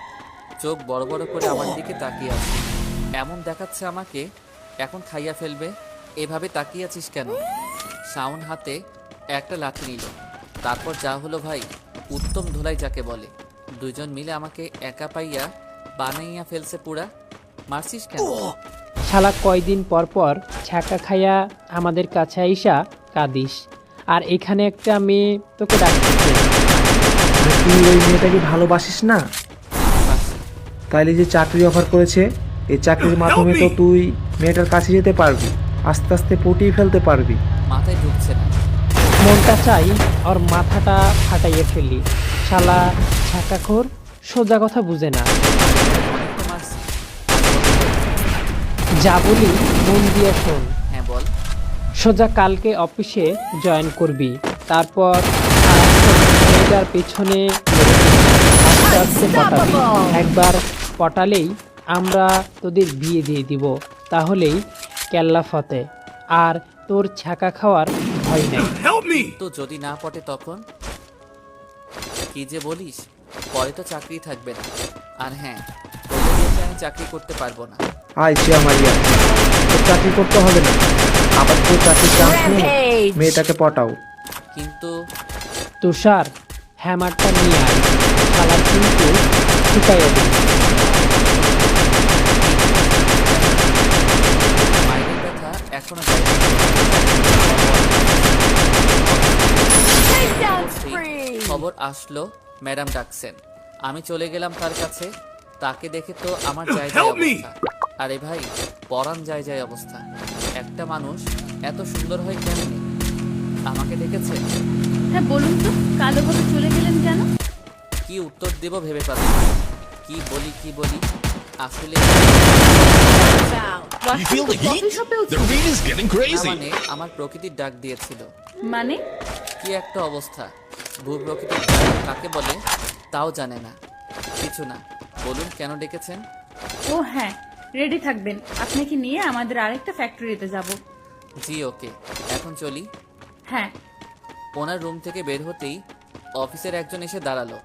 চোখ বড় বড় করে আমার দিকে তাকিয়ে আছে। এমন দেখাচ্ছে আমাকে এখন খাইয়া ফেলবে। এভাবে তাকিয়ে আছিস কেন? শাওন হাতে একটা লাঠি নিল। তারপর যা হলো ভাই, উত্তম ধোলাই যাকে বলে। দুইজন মিলে আমাকে একা পাইয়া বানাইয়া ফেলছে পুরা। মারছিস কেন? শালা কয়দিন পর পর ছ্যাঁকা খাইয়া আমাদের কাছে আইসা কাঁদিস, আর এখানে একটা মেয়ে তোকে ডাকতেছে। তুই ওই মেয়েটাকে ভালোবাসিস না? তাইলে যে চাকরি অফার করেছে, এই চাকরির মাধ্যমে তো তুই মেয়েটার কাছে যেতে পারবি, আস্তে আস্তে পটিয়ে ফেলতে পারবি। মাথায় ঢুকছে না। মনটা চাই ওর মাথাটা ফাটাইয়ে ফেলি। শালা ছ্যাঁকাখোর, সোজা কথা বুঝে না। যা বলি মন দিয়ে শোন। হ্যাঁ বল। সোজা কালকে অফিসে জয়েন করবি। তারপর মেয়েটার পেছনে আস্তে আস্তে পটাবি। একবার পটালেই আমরা তোদের বিয়ে দিয়ে দিব, তাহলেই কেল্লা ফতে। আর তোর ছ্যাঁকা খাওয়ার ভয় নেই। তো যদি না পটে তখন? কি যে বলিস, পরে তো চাকরি থাকবে না। আর হ্যাঁ, তোদের দেখে আমি চাকরি করতে পারবো না। আয় সে মারিয়া, তোর চাকরি করতে হবে না, আবার তোর চাকরির চান্স নিয়ে মেয়েটাকে পটাও। কিন্তু তুষার, হ্যামারটা নিয়ে আয়, শালার কিন্তু শুকাইয়া দিই। মাইনের ব্যথা এখনো যায় না। খবর আসলো ম্যাডাম ডাকছেন। আমি চলে গেলাম তার কাছে। তাকে দেখে তো আমার যায় যায় অবস্থা। আরে ভাই, পরান যায় যায় অবস্থা। একটা মানুষ এত সুন্দর হয় কেমনি? আমাকে দেখেছে? হ্যাঁ বলুন তো, কালোভাবে চলে গেলেন কেন? কি উত্তর দেব ভেবে পাচ্ছি না। কি বলি আসলে You feel the heat? The rain is getting crazy. মানে আমার প্রকৃতির ডাক দিয়েছিল। মানে কি একটা অবস্থা। ভূপ্রকৃতির ডাক কাকে বলে তাও জানে না। কিছু না, বলুন কেন ডেকেছেন? ও হ্যাঁ, রেডি থাকবেন, আপনাকে নিয়ে আমাদের আরেকটা ফ্যাক্টরিতে যাব। জি ওকে, এখন চলি। হ্যাঁ। ওনার রুম থেকে বের হতেই অফিসের একজন এসে দাঁড়ালো।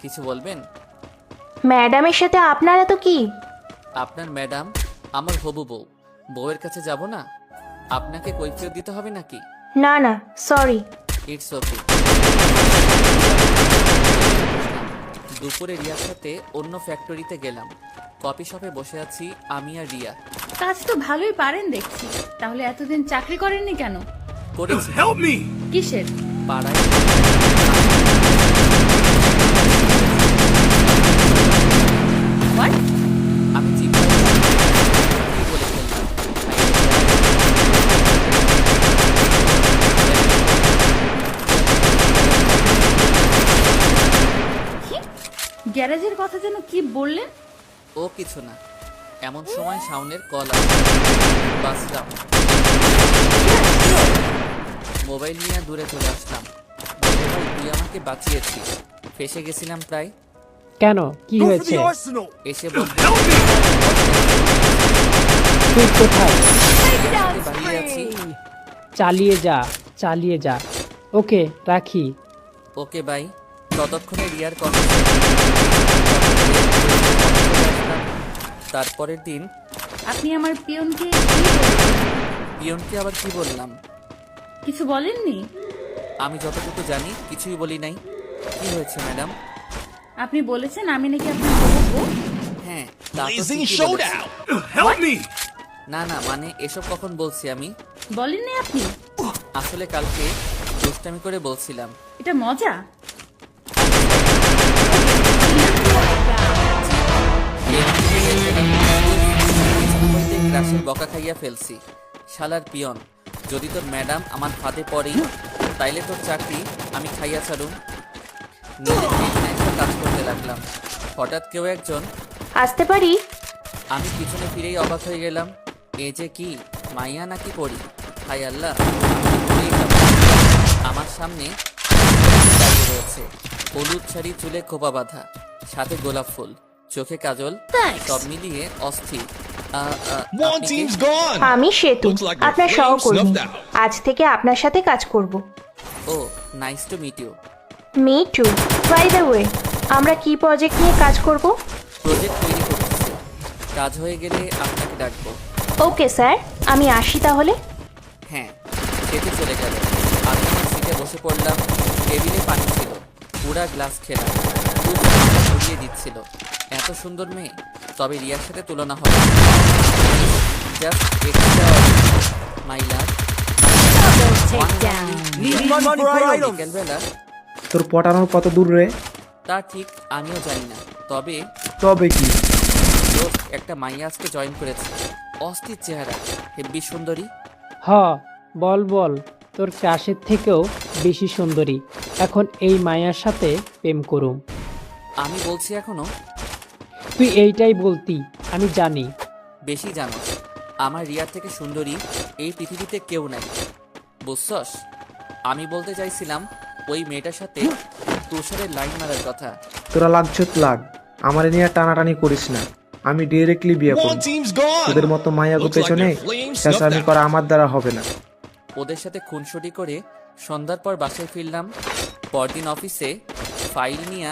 কিছু বলবেন? ম্যাডামের সাথে আপনার এত কি? আপনার ম্যাডাম আমার হবু বউ, বউয়ের কাছে যাব না? আপনাকে কৈফিয়ত দিতে হবে নাকি? না না, সরি। It's okay. দুপুরে রিয়ার সাথে অন্য ফ্যাক্টরিতে গেলাম। কফি শপে বসে আছি আমি আর রিয়া। কাজ তো ভালোই পারেন দেখছি, তাহলে এতদিন চাকরি করেননি কেন? করেছি। কিসের? পাড়ায়। What? আমি জিজ্ঞাসা কি বলে ফেললাম। গ্যারেজের কথা যেন কি বললেন? ও কিছু না, এমন সময় শাওনের কল আসে। বাসলাম, মোবাইল নিয়ে দূরে চলে আসলাম। তুই আমাকে বাঁচিয়েছিস, ফেসে গেছিলাম প্রায়। কেন, কি হয়েছে? এসে বল তুই কোথায়? বাহিরে আছি। চালিয়ে যা, চালিয়ে যা। ওকে, রাখি। Okay bye. ততক্ষণে রিয়ার কথা। তারপরের দিন। আপনি আমার পিয়নকে পিয়নকে আবার কি বললাম? কিছু বলেননি? আমি যতটুকু জানি কিছুই বলি নাই। কি হয়েছে ম্যাডাম? আপনি বলেছেন আমি নাকি আপনার বউ? হ্যাঁ, তা তো Blazing ঠিকই showdown. বলেছি। Help me. না না, মানে এসব কখন বলছি আমি? বলেননি আপনি? আসলে কালকে দুষ্টামি করে বলছিলাম। এটা মজা। ক্রাশের বকা খাইয়া ফেলছি। শালার পিয়ন, যদি তোর ম্যাডাম আমার ফাঁদে পড়ে তাইলে তোর চাকরি আমি খাইয়া ছাড়ুম। কাজ করতে লাগলাম। হঠাৎ কেউ একজন আসতে পারি? আমি পিছনে ফিরেই অবাক হয়ে গেলাম। এ যে কি, মাইয়া নাকি পড়ি? হায় আল্লাহ, আমার সামনে দাঁড়িয়ে রয়েছে। হলুদ শাড়ি, চুলে খোপা বাঁধা, সাথে গোলাপ ফুল, চোখে কাজল, সব মিলিয়ে অস্থির। আমি সেতু, আপনার সহকর্মী। আজ থেকে আপনার সাথে কাজ করব। ও, nice to meet you. Me too. By the way, আমরা কি প্রজেক্ট নিয়ে কাজ করব? প্রজেক্ট তৈরি করতেছি, কাজ হয়ে গেলে আপনাকে ডাকবো। ওকে স্যার, আমি আসি তাহলে। হ্যাঁ, সেতু চলে গেল। আমি আমার সিটে বসে পড়লাম। টেবিলে পানি ছিল, পুরা গ্লাস খেলাম। খুব ঘুরিয়ে দিচ্ছিল। এত সুন্দর মেয়ে, তবে রিয়ার সাথে তুলনা হবে। জাস্ট এক্সট্রা মাই লাভ। বিকেলবেলা। তোর পটানোর কত দূর রে? তা ঠিক আমিও জানি না, তবে কি দোস্ত একটা মাইয়া আজকে জয়েন করেছে। অস্থির চেহারা, হেব্বি সুন্দরী। হ, বল বল, তোর ক্রাশের থেকেও বেশি সুন্দরী। এখন এই মায়ার সাথে প্রেম করুম। আমি বলছি এখনো। তুই এইটাই বলতি, আমি জানি। বেশি জানো, আমার রিয়ার থেকে সুন্দরী এই পৃথিবীতে কেউ নাই, বুঝছস? আমি বলতে চাইছিলাম ওই মেয়েটার সাথে তুষারের লাইন মারার কথা। তোরা লাগছত লাগ, আমার নিয়ে টানাটানি করিস না। আমি ডিরেক্টলি বিয়ে করব। তোদের মতো মায়াগো পেছনে চেঁচামি করা আমার দ্বারা হবে না। ওদের সাথে খুনসুটি করে সন্ধ্যার পর বাসায় ফিরলাম। পরদিন অফিসে ফাইল নিয়ে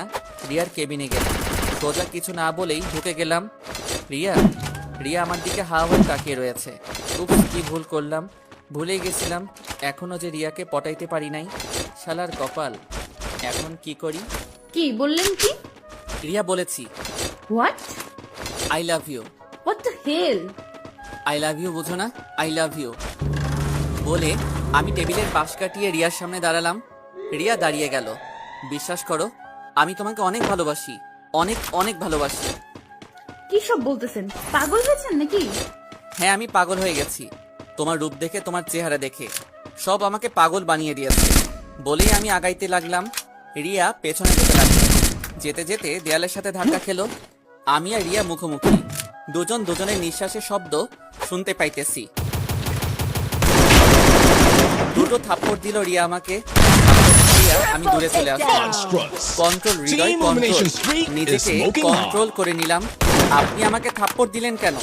রিয়ার কেবিনে গেলাম। সোজা কিছু না বলেই ঢুকে গেলাম। রিয়া রিয়া আমার দিকে হাওয়া হয়ে তাকিয়ে রয়েছে। খুব কি ভুল করলাম, ভুলেই গেছিলাম এখনো যে রিয়াকে পটাইতে পারি নাই। শালার কপাল, এখন কি করি? কি বললেন? কি রিয়া বলেছি। What? I love you. What the hell? I love you বুঝো না? আই লাভ ইউ বলে আমি টেবিলের পাশ কাটিয়ে রিয়ার সামনে দাঁড়ালাম। রিয়া দাঁড়িয়ে গেল। বিশ্বাস করো, আমি তোমাকে অনেক ভালোবাসি, অনেক অনেক ভালোবাসি। কি সব বলতেছেন? পাগল হয়েছেন নাকি? হ্যাঁ, আমি পাগল হয়ে গেছি। তোমার রূপ দেখে, তোমার চেহারা দেখে, সব আমাকে পাগল বানিয়ে দিয়েছে। বলেই আমি আগাইতে লাগলাম। রিয়া পেছনে যেতে লাগলো। যেতে যেতে দেয়ালের সাথে ধাক্কা খেলো। আমি আর রিয়া মুখোমুখি, দুজন দুজনের নিঃশ্বাসের শব্দ শুনতে পাইতেছি। দুটো থাপ্পড় দিল রিয়া আমাকে। আমি দূরে চলে আসলাম। কন্ট্রোল হৃদয়, কন্ট্রোল। নিজেকে কন্ট্রোল করে নিলাম। আপনি আমাকে থাপ্পড় দিলেন কেন?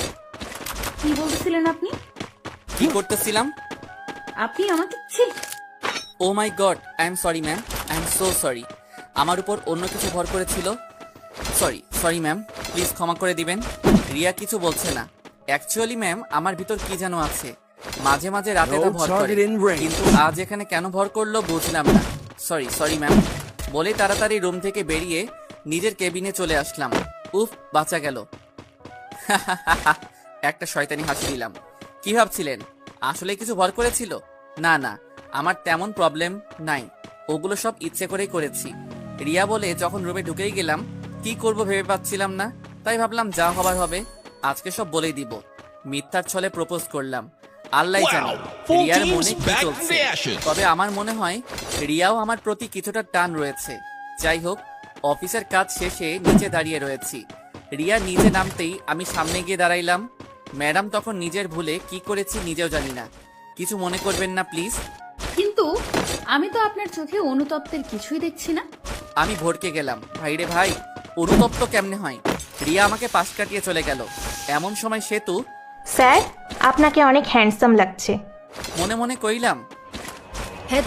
কি বলতেছিলেন আপনি? কি করতেছিলাম? আপনি আমাকে ছি। Oh my God, I am sorry ma'am, I am so sorry. আমার উপর অন্য কিছু ভর করেছিল। সরি ম্যাম, প্লিজ ক্ষমা করে দিবেন। রিয়া কিছু বলছে না। অ্যাকচুয়ালি ম্যাম, আমার ভিতর কি যেন আছে, মাঝে মাঝে রাতে তা ভর করে, কিন্তু আজ এখানে কেন ভর করলো বুঝলাম না। সরি ম্যাম বলে তাড়াতাড়ি রুম থেকে বেরিয়ে নিজের কেবিনে চলে আসলাম। উফ, বাঁচা গেল। একটা শয়তানি হাসি দিলাম। কি ভাবছিলেন আসলে কিছু ভর করেছিল? না, আমার তেমন প্রবলেম নাই, ওগুলো সব ইচ্ছে করেই করেছি। রিয়া বলে যখন রুমে ঢুকেই গেলাম, কি করব ভেবে পাচ্ছিলাম না, তাই ভাবলাম যা হবার হবে, আজকে সব বলেই দিব। মিথ্যার ছলে প্রপোজ করলাম। আল্লাহ জানে রিয়ার মনে কি চলছে, তবে আমার মনে হয় রিয়াও আমার প্রতি কিছুটা টান রয়েছে। যাই হোক, অফিসের কাজ শেষে নিচে দাঁড়িয়ে রয়েছি। রিয়া নিচে নামতেই আমি সামনে গিয়ে দাঁড়াইলাম। ম্যাডাম তখন নিজের ভুলে কি করেছি নিজেও জানি না, কিছু মনে করবেন না প্লিজ। কিন্তু আমি তো আপনার চোখে অনুতপ্তের কিছুই দেখছি না। আমি ভড়কে গেলাম। ভাইরে ভাই, অনুতপ্ত কেমনে হয়? রিয়া আমাকে পাশ কাটিয়ে চলে গেল। এমন সময় সেতু, স্যার আপনাকে অনেক হ্যান্ডসাম লাগছে। মনে মনে কইলাম,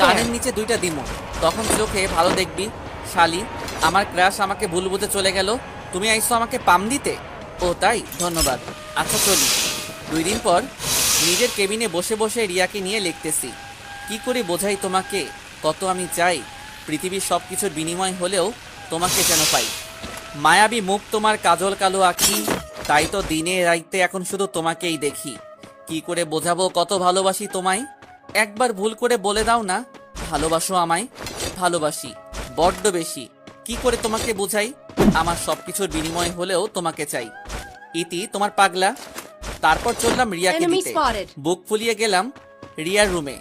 কানের নিচে দুইটা দিমো, তখন চোখে ভালো দেখবি। শালি, আমার ক্রাশ আমাকে ভুল বুঝে চলে গেল, তুমি আইসো আমাকে পাম দিতে। ও তাই, ধন্যবাদ। আচ্ছা চলি। 2 দিন পর নিজের কেবিনে বসে বসে রিয়াকে নিয়ে লিখতেছি। কি করে বোঝাই তোমাকে কত আমি চাই, পৃথিবীর সব কিছুর বিনিময় হলেও তোমাকে যেন পাই। মায়াবী মুখ তোমার, কাজল কালো আঁখি, তাই তো দিনে রাইতে এখন শুধু তোমাকেই দেখি। কি করে বোঝাবো কত ভালোবাসি তোমায়, একবার ভুল করে বলে দাও না ভালোবাসো আমায়। ভালোবাসি বড্ড বেশি, কি করে তোমাকে বোঝাই, আমার সবকিছুর বিনিময় হলেও তোমাকে চাই। ইতি তোমার পাগলা। তারপর চললাম রিয়াকে দিতে। বুক ফুলিয়ে গেলাম রিয়ার রুমে,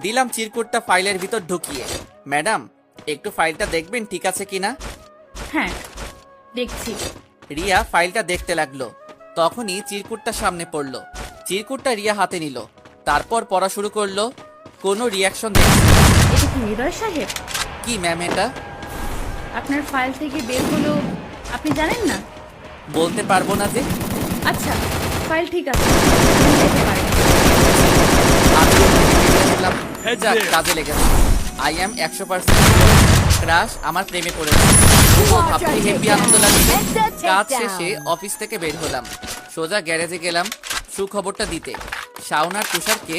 দিলাম চিরকুটটা ফাইলের ভিতর ঢুকিয়ে। ম্যাডাম, একটু ফাইলটা দেখবেন ঠিক আছে কিনা? হ্যাঁ, দেখছি। রিয়া ফাইলটা দেখতে লাগলো, তখনই চিরকুটটা সামনে পড়লো। চিরকুটটা রিয়া হাতে নিল, তারপর পড়া শুরু করলো। কোনো রিয়াকশন দেখছি। এটা কি হৃদয় সাহেব? কি ম্যাম এটা? আপনার ফাইল থেকে বের হলো, আপনি জানেন না? বলতে পারবো না যে। আচ্ছা, ফাইল ঠিক আছে, আপনি যেতে পারেন। যাক, কাজে লেগেছে। আই এম 100% ক্রাশ আমার প্রেমে পড়েছে। ভাবতে হেভি আনন্দ লাগছে। কাজ শেষে অফিস থেকে বের হলাম, সোজা গ্যারেজে গেলাম সুখবরটা দিতে। শাওন আর তুষারকে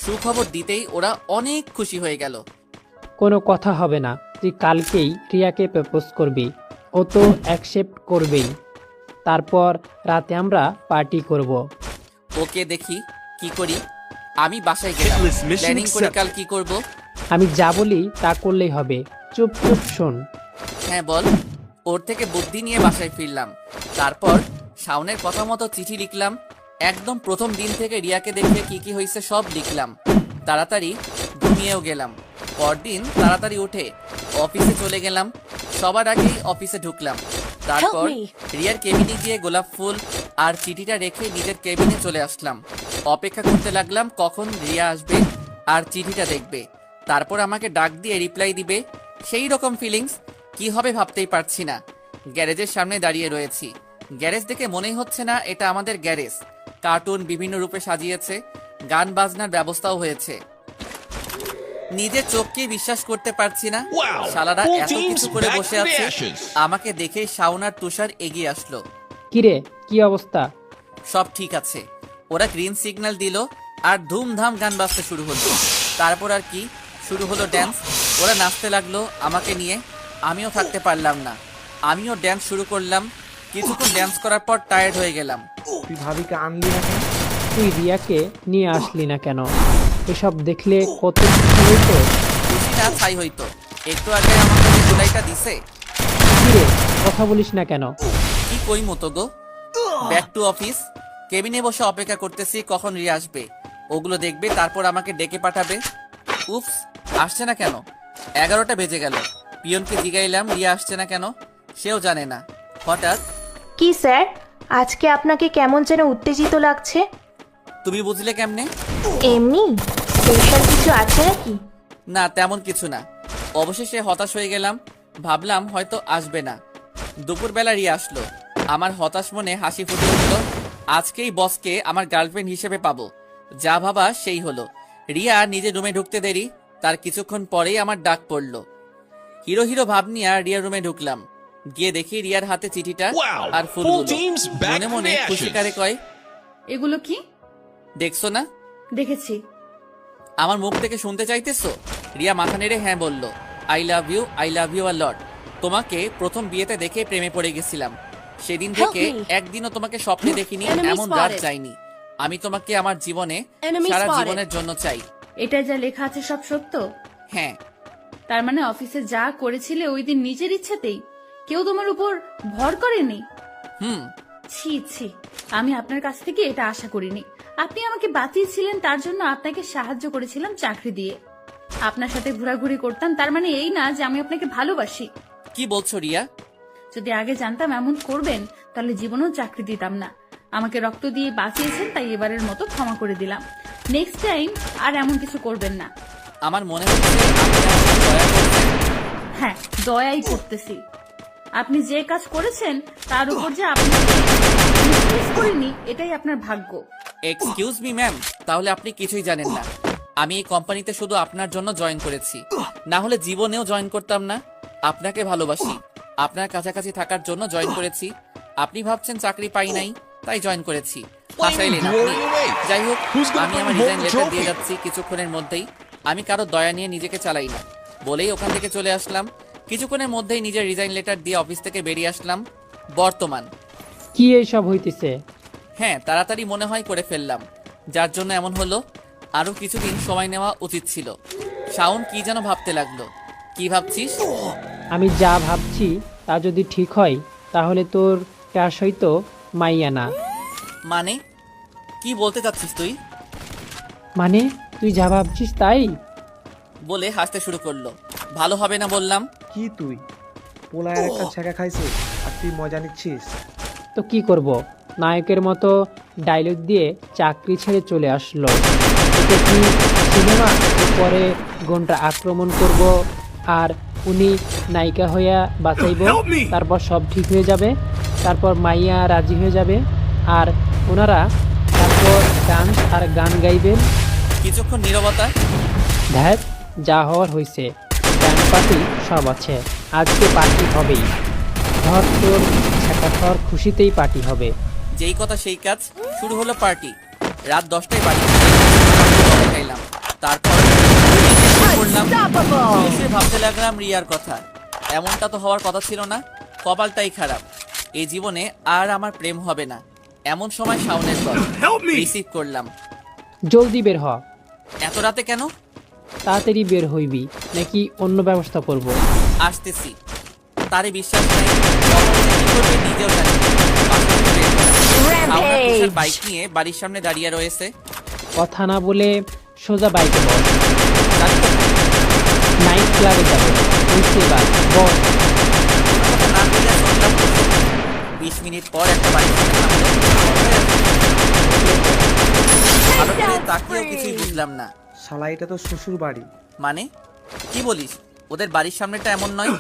সুখবর দিতেই ওরা অনেক খুশি হয়ে গেল। কোনো কথা হবে না, তুই কালকেই রিয়াকে প্রপোজ করবি, ও তো অ্যাকসেপ্ট করবেই। তারপর রাতে আমরা পার্টি করব। ওকে, দেখি কি করি। আমি বাসায় গেলাম, প্ল্যানিং করে কাল কি করব। আমি যা বলি তা করলেই হবে, চুপ চুপ শোন। হ্যাঁ বল। ওর থেকে বুদ্ধি নিয়ে বাসায় ফিরলাম। তারপর শাওনের কথা মতো চিঠি লিখলাম। একদম প্রথম দিন থেকে রিয়াকে দেখে কি হয়েছে সব লিখলাম। তাড়াতাড়ি ঘুমিয়েও গেলাম। পরদিন তাড়াতাড়ি উঠে অফিসে চলে গেলাম। সবার আগেই অফিসে ঢুকলাম। তারপর রিয়ার কেবিনে গিয়ে গোলাপ ফুল আর চিঠিটা রেখে নিজের কেবিনে চলে আসলাম। অপেক্ষা করতে লাগলাম কখন রিয়া আসবে আর চিঠিটা দেখবে, তারপর আমাকে ডাক দিয়ে রিপ্লাই দিবে। সেই রকম ফিলিংস কি হবে ভাবতেই পারছি না। গ্যারেজের সামনে দাঁড়িয়ে রয়েছি। গ্যারেজ দেখে মনেই হচ্ছে না এটা আমাদের গ্যারেজ। কার্টুন বিভিন্ন রূপে সাজিয়েছে, গান বাজনার ব্যবস্থাও হয়েছে। নিজের চোখকে বিশ্বাস করতে পারছি না। শালারা এত কিছু করে বসে আছে। আমাকে দেখে শাওন আর তুষার এগিয়ে আসলো। কিরে, কি অবস্থা? সব ঠিক আছে। ওরা গ্রিন সিগন্যাল দিল আর ধুমধাম গান বাজতে শুরু হলো। তারপর আর কি, শুরু হলো ড্যান্স। ওরা নাচতে লাগলো আমাকে নিয়ে। আমিও থাকতে পারলাম না, আমিও ড্যান্স শুরু করলাম। কিছুক্ষণ ড্যান্স করার পর টায়ার্ড হয়ে গেলাম। তুই ভাবিকে আনলি না কেন? তুই রিয়াকে নিয়ে আসলি না কেন? এসব দেখলে কত খুশি হইতো। খুশি না ছাই হইতো। একটু আগে আমাকে যে গুলাইটা দিছে। কিরে, কথা বলিস না কেন? কি কই মতো গো। Back to office. কেবিনে বসে অপেক্ষা করতেছি কখন রিয়া আসবে, ওগুলো দেখবে, তারপর আমাকে ডেকে পাঠাবে। উপস, আসছে না কেন? 11টা বেজে গেল। পিয়নকে জিগাইলাম রিয়া আসছে না কেন, সেও জানে না। হঠাৎ, কি স্যার, আজকে আপনাকে কেমন যেন উত্তেজিত লাগছে। তুমি বুঝলে কেমনে? এমনি স্পেশাল কিছু আছে নাকি? না, তেমন কিছু না। অবশেষে হতাশ হয়ে গেলাম, ভাবলাম হয়তো আসবে না। দুপুরবেলা রিয়া আসলো। আমার হতাশ মনে হাসি ফুটে উঠল। আজকেই বসকে আমার গার্লফ্রেন্ড হিসেবে পাবো। যা ভাবা সেই হলো। রিয়া নিজে রুমে ঢুকতে দেরি, তার কিছুক্ষণ পরেই আমার ডাক পড়লো। হিরো হিরো ভাব নিয়ে রিয়ার রুমে ঢুকলাম। গিয়ে দেখি রিয়ার হাতে চিঠিটা আর ফুলগুলো। মনে মনে খুশি কারে কয়, এগুলো কি? দেখছো না? দেখেছি। আমার মুখ থেকে শুনতে চাইতেছো? রিয়া মাথা নেড়ে হ্যাঁ বলল। আই লাভ ইউ আ লট। তোমাকে প্রথম বিয়েতে দেখে প্রেমে পড়ে গেছিলাম। সেদিন থেকে একদিনও তোমাকে স্বপ্নে দেখিনি, এমন রাত যায়নি। আমি তোমাকে আমার জীবনে সারা জীবনের জন্য চাই। এটা যা লেখা আছে সব সত্য? হ্যাঁ। তার মানে অফিসে যা করেছিলে ওই দিন নিজের ইচ্ছেতেই? কেউ তোমার উপর ভর করেনি? ছি ছি, আমি আপনার কাছ থেকে এটা আশা করিনি। আপনি আমাকে বাঁচিয়েছিলেন, তার জন্য আপনাকে সাহায্য করেছিলাম চাকরি দিয়ে। আপনার সাথে ঘোরাঘুরি করতাম, তার মানে এই না যে আমি আপনাকে ভালোবাসি। কি বলছো রিয়া? যদি আগে জানতাম এমন করবেন তাহলে জীবনেও চাকরি দিতাম না। আমাকে রক্ত দিয়ে বাঁচিয়েছেন, তাই এবারের মতো ক্ষমা করে দিলাম। নেক্সট টাইম আর এমন কিছু করবেন না। আমার মনে হচ্ছে আপনি আমাকে দয়া করছেন। হ্যাঁ, দয়াই করতেছি। আপনি যে কাজ করেছেন তার উপর যে আপনাকে মিসলিড করিনি, এটাই আপনার ভাগ্য। এক্সকিউজ মি ম্যাম, তাহলে আপনি কিছুই জানেন না। আমি এই কোম্পানিতে শুধু আপনার জন্য জয়েন করেছি, না হলে জীবনেও জয়েন করতাম না। আপনাকে ভালোবাসি, আপনার কাছাকাছি থাকার জন্য জয়েন করেছি। আপনি ভাবছেন চাকরি পাই নাই তাই জয়েন করেছি, ফাঁসাইলেন আপনি। যাই হোক, আমি আমার রিজাইন লেটার দিয়ে যাচ্ছি কিছুক্ষণের মধ্যেই। আমি কারো দয়া নিয়ে নিজেকে চালাই না বলেই ওখান থেকে চলে আসলাম। কিছুক্ষণের মধ্যেই নিজের রিজাইন লেটার দিয়ে অফিস থেকে বেরিয়ে আসলাম। বর্তমান কি এইসব হইতেছে? হ্যাঁ, তাড়াতাড়ি মনে হয় করে ফেললাম, যার জন্য এমন হলো। আরো কিছুদিন সময় নেওয়া উচিত ছিল। শাওন কি যেন ভাবতে লাগলো। কি ভাবছিস? আমি যা ভাবছি তা যদি ঠিক হয় তাহলে তোর ক্যাশ হয়তো মাইয়া না। মানে কি বলতে চাচ্ছিস তুই? মানে তুই যা ভাবছিস তাই বলে হাসতে শুরু করলো। ভালো হবে না বললাম। কি তুই পোলায়ের একটা ছেঁকা খাইছে আর তুই মজা নিচ্ছিস? তো কি করব, নায়কের মতো ডায়লগ দিয়ে চাকরি ছেড়ে চলে আসলো। এটা কি সিনেমা? পরে গনটা আক্রমণ করব আর উনি নায়িকা হইয়া বাঁচাইব, তারপর সব ঠিক হয়ে যাবে, তারপর মাইয়া রাজি হয়ে যাবে আর ওনারা তারপর ডান্স আর গান গাইবেন। কিছুক্ষণ নীরবতা। ধ্যাত, যা হওয়ার হয়েছে। ব্যান্ড পার্টি সব আছে, আজকে পার্টি হবেই। ধর তোর ছেঁকা খাওয়ার খুশিতেই পার্টি হবে। যেই কথা সেই কাজ, শুরু হলো পার্টি। রাত 10টায় বাড়ি খাইলাম, তারপর ভাবতে লাগলাম রিয়ার কথা। এমনটা তো হওয়ার কথা ছিল না, কপালটাই খারাপ। এই জীবনে আর আমার প্রেম হবে না। এমন সময় শাওনের কল রিসিভ করলাম। জলদি বের হ। এত রাতে কেন? তাড়াতাড়ি বের হইবি নাকি অন্য ব্যবস্থা করব? আসতেছি। তারে বিশ্বাস নাই, কখন যে কি করবে নিজেও জানি না। বাইক নিয়ে বাড়ির সামনে দাঁড়িয়ে রয়েছে। কথা না বলে সোজা বাইকে বস। নাইট ক্লাবে যাবো। 20 মিনিট পর একটা বাইক ভালো করে তাকিয়েও কিছুই বুঝলাম না। শালা, এটা তো শ্বশুর বাড়ি। মানে কি বলিস? ওদের বাড়ির সামনেটা এমন নয়।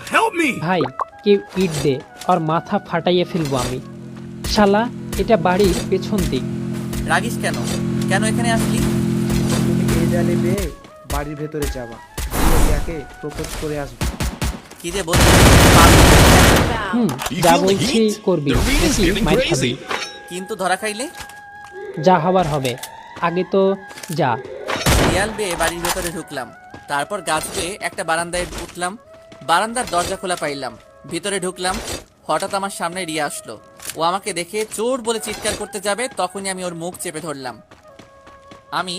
ভাই, কেউ ইট দে আর মাথা ফাটাইয়ে ফেলবো আমি। শালা, এটা বাড়ির পেছন দিক। রাগিস কেন? কেন এখানে আসলি? তুমি এই জালে বেয়ে বাড়ির ভেতরে যাবা, রিয়াকে প্রপোজ করে আসবে। কি যে বলছিস? যা বলছি করবি, মাইর খাবি। কিন্তু ধরা খাইলে? যা হবার হবে, আগে তো যা। দেয়াল বেয়ে বাড়ির ভেতরে ঢুকলাম, তারপর গাছ বেয়ে একটা বারান্দায় উঠলাম। বারান্দার দরজা খোলা পাইলাম, ভিতরে ঢুকলাম। হঠাৎ আমার সামনে রিয়া আসলো। ও আমাকে দেখে চোর বলে চিৎকার করতে যাবে, তখনই আমি ওর মুখ চেপে ধরলাম। আমি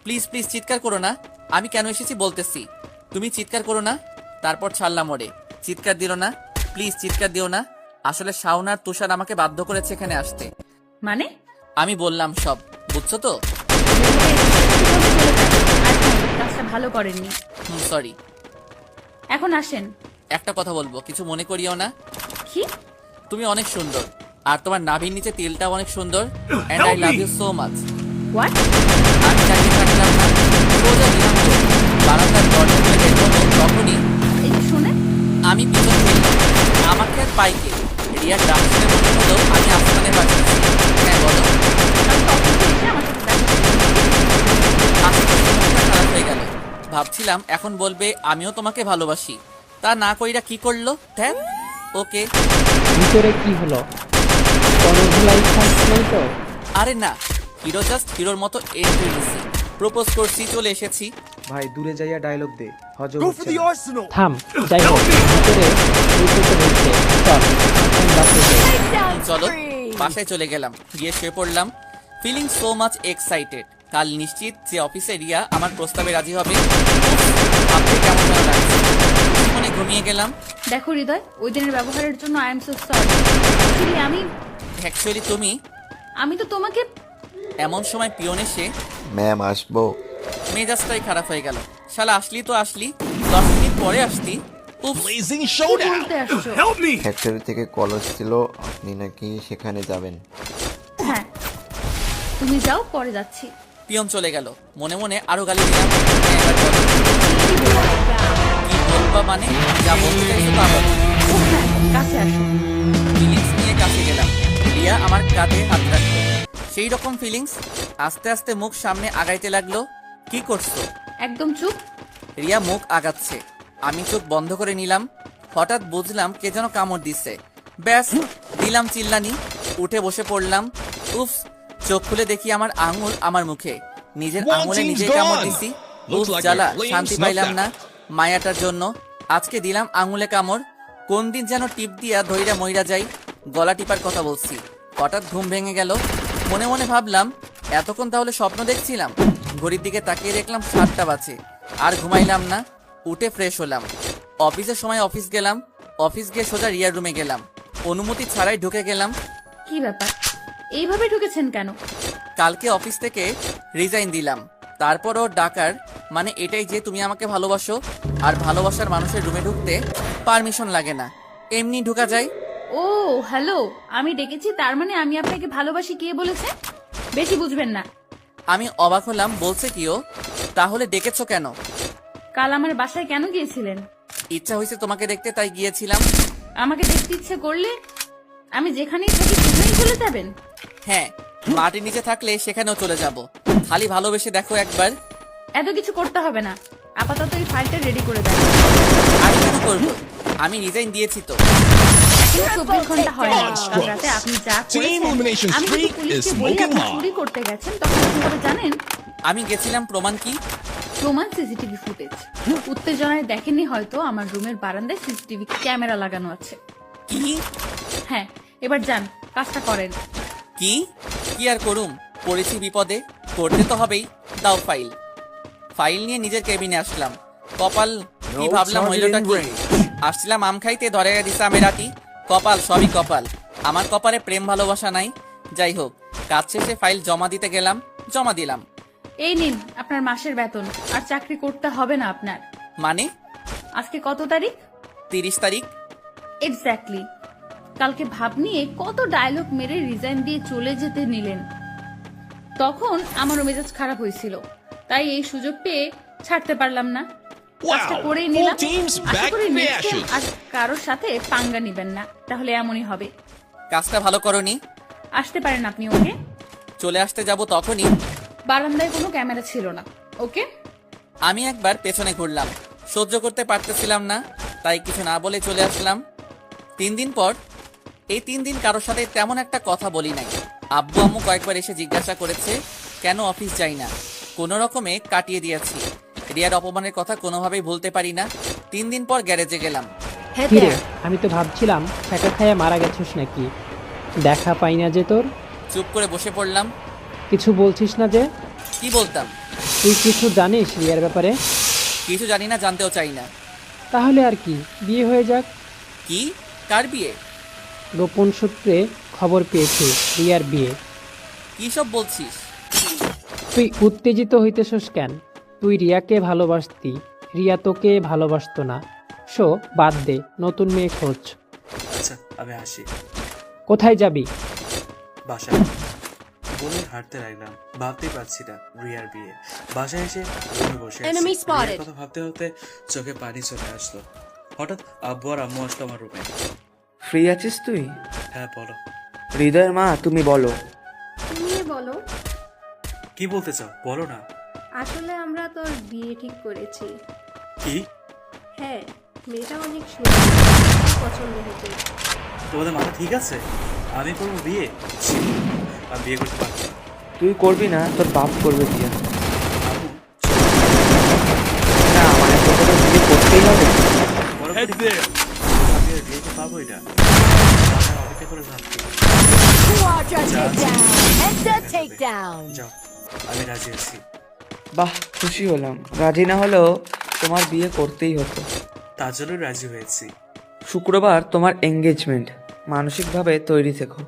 প্লিজ প্লিজ চিৎকার করো না, আমি কেন এসেছি বলতেছি, তুমি চিৎকার করো না। তারপর ছাড়লাম ওরে। চিৎকার দিল না, প্লিজ চিৎকার দিও না। আসলে শাওন আর তুষার আমাকে বাধ্য করেছে এখানে আসতে। মানে? আমি বললাম সব, বুঝছো তো? কাজটা ভালো করেননি। সরি। এখন আসেন। একটা কথা বলবো, কিছু মনে করিও না। কি? তুমি অনেক সুন্দর, আর তোমার নাভির নিচে তেলটাও অনেক সুন্দর। And I love you so much. What? আমি চাকরি থাকলাম না, সোজা দিলাম তো বারান্দার দরজা খুলে বের হলো। তখনই শুনে আমি পিছন ফিরলাম। আমাকে আর পাইকে রিয়ার ডাক শুনে মনে হলো আমি আসমানে বাঁচতেছি। হ্যাঁ বলো। ভাবছিলাম এখন বলবে আমিও তোমাকে ভালোবাসি, তা না কইরা কি করলো ধ্যান। ওকে, ভিতরে কি হলো? কোনো ভুলাই চান্স নেই তো? আরে না, হিরো জাস্ট হিরোর মতো এন্ট্রি নিছি, প্রপোজ করছি, চলে এসেছি। ভাই দূরে যাইয়া ডায়লগ দে, হজম হচ্ছে না। থাম, যাই হোক ভিতরে উল্টো হয়েছে। চল এখন বাসে যাই। চলো বাসায় চলে গেলাম, গিয়ে শুয়ে পড়লাম। Feeling so much excited. কাল নিশ্চিত যে অফিসে রিয়া আমার প্রস্তাবে রাজি হবে। ভাবতে কেমন যেন লাগছে। মনে ঘুমিয়ে গেলাম। দেখো হৃদয়, ওই দিনের ব্যবহারের জন্য I am so sorry. Actually আমি তো তোমাকে এমন সময় পিয়ন এসে ম্যাম আসবো। মেজাজটাই খারাপ হয়ে গেল। শালা আসলি তো আসলি, 10 মিনিট পরে আসতি। Blazing showdown! Help me! Factory থেকে কল ছিল, আপনি নাকি সেখানে যাবেন। হ্যাঁ তুমি যাও, পরে যাচ্ছি। পিয়ন চলে গেল, মনে মনে আরো গালি দিলাম। এবার বলো। কি বলবা মানে? যা বলতে চাইছো তা বলো। কাছে আসো। ফিলিংস নিয়ে কাছে গেলাম। রিয়া আমার কাঁধে হাত রাখলো। সেই রকম ফিলিংস। আস্তে আস্তে মুখ সামনে আগাইতে লাগলো। কি করছো? একদম চুপ। রিয়া মুখ আগাচ্ছে, আমি চোখ বন্ধ করে নিলাম। হঠাৎ বুঝলাম কে যেন কামড় দিচ্ছে। ব্যাস দিলাম চিল্লানি, উঠে বসে পড়লাম। উফ, চোখ খুলে দেখি আমার আঙুল আমার মুখে। নিজের আঙুলে নিজে কামড় দিছি। উফ জ্বালা, শান্তি পাইলাম না। মায়াটার জন্য আজকে দিলাম আঙুলে কামড়। কোন দিন যেন টিপ দিয়া ধইরা মইরা যাই। গলা টিপার কথা বলছি। হঠাৎ ঘুম ভেঙে গেল। মনে মনে ভাবলাম এতক্ষণ তাহলে স্বপ্ন দেখছিলাম। ঘড়ির দিকে তাকিয়ে দেখলাম 7টা বাজে। আর ঘুমাইলাম না, উঠে ফ্রেশ হলাম। অফিসের সময় অফিস গেলাম। অফিস গিয়ে সোজা রিয়ার রুমে গেলাম। অনুমতি ছাড়াই ঢুকে গেলাম। কি ব্যাপার, এইভাবে ঢুকেছেন কেন? কালকে অফিস থেকে রিজাইন দিলাম। তারপর ওর ডাকার মানে এটাই যে তুমি আমাকে ভালোবাসো, আর ভালোবাসার মানুষের রুমে ঢুকতে পারমিশন লাগে না, এমনি ঢোকা যায়। ও হ্যালো, আমি ডেকেছি, তার মানে আমি আপনাকে ভালোবাসি কে বলেছে? বেশি বুঝবেন না। আমি অবাক হলাম, বলছে কি ও? তাহলে ডেকেছো কেন? কাল আমার বাসায় কেন গিয়েছিলেন? ইচ্ছা হয়েছে তোমাকে দেখতে, তাই গিয়েছিলাম। আমাকে দেখতে ইচ্ছে করলে আমি যেখানেই থাকি সেখানেই চলে যাবেন? হ্যাঁ, মাটির নিচে থাকলে সেখানেও চলে যাব। খালি ভালোবেসে দেখো একবার। এত কিছু করতে হবে না, আপাতত এই ফাইলটা রেডি করে দেন। আমি কেন করবো? আমি রিজাইন দিয়েছি তো। 24 ঘন্টা হয় না। কাল রাতে আপনি যা করেছেন, আমি কিন্তু পুলিশকে বলি আপনি চুরি করতে গেছেন, তখন কি করে জানেন? আমি গেছিলাম, প্রমাণ কি? প্রমাণ সিসিটিভি ফুটেজ। উত্তেজনায় দেখেননি হয়তো, আমার রুমের বারান্দায় সিসিটিভি ক্যামেরা লাগানো আছে। কি? হ্যাঁ, এবার যান, কাজটা করেন। কি কি আর করুম, পড়েছি বিপদে, করতে তো হবেই। দাও ফাইল। ফাইল নিয়ে নিজের কেবিনে আসলাম। কপাল, কি ভাবলাম হইলটা কি? আসছিলাম আম খাইতে, ধরে দিছে আমের আটি। কপাল, সবই কপাল। আমার কপালে প্রেম ভালোবাসা নাই। যাই হোক, কাজ শেষে ফাইল জমা দিতে গেলাম, জমা দিলাম। এই নিন আপনার মাসের বেতন, আর চাকরি করতে হবে না আপনার। মানে? আজকে কত তারিখ? 30 তারিখ। এক্স্যাক্টলি। কালকে ভাব নিয়ে কত ডায়লগ মেরে রিজাইন দিয়ে চলে যেতে নিলেন, তখন আমারও মেজাজ খারাপ হয়েছিল, তাই এই সুযোগ পেয়ে ছাড়তে পারলাম না। কাজটা করেই নিলাম। আশা করি next time আর কারোর সাথে পাঙ্গা নিবেন না, তাহলে এমনই হবে। কাজটা ভালো করনি। আসতে পারেন আপনি। ওকে। চলে আসতে যাব তখনই বারান্দায় কোনো ক্যামেরা ছিল না। ওকে। আমি একবার পেছনে ঘুরলাম, সহ্য করতে পারতেছিলাম না, তাই কিছু না বলে চলে আসলাম। 3 দিন পর। এই 3 দিন কারোর সাথে তেমন একটা কথা বলি নাই। আব্বু আম্মু কয়েকবার এসে জিজ্ঞাসা করেছে কেন অফিস যাই না, কোনো রকমে কাটিয়ে দিয়েছি। রিয়ার অপমানের কথা কোনোভাবেই ভুলতে পারি না। 3 দিন পর গ্যারেজে গেলাম। কিরে, আমি তো ভাবছিলাম ফ্যাটা খাইয়া মারা গেছিস নাকি, দেখা পাই না যে তোর। চুপ করে বসে পড়লাম। কিছু বলছিস না যে? কি বলতাম? তুই কিছু জানিস রিয়ার ব্যাপারে? কিছু জানি না, জানতেও চাই না। তাহলে আর কি, বিয়ে হয়ে যাক। কি? কার বিয়ে? গোপন সূত্রে খবর পেয়েছি রিয়ার বিয়ে। কি সব বলছিস? তুই উত্তেজিত হইতেছস কেন? তুই রিয়াকে ভালোবাসতি, রিয়া তোকে ভালোবাসতো না। শো বাদ দে, নতুন মেয়ে খোঁজ। আচ্ছা আমি আসি। কোথায় যাবি? বাসায়। বলে হাঁটতে লাগলাম, ভাবতেই পারছি না রিয়ার বিয়ে। বাসায় এসে রুমে বসে আছি। রিয়ার কথা ভাবতে ভাবতে চোখে পানি চলে আসলো। হঠাৎ আব্বু আর আম্মু আসলো আমার রুমে। ফ্রি আছিস তুই? হ্যাঁ বলো। হৃদয়ের মা, তুমি বলো। তুমি বলো। কি বলতে চাও বলো না। আসলে আমরা তোর বিয়ে ঠিক করেছি। কি? হ্যাঁ, মেয়েটা অনেক সুন্দর, পছন্দ হয়েছে। তোমাদের মাথা ঠিক আছে? আমি করবো বিয়ে? ছি, আমি বিয়ে করতে পারবো না। তুই করবি না, তোর বাপ করবে বিয়ে। না মানে তোকে তো বিয়ে করতেই হবে। আমি আর বিয়েতে পাবো এটা? অপেক্ষা করে ভাবছি। যাও, আমি রাজি আছি। বাহ, খুশি হলাম। রাজি না হলেও তোমার বিয়ে করতেই হতো। তার জন্য রাজি হয়েছি। শুক্রবার তোমার এঙ্গেজমেন্ট, মানসিকভাবে তৈরি থেকো।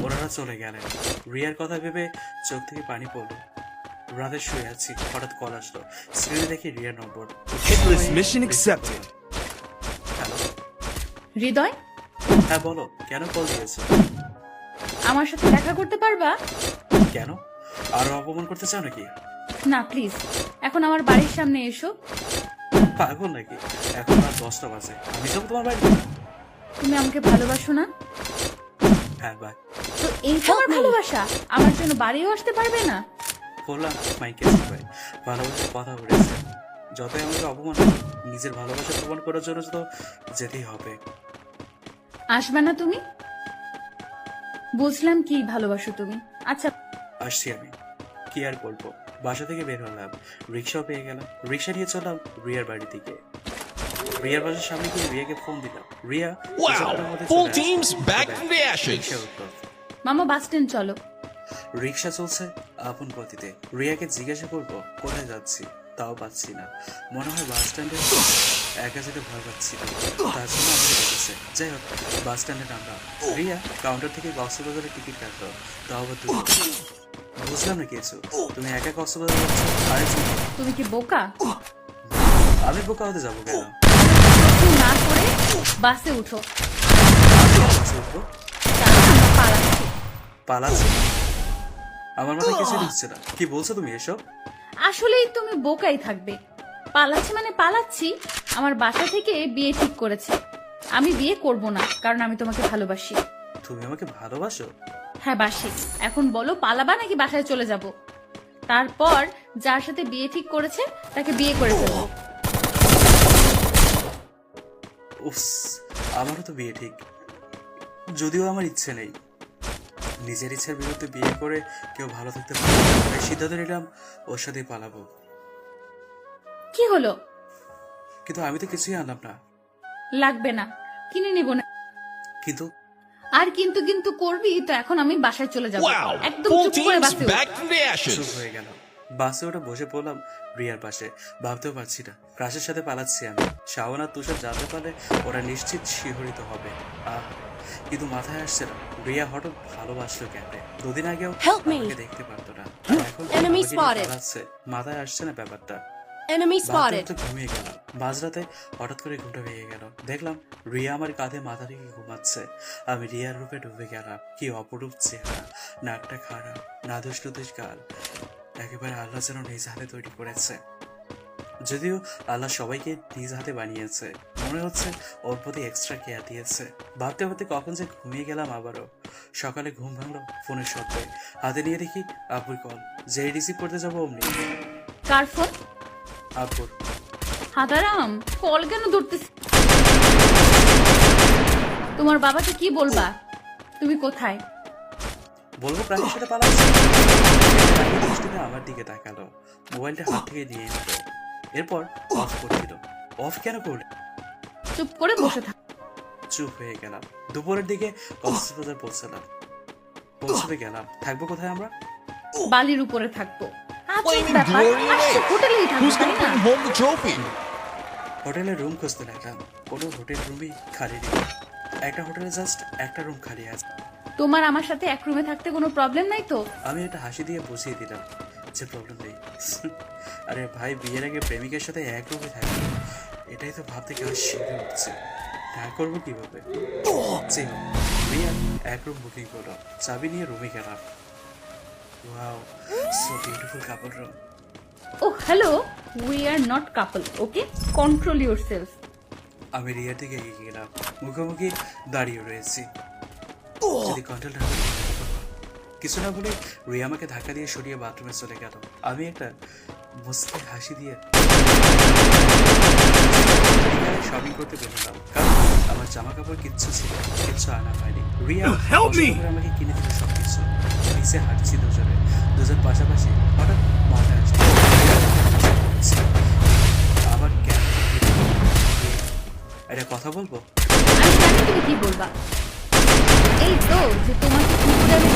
ওনারা চলে গেলেন। রিয়ার কথা ভেবে চোখ থেকে পানি পড়লো। রাতে শুয়ে আছি, হঠাৎ কল আসলো। স্ক্রিনে দেখি রিয়ার নম্বর। Mission accepted. হ্যালো। হৃদয়, হ্যাঁ বলো, কেন কল দিয়েছো? আমার সাথে দেখা করতে পারবা? কেন, আরো অপমান করতে চাও নাকি? না প্লিজ, এখন আমার বাড়ির সামনে এসো। পাগল নাকি? এখন আর 10টা বাজে, আমি যাবো তোমার বাড়িতে। তুমি আমাকে ভালোবাসো না? হ্যাঁ বাই। তো এই তোমার ভালোবাসা, আমার জন্য বাড়িও আসতে পারবে না? বললাম মাইকে ভাই, ভালোবাসার কথা বলেছে। যতই আমাকে অপমান হোক, নিজের ভালোবাসা প্রমাণ করার জন্য তো যেতেই হবে। আসবে না তুমি? বুঝলাম কি ভালোবাসো তুমি। আচ্ছা আসছি আমি, কি আর করবো। বাসা থেকে বের হলাম, রিক্সাও পেয়ে গেলাম। রিক্সা নিয়ে চললাম রিয়ার বাড়ি থেকে। রিয়ার বাসার সামনে গিয়ে রিয়াকে ফোন দিলাম। Riya Full teams back from the ashes. মামা বাস স্ট্যান্ড চলো। রিক্সা চলছে আপন গতিতে। রিয়াকে জিজ্ঞাসা করবো কোথায় যাচ্ছি, তাও পাচ্ছি না। মনে হয় বাস স্ট্যান্ডে একা যেতে ভয় পাচ্ছি, তার জন্য আমাকে ডেকেছে। যাই হোক, বাস স্ট্যান্ডে নামলাম। রিয়া কাউন্টার থেকে কক্সবাজারের টিকিট কাটলো, তাও আবার দুটো। বুঝলাম না কিছু। তুমি একা কক্সবাজার যাচ্ছ, আরেকজন? তুমি কি বোকা? আমি বোকা হতে যাবো কেন? না করে বাসে উঠো। বাসে উঠবো? পালাচ্ছি। পালাচ্ছি? আমার মাথায় কিছু ঢুকছে না। কি বলছো তুমি এসব? আসলেই তুমি বোকাই থাকবে। পালাচ্ছি মানে পালাচ্ছি। আমার বাসা থেকে বিয়ে ঠিক করেছে। আমি বিয়ে করব না, কারণ আমি তোমাকে ভালোবাসি। তুমি আমাকে ভালোবাসো? হ্যাঁ বাসি। এখন বলো পালাবা নাকি বাসায় চলে যাব? তারপর যার সাথে বিয়ে ঠিক করেছে তাকে বিয়ে করে ফেলবো। উফস, আমারও তো বিয়ে ঠিক, যদিও আমার ইচ্ছে নেই। নিজের ইচ্ছার বিরুদ্ধে বিয়ে করে কেউ ভালো থাকতে পারে না। তাই সিদ্ধান্ত নিলাম ওর সাথে পালাবো। কি হলো? কিন্তু আমি তো কিছুই আনলাম না। লাগবে না, কিনে নিব না। কিন্তু আর কিন্তু কিন্তু করবি তো। এখন আমি বাসায় চলে যাব। Wow, একদম full চুপ করে teams বাসে back from the ashes. চুপ হয়ে গেল। বাসে ওটা বসে পড়লাম রিয়ার পাশে। ভাবতেও পারছি না ক্রাশের সাথে পালাচ্ছি আমি। শাওন আর তুষার জানতে পারলে ওরা নিশ্চিত শিহরিত হবে। কিন্তু মাথায় আসছে না রিয়া হঠাৎ ভালোবাসলো কেমনে। দুদিন আগেও আমাকে দেখতে পারতো না, আর এখন পালাচ্ছে। মাথায় আসছে না ব্যাপারটা। ঘুমিয়ে গেলাম। মাঝরাতে হঠাৎ করে ঘুমটা ভেঙে গেল। দেখলাম রিয়া আমার কাঁধে মাথা রেখে ঘুমাচ্ছে। আমি রিয়ার রূপে ডুবে গেলাম। কি অপরূপ চেহারা, নাকটা খারাপ, নাদুস নুদুস গাল, একেবারে আল্লাহ যেন নিজ হাতে তৈরি করেছে। যদিও আল্লাহ সবাইকে নিজ হাতে বানিয়েছে, মনে হচ্ছে ওর প্রতি এক্সট্রা কেয়ার দিয়েছে। ভাবতে ভাবতে কখন যে ঘুমিয়ে গেলাম আবারও। সকালে ঘুম ভাঙলো ফোনের শব্দে। হাতে নিয়ে দেখি আপুর কল। যেই রিসিভ করতে যাবো অমনি কার ফোন? আপুর। হাদারাম, কল কেন ধরতেছি? তোমার বাবাকে কি বলবা? তুমি কোথায়? বলবো প্রাণীর সাথে পালাচ্ছি। দৃষ্টিতে আমার দিকে তাকালো, মোবাইলটা হাত থেকে নিয়ে নিল। এরপর অফ করে দিল। অফ কেন করলে? চুপ করে বসে থাক। চুপ হয়ে গেলাম। দুপুরের দিকে কক্সবাজার পৌঁছাতে গেলাম। থাকবো কোথায় আমরা? বালির উপরে থাকবো। Flaming glory lake. হোটেলেই থাকবো, Who's তাই gonna না? bring home the trophy? হোটেলের রুম খুঁজতে লাগলাম। কোনো হোটেল রুমই খালি নেই। একটা হোটেলে জাস্ট একটা রুম খালি আছে। তোমার আমার সাথে এক রুমে থাকতে কোনো প্রবলেম নাই তো? আমি এটা হাসি দিয়ে বুঝিয়ে দিলাম যে প্রবলেম নেই। আরে ভাই, বিয়ের আগে প্রেমিকের সাথে এক রুমে থাকবে, এটাই তো ভাবতে কেমন শিখে উঠছে। না করবো কিভাবে? রিয়া এক রুম বুকিং করলো। চাবি নিয়ে রুমে গেলাম। Wow, so beautiful couple room. Oh, hello. We are not couple, okay? Control yourself. আমি রিয়ার দিকে এগিয়ে গেলাম। মুখোমুখি দাঁড়িয়ে রয়েছি। যদি কন্ট্রোল কিছু না বলে রিয়া আমাকে ধাক্কা দিয়ে সরিয়ে বাথরুমে চলে গেল। আমি একটা মুচকি হাসি দিয়ে শপিং করতে বেরোলাম, কারণ আমার জামা কাপড় কিচ্ছু ছিল, কিচ্ছু আনা হয়নি। রিয়া আমাকে কিনে দিল সবকিছু। নিচে হাঁটছি দুজন পাশাপাশি, হঠাৎ মাথা আসছে আবার কেন এটা কথা বলবো? আমি জানি তুমি কি বলবা। এই তো যে তোমাকে কি করে আমি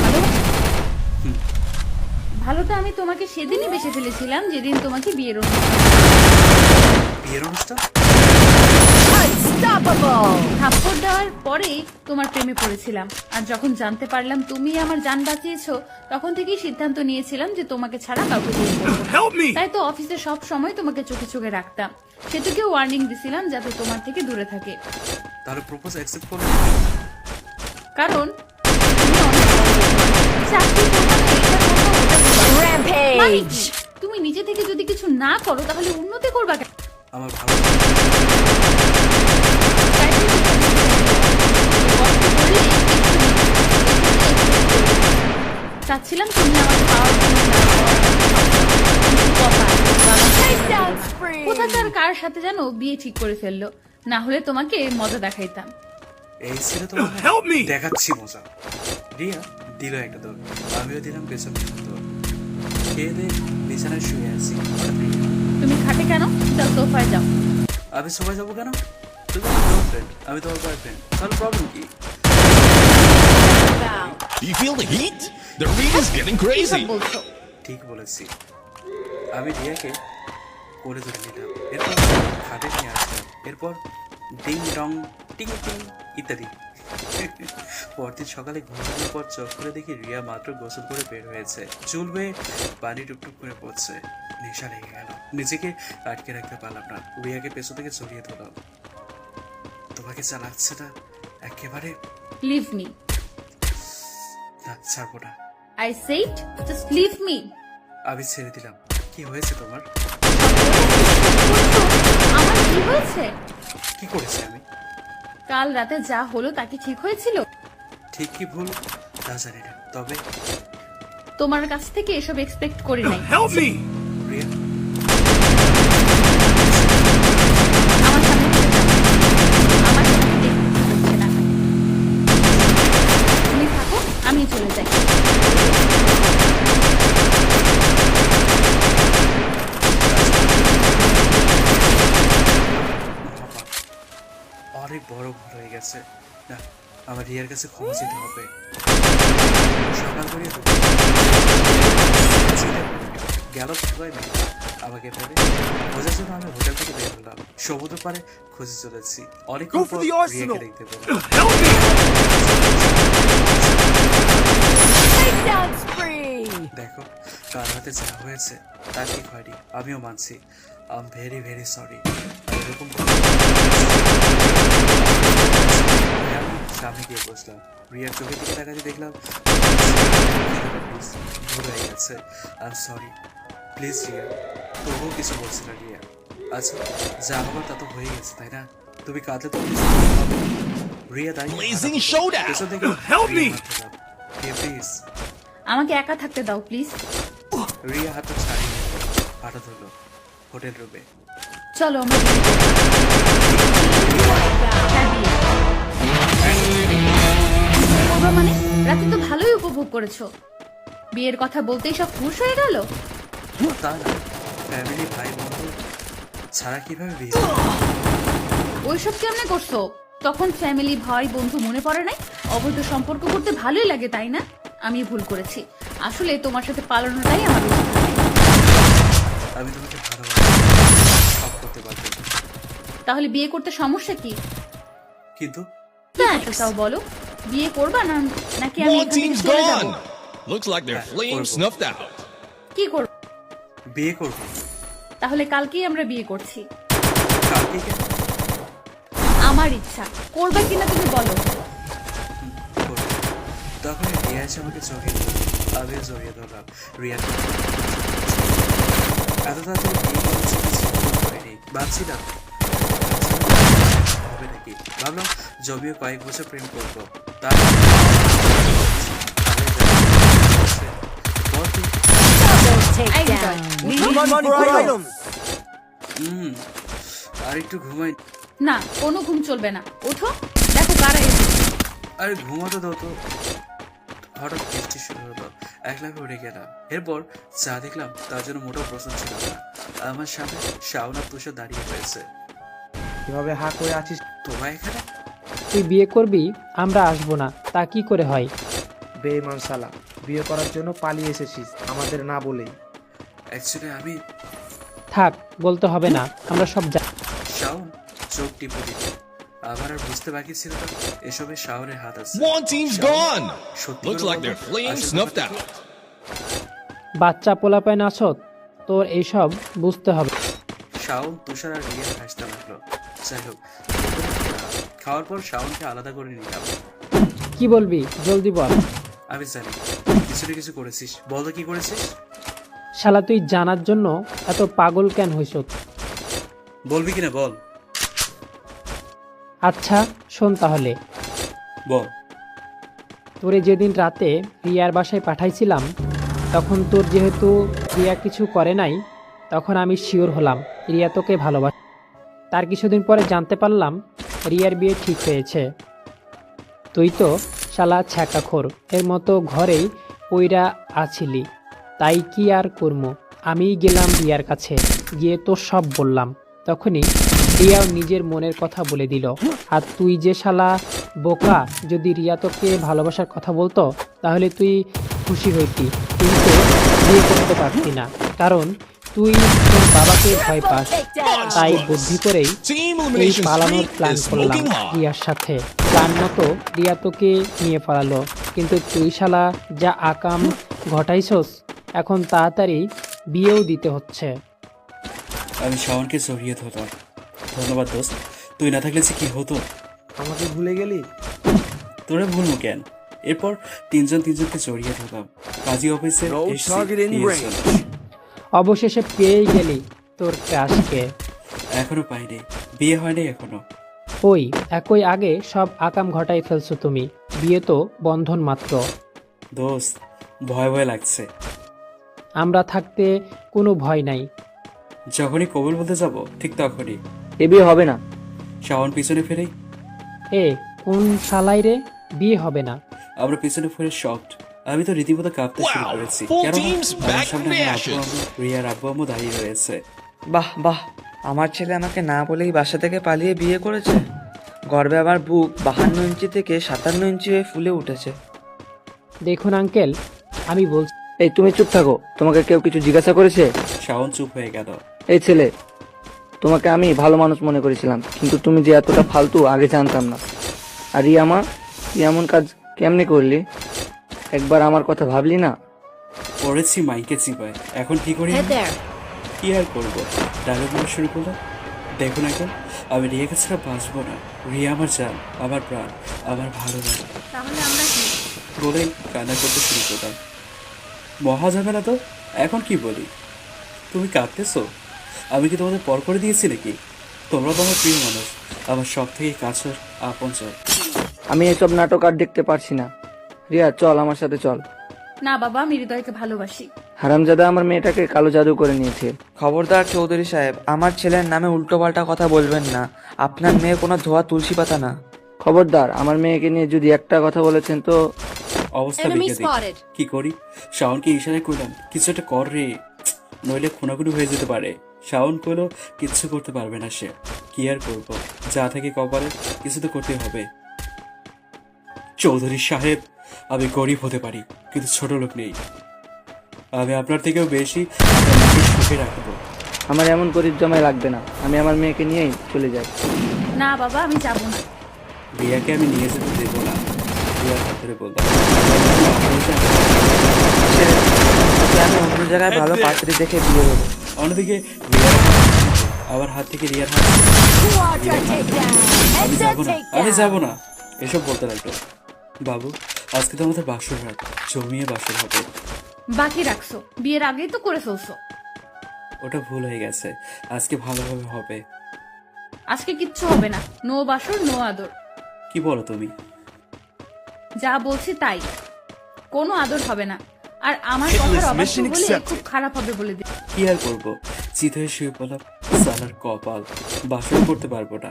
ভালোটা আমি তোমাকে সেদিনই বেসে ফেলেছিলাম যেদিন তোমাকে বিয়ের অনুষ্ঠান থাপ্পড় দেওয়ার পরেই তোমার প্রেমে পড়েছিলাম। আর যখন জানতে পারলাম তুমি আমার জান বাঁচিয়েছো, তখন থেকেই সিদ্ধান্ত নিয়েছিলাম যে তোমাকে ছাড়া কাউকে বিয়ে করবো না। তাই তো অফিসে সব সময় তোমাকে চোখে চোখে রাখতাম, সেটাকেও ওয়ার্নিং দিছিলাম যাতে তোমার থেকে দূরে থাকে। তাহলে প্রপোজ অ্যাকসেপ্ট করলে? কারণ তুমি নিজে থেকে যদি কিছু না করো তাহলে উন্নতি করবা কেন? আমার ভালো চাচ্ছিলাম তুমি আমাকে পাওয়ার কোথাকার কার সাথে যেন বিয়ে ঠিক করে ফেললো, না হলে তোমাকে মজা দেখাইতাম। এই ছিল তো দেখাচ্ছি মজা। রিয়া দিল একটা দৌড়, আমিও দিলাম পেছন দৌড়। খেয়ে দিয়ে বিছানায় শুয়ে আছি। তুমি খাটে কেন? যাও সোফায় যাও। আমি সোফায় যাবো কেন? তুমি আমার গার্লফ্রেন্ড, আমি তোমার বয়ফ্রেন্ড, তাহলে প্রবলেম কি? Do you feel the heat? The rain is getting crazy. ঠিক বলেছি। আমি রিয়াকে করে ধরে নিলাম, এরপর খাটে নিয়ে আসলাম, এরপর ডিং ডং টিং টিং ইত্যাদি। পরদিন সকালে ঘুমানোর পর চোখ করে দেখি রিয়া মাত্র গোসল করে বের হয়েছে, চুল বেয়ে পানি টুপটুপ করে পড়ছে। নেশা লেগে গেল, নিজেকে আটকে রাখতে পারলাম না। রিয়াকে পেছন থেকে জড়িয়ে ধরলাম। তোমাকে যা লাগছে না একেবারে। Leave me. না, ছাড়বো না। I said just leave me. আমি ছেড়ে দিলাম। কি হয়েছে তোমার? আমার কি হয়েছে? কি করেছি আমি? কাল রাতে যা হলো তা কি ঠিক হয়েছিল? ঠিক কি ভুল তা জানি না, তবে তোমার কাছ থেকে এসব এক্সপেক্ট করি নাই। Help me! রিয়া আমার সামনে থেকে যাও। আমার সামনে দেখতে হচ্ছে না। তুমি থাকো, আমি চলে যাই। অনেক বড় ভুল হয়ে গেছে। না, আমার রিয়ার কাছে ক্ষমা চাইতে হবে। সকাল করে গেল কোথায় না আমাকে ফেলে খোঁজার জন্য আমি হোটেল থেকে বের হলাম। সমুদ্র পাড়ে খুঁজে চলেছি, অনেকক্ষণ পর রিয়াকে দেখতে পেলাম। দেখো, কার হাতে যা হয়েছে তার ঠিক হয়নি, আমিও মানছি। I am very very sorry. এরকম সামনে গিয়ে বসলাম, রিয়ার চোখের দিকে তাকাতে দেখলাম ভুল হয়ে গেছে। I am sorry, please Riya. তবুও কিছু বলছি না রিয়া। আচ্ছা, যা হবার তা তো হয়ে গেছে, তাই না? তুমি কাঁদলে তো রিয়া দাঁড়িয়ে পেছন থেকে প্লিজ আমাকে একা থাকতে দাও প্লিজ। রিয়া হাতটা ছাড়িয়ে হাঁটা ধরলো হোটেল রুমে। চলো আমরা মানে রাতে তো ভালোই উপভোগ করেছো, বিয়ের কথা বলতেই সব খুশ হয়ে গেল। তা না, ফ্যামিলি ভাই বন্ধু ছাড়া কিভাবে বিয়ে? ওইসব কেমনে করছো? তখন ফ্যামিলি ভাই বন্ধু মনে পড়ে নাই? অবৈধ সম্পর্ক করতে ভালোই লাগে তাই না? আমি ভুল করেছি, আসলে তোমার সাথে পালানোটাই আমার উচিত। আমি তোমাকে ভালোবাসি, সব করতে পারবো। তাহলে বিয়ে করতে সমস্যা কি? কিন্তু তাও বলো, বিয়ে করবা না নাকি আমি এখান থেকে চলে যাব? Looks like their flame snuffed out. কি করব? বিয়ে করব। তাহলে কালকেই আমরা বিয়ে করছি। কালকে কেন? আমার ইচ্ছা, করবে কিনা তুমি বলো। তখন রিয়া এসে আমাকে জড়িয়ে ধরল, আমিও জড়িয়ে ধরলাম রিয়া। এত তাড়াতাড়ি বিয়ে করেনি ভাবছিলাম, হবে নাকি। ভাবলাম জমিও কয়েক বছর প্রেম করবো, তার এই হৃদয়, উঠো। আর একটু ঘুমাই। না, কোনো ঘুম চলবে না, ওঠো, দেখো কারা এসেছে। আরে ঘুমাতে দাও তো। হঠাৎ বৃষ্টি শুরু হলো, একলাপে উঠে গেলাম। এরপর চা দেখলাম, তার জন্য মোটেও প্রশ্ন ছিল না। আমার সামনে শাওন আর তুষার দাঁড়িয়ে রয়েছে। কিভাবে হা করে আছিস? তোরা এখানে? তুই বিয়ে করবি, আমরা আসবো না, তা কি করে হয়? বেঈমান শালা, বিয়ে করার জন্য পালিয়ে এসেছিস আমাদের না বলেই। অ্যাকচুয়ালি আমি থাক, বলতে হবে না, আমরা সব শাওন চোখ টিপে দিল। আমার আর বুঝতে বাকি ছিল না এসবে শাওনের হাত আছে। One team's Shaon gone. সত্যি Looks করে like their বলতো, flame আসল snuffed ব্যাপারটা out. বাচ্চা পোলাপায় নাচত, তোর এইসব বুঝতে হবে। শাওন তুষার আর রিয়া হাসতে লাগলো। যাই হোক, খাওয়ার পর শাওনকে আলাদা করে নিলাম। কি বলবি, জলদি বল। আমি জানি কিছু না কিছু করেছিস, বল তো কি করেছিস। শালা তুই জানার জন্য এত পাগল কেন হইস? বলবি কিনা বল। আচ্ছা শোন তাহলে, বল। তোরে যেদিন রাতে রিয়ার বাসায় পাঠাইছিলাম, তখন তোর যেহেতু রিয়া কিছু করে নাই, তখন আমি শিওর হলাম রিয়া তোকে ভালোবাসে। তার কিছুদিন পরে জানতে পারলাম রিয়ার বিয়ে ঠিক হয়েছে। তুই তো শালা ছ্যাঁকাখোর এর মতো ঘরেই পইরা আছিলি, তাই কি আর করবো, আমিই গেলাম রিয়ার কাছে, গিয়ে তোর সব বললাম। তখনই রিয়াও নিজের মনের কথা বলে দিল। আর তুই যে শালা বোকা, যদি রিয়া তোকে ভালোবাসার কথা বলতো তাহলে তুই খুশি হইতি, কিন্তু বিয়ে করতে পারতি না, কারণ তুই তোর বাবাকে ভয় পাস। তাই বুদ্ধি করেই এই পালানোর প্ল্যান করলাম রিয়ার সাথে। প্ল্যান মতো রিয়া তোকে নিয়ে পালালো, কিন্তু তুই শালা যা আকাম ঘটাইছস, এখন তাড়াতাড়ি বিয়েও দিতে হচ্ছে। আমি শাওনকে জড়িয়ে ধরলাম। ধন্যবাদ দোস্ত, তুই না থাকলে যে কি হতো। আমাকে ভুলে গেলি? তোরা ভুলবো কেন। এরপর তিনজনকে জড়িয়ে ধরলাম। কাজী অফিসে অবশেষে পেয়ে গেলি তোর ক্রাশকে। এখনো পাইনি, বিয়ে হয়নি এখনো। ওই একই আগে সব আকাম ঘটাই ফেলছো তুমি, বিয়ে তো বন্ধন মাত্র। দোস্ত ভয় ভয় লাগছে। আমরা থাকতে কোনো ভয় নাই। যখনই কবুল বলতে যাব ঠিক তখনই এ বিয়ে হবে না। শাওন পিছনে ফিরে। এ কোন শালাই রে, বিয়ে হবে না? আমরা পিছনে ফিরে শকড। আমি তো রীতিমতো কাঁপতে শুরু করেছি, কেন আমার সামনে আমার আব্বু আম্মু, রিয়ার আব্বু আম্মু দাঁড়িয়ে রয়েছে। বাহ বাহ, আমার ছেলে আমাকে না বলেই বাসা থেকে পালিয়ে বিয়ে করেছে। গর্বে আমার বুক 52 ইঞ্চি থেকে 57 ইঞ্চি হয়ে ফুলে উঠেছে। দেখুন আঙ্কেল, আমি বলছি। এই তুমি চুপ থাকো, তোমাকে কেউ কিছু জিজ্ঞাসা করেছে? শাওন চুপ হয়ে গেল। এই ছেলে, তোমাকে আমি ভালো মানুষ মনে করেছিলাম, কিন্তু তুমি যে এতটা ফালতু আগে জানতাম না। আর রিয়ামা, তুই এমন কাজ কেমনে করলি? একবার আমার কথা ভাবলি না? পড়েছি মাইকে চিপায়, এখন কি করি? কি আর করবো, ডায়লগ বলা শুরু করলাম। দেখুন এখন, আমি রিয়াকে ছাড়া বাঁচবো না। রিয়া আমার জান, আমার প্রাণ, আমার ভালো লাগে বলেই কান্না করতে শুরু করলাম। মহা ঝামেলা তো, এখন কি বলি? তুমি কাঁদতেছো? আমি কি তোমাদের পর করে দিয়েছি নাকি? তোমরা তো আমার প্রিয় মানুষ, আমার সব থেকে কাছের আপনজন। আমি এসব নাটক আর দেখতে পারছি না। রিয়া চল, আমার সাথে চল। না বাবা, আমি হৃদয়কে ভালোবাসি। হারামজাদা আমার মেয়েটাকে কালো জাদু করে নিয়েছে। খবরদার চৌধুরী সাহেব, আমার ছেলের নামে উল্টোপাল্টা কথা বলবেন না। আপনার মেয়ে কোনো ধোয়া তুলসী পাতা না। খবরদার, আমার মেয়েকে নিয়ে যদি একটা কথা বলেছেন তো অবস্থা কি করি? শাওনকে ইশারা করলাম, কিছু একটা কর রে, নইলে খুনাখুনি হয়ে যেতে পারে। শাওন কইলো কিচ্ছু করতে পারবে না সে। কি আর করবো, যা থেকে কপালে কিছু তো করতে হবে। চৌধুরী সাহেব, আমি গরিব হতে পারি, কিন্তু ছোট লোক নেই। আমি আপনার থেকেও বেশি সুখে রাখবো। আমার এমন গরিব জামাই লাগবে না, আমি আমার মেয়েকে নিয়েই চলে যাই। না বাবা, আমি যাবো না। রিয়াকে আমি নিয়ে যেতে দেবো না। রিয়ার হাতে বললাম, আমি অন্য জায়গায় ভালো পাত্রী দেখে বিয়ে দেবো। অন্যদিকে রিয়ার আমার হাত থেকে রিয়ার হাত, আমি যাবো না এসব বলতে লাগলো। বাবু, আজকে তো আমাদের বাসর রাত, জমিয়ে বাসর হবে। বাকি রাখছো, বিয়ের আগেই তো করে ফেলছো। ওটা ভুল হয়ে গেছে, আজকে ভালোভাবে হবে। আজকে কিচ্ছু হবে না, নো বাসর নো আদর। কি বলো তুমি? যা বলছি তাই, কোনো আদর হবে না। আর আমার কথার অবাধ্য বলে খুব খারাপ হবে বলে দিই। কি আর করবো, চিত হয়ে শুয়ে পড়লাম। সালার কপাল, বাসন করতে পারবো না।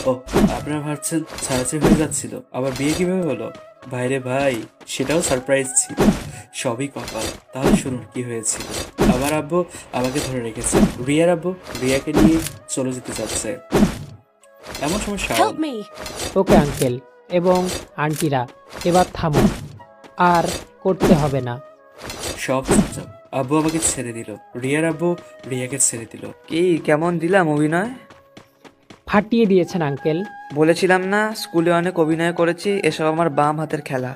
ও, আপনারা ভাবছেন ছাড়াছাড়ি হয়ে যাচ্ছিল, আবার বিয়ে কিভাবে হলো? ভাইরে ভাই, সেটাও সারপ্রাইজ ছিল। সবই কপাল। তাহলে শুনুন কি হয়েছিল। আমার আব্বু আমাকে ধরে রেখেছে, রিয়ার আব্বু রিয়াকে নিয়ে চলে যেতে চাচ্ছে। এমন সময় শাওন, ওকে আঙ্কেল এবং আন্টিরা, এবার থামো, আর করতে হবে না। সব চুপচাপ। আব্বু আমাকে ছেড়ে দিল, রিয়ার আব্বু রিয়াকে ছেড়ে দিল। কি কেমন দিলাম অভিনয়? ফাটিয়ে দিয়েছেন আঙ্কেল। বলেছিলাম না স্কুলে অনেক অভিনয় করেছি, এসব আমার বাম হাতের খেলা।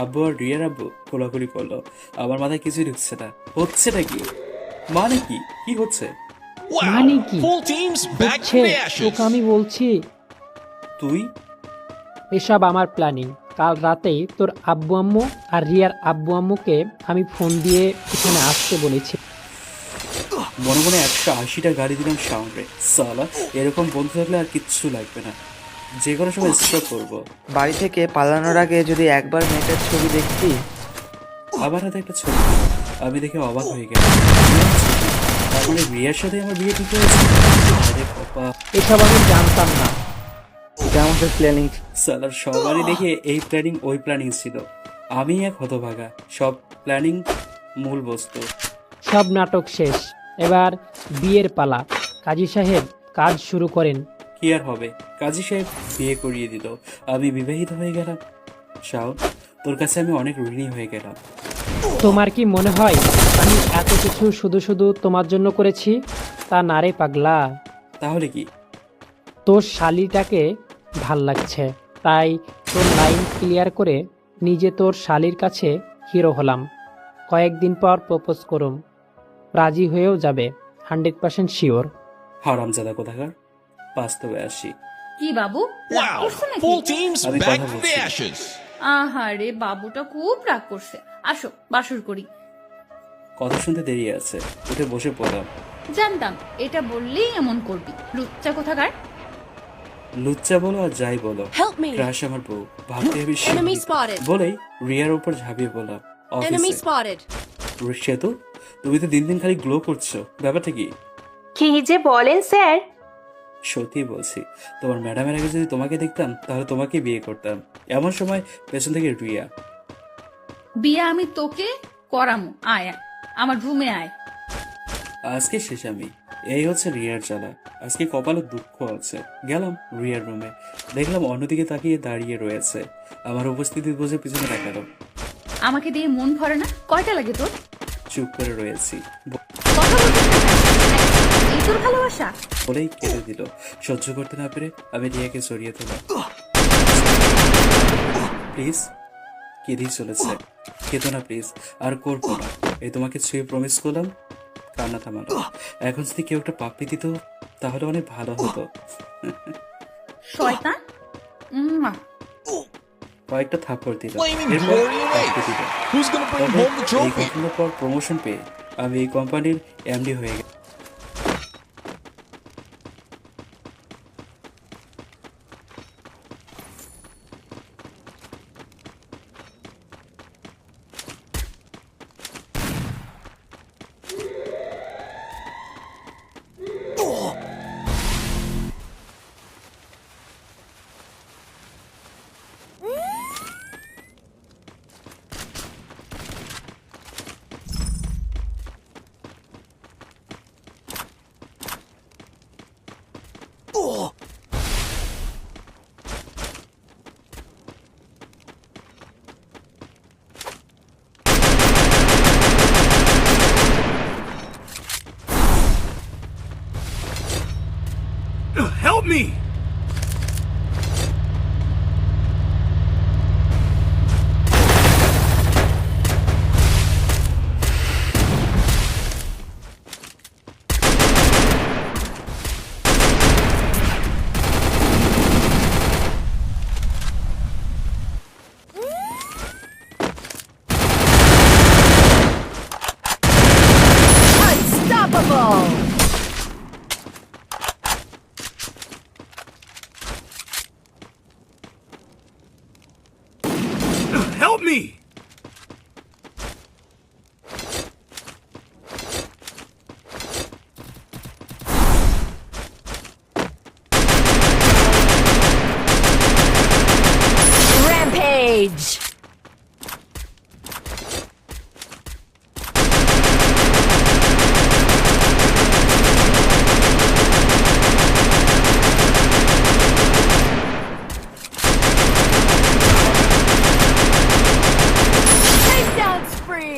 আব্বু আর রিয়ার আব্বু কোলাকুলি করলো। আমার মাথায় কিছুই ঢুকছে না। হচ্ছেটা কি? মানে কি? কি হচ্ছে? মানে কি হচ্ছে? তোকে আমি বলছি, তুই এসব আমার প্ল্যানিং। কাল রাতেই তোর আব্বু আম্মু আর রিয়ার আব্বু আম্মুকে আমি ফোন দিয়ে এখানে আসতে বলেছি। মনে মনে 180টা গাড়ি দিলাম শাওনরে। সালা, এরকম বন্ধু থাকলে আর কিচ্ছু লাগবে না, যে কোনো সময় স্টপ করবো। বাড়ি থেকে পালানোর আগে যদি একবার মেয়েটার ছবি দেখতি। আমার হাতে একটা ছবি, আমি দেখে অবাক হয়ে গেলাম। তার মানে রিয়ার সাথে আমার বিয়ে ঠিক হয়েছে? আরে বাবা, এসব আমি জানতাম না। এটা আমাদের প্ল্যানিং। সালার সবারই দেখে এই প্ল্যানিং ওই প্ল্যানিং ছিল। আমি এক হতভাগা, সব প্ল্যানিং মূল বস্তু। সব নাটক শেষ, এবার বিয়ের পালা। কাজী সাহেব কাজ শুরু করেন। কি আর হবে, কাজী সাহেব বিয়ে করিয়ে দিল, আমি বিবাহিত হয়ে গেলাম। শাওন, তোর কাছে আমি অনেক ঋণী হয়ে গেলাম। তোমার কি মনে হয় আমি এত কিছু শুধু শুধু তোমার জন্য করেছি? তা না রে পাগলা। তাহলে কি? তোর শালিটাকে ভাল লাগছে, তাই তোর লাইন ক্লিয়ার করে নিজে তোর শালির কাছে হিরো হলাম। কয়েকদিন পর প্রপোজ করুম, রাজি হয়েও যাবে, 100% শিওর। হারামজাদা কোথাকার, বাস্তবে আসি। কি বাবু, রাগ করছে নাকি? আমি কথা বলছি। আহারে, বাবুটা খুব রাগ করছে। আসো বাসর করি। কথা শুনতে দেরি আছে, উঠে বসে পড়লাম। জানতাম এটা বললেই এমন করবি, লুচ্চা কোথাকার। লুচ্চা বলো আর যাই বলো, ক্রাশ আমার বউ, ভাবতে হবে বলেই রিয়ার উপর ঝাঁপিয়ে বললাম। সেতু, তুমি তো দিন দিন খালি গ্লো করছো, ব্যাপারটা কি? কি যে বলেন স্যার? সত্যি বলছি, তোমার ম্যাডামের আগে যদি তোমাকে দেখতাম তাহলে তোমাকে বিয়ে করতাম। এমন সময় পেছন থেকে রিয়া। বিয়ে আমি তোকে করামু, আয় আয়, আমার রুমে আয়। আজকে শেষ আমি। এই হচ্ছে রিয়ার জ্বালা। আজকে কপালে দুঃখ আছে। গেলাম রিয়ার রুমে, দেখলাম অন্যদিকে তাকিয়ে দাঁড়িয়ে রয়েছে। আমার উপস্থিতি বুঝে পিছনে তাকালো। আমাকে দিয়ে মন ভরে না? কয়টা লাগে তোর? চুপ করে রয়েছি কথা বলছিস না কেন? এই তোর ভালোবাসা? বলেই কেঁদে দিল। সহ্য করতে না পেরে আমি রিয়াকে জড়িয়ে দিলাম। প্লিজ, কেঁদেই চলেছে। কেঁদো না প্লিজ, আর করবো না। এই তোমাকে ছুঁয়ে প্রমিস করলাম। কান্না থামালো। এখন যদি কেউ একটা পাপ্পি দিত তাহলে অনেক ভালো হতো। শয়তান। কয়েকটা থাপ্পড় দিল, এরপর পাপ্পি দিল। এই ঘটনার পর প্রমোশন পেয়ে আমি এই কোম্পানির এমডি হয়ে গেলাম।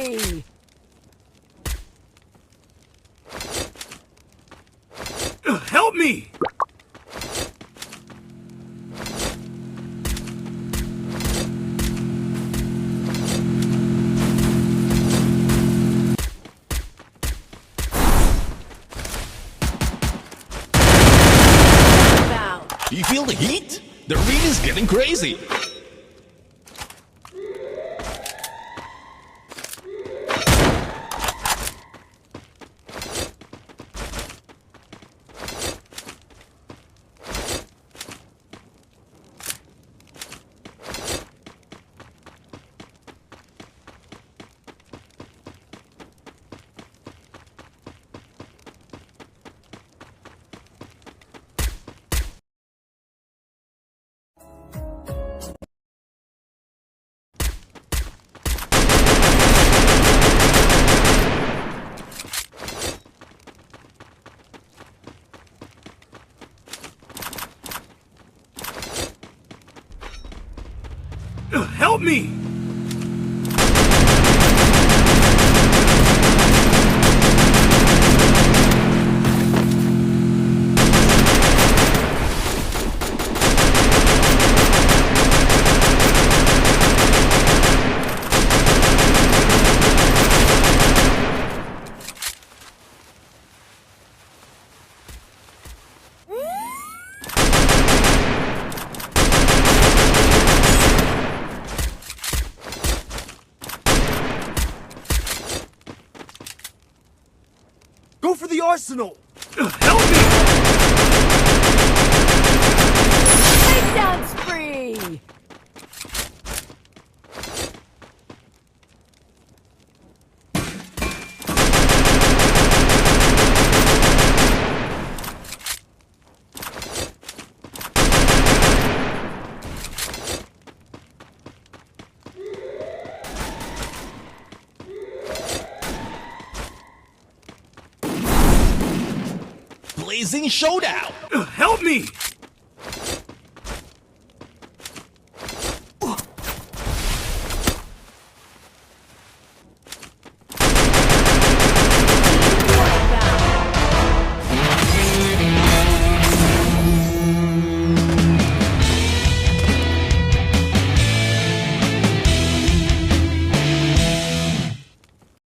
spree! Help me! You feel the heat? The arena's getting crazy. Help me! Go for the arsenal! Help me! Takedown spree! Blazing showdown! Help me!